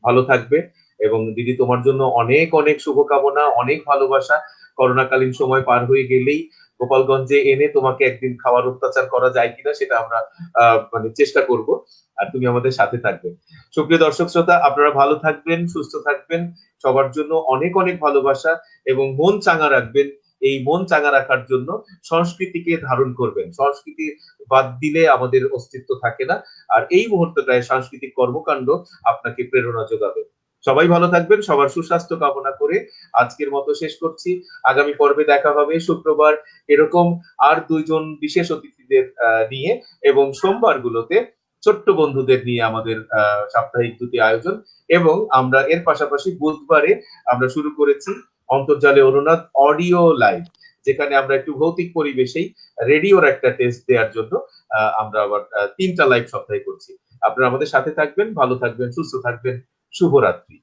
ভালো থাকবে, এবং দিদি তোমার জন্য অনেক অনেক শুভকামনা, অনেক ভালোবাসা। করোনাকালীন সময় পার হয়ে গেলেই গোপালগঞ্জে এনে তোমাকে একদিন খাওয়ার অত্যাচার করা যায় কিনা সেটা আমরা মানে চেষ্টা করব, আর তুমি আমাদের সাথে থাকবে। সুপ্রিয় দর্শক শ্রোতা, আপনারা ভালো থাকবেন, সুস্থ থাকবেন, সবার জন্য অনেক অনেক ভালোবাসা, এবং মন চাঙ্গা রাখবেন। এই মন চাঙ্গা রাখার জন্য সংস্কৃতিকে ধারণ করবেন। সংস্কৃতি বাদ দিলে আমাদের অস্তিত্ব থাকে না, আর এই মুহূর্তটায় সাংস্কৃতিক কর্মকাণ্ড আপনাকে প্রেরণা যোগাবে। সবাই ভালো থাকবেন, সবার সুস্বাস্থ্য কামনা করে আজকের মতো শেষ করছি। আগামী পর্বে দেখা হবে শুক্রবার এরকম আর 2 জন বিশেষ অতিথিদের নিয়ে, এবং সোমবার গুলোতে ছোট্ট বন্ধুদের নিয়ে আমাদের সাপ্তাহিক দুটি আয়োজন, এবং আমরা এর পাশাপাশি বুধবারে আমরা শুরু করেছি অন্তর্জালে অনুনাদ অডিও লাইভ, যেখানে আমরা একটু ভৌতিক পরিবেশেই রেডিওর একটা টেস্ট দেওয়ার জন্য আমরা আবার 3টা লাইভ সপ্তাহে করছি। আপনারা আমাদের সাথে থাকবেন, ভালো থাকবেন, সুস্থ থাকবেন। শুভরাত্রি।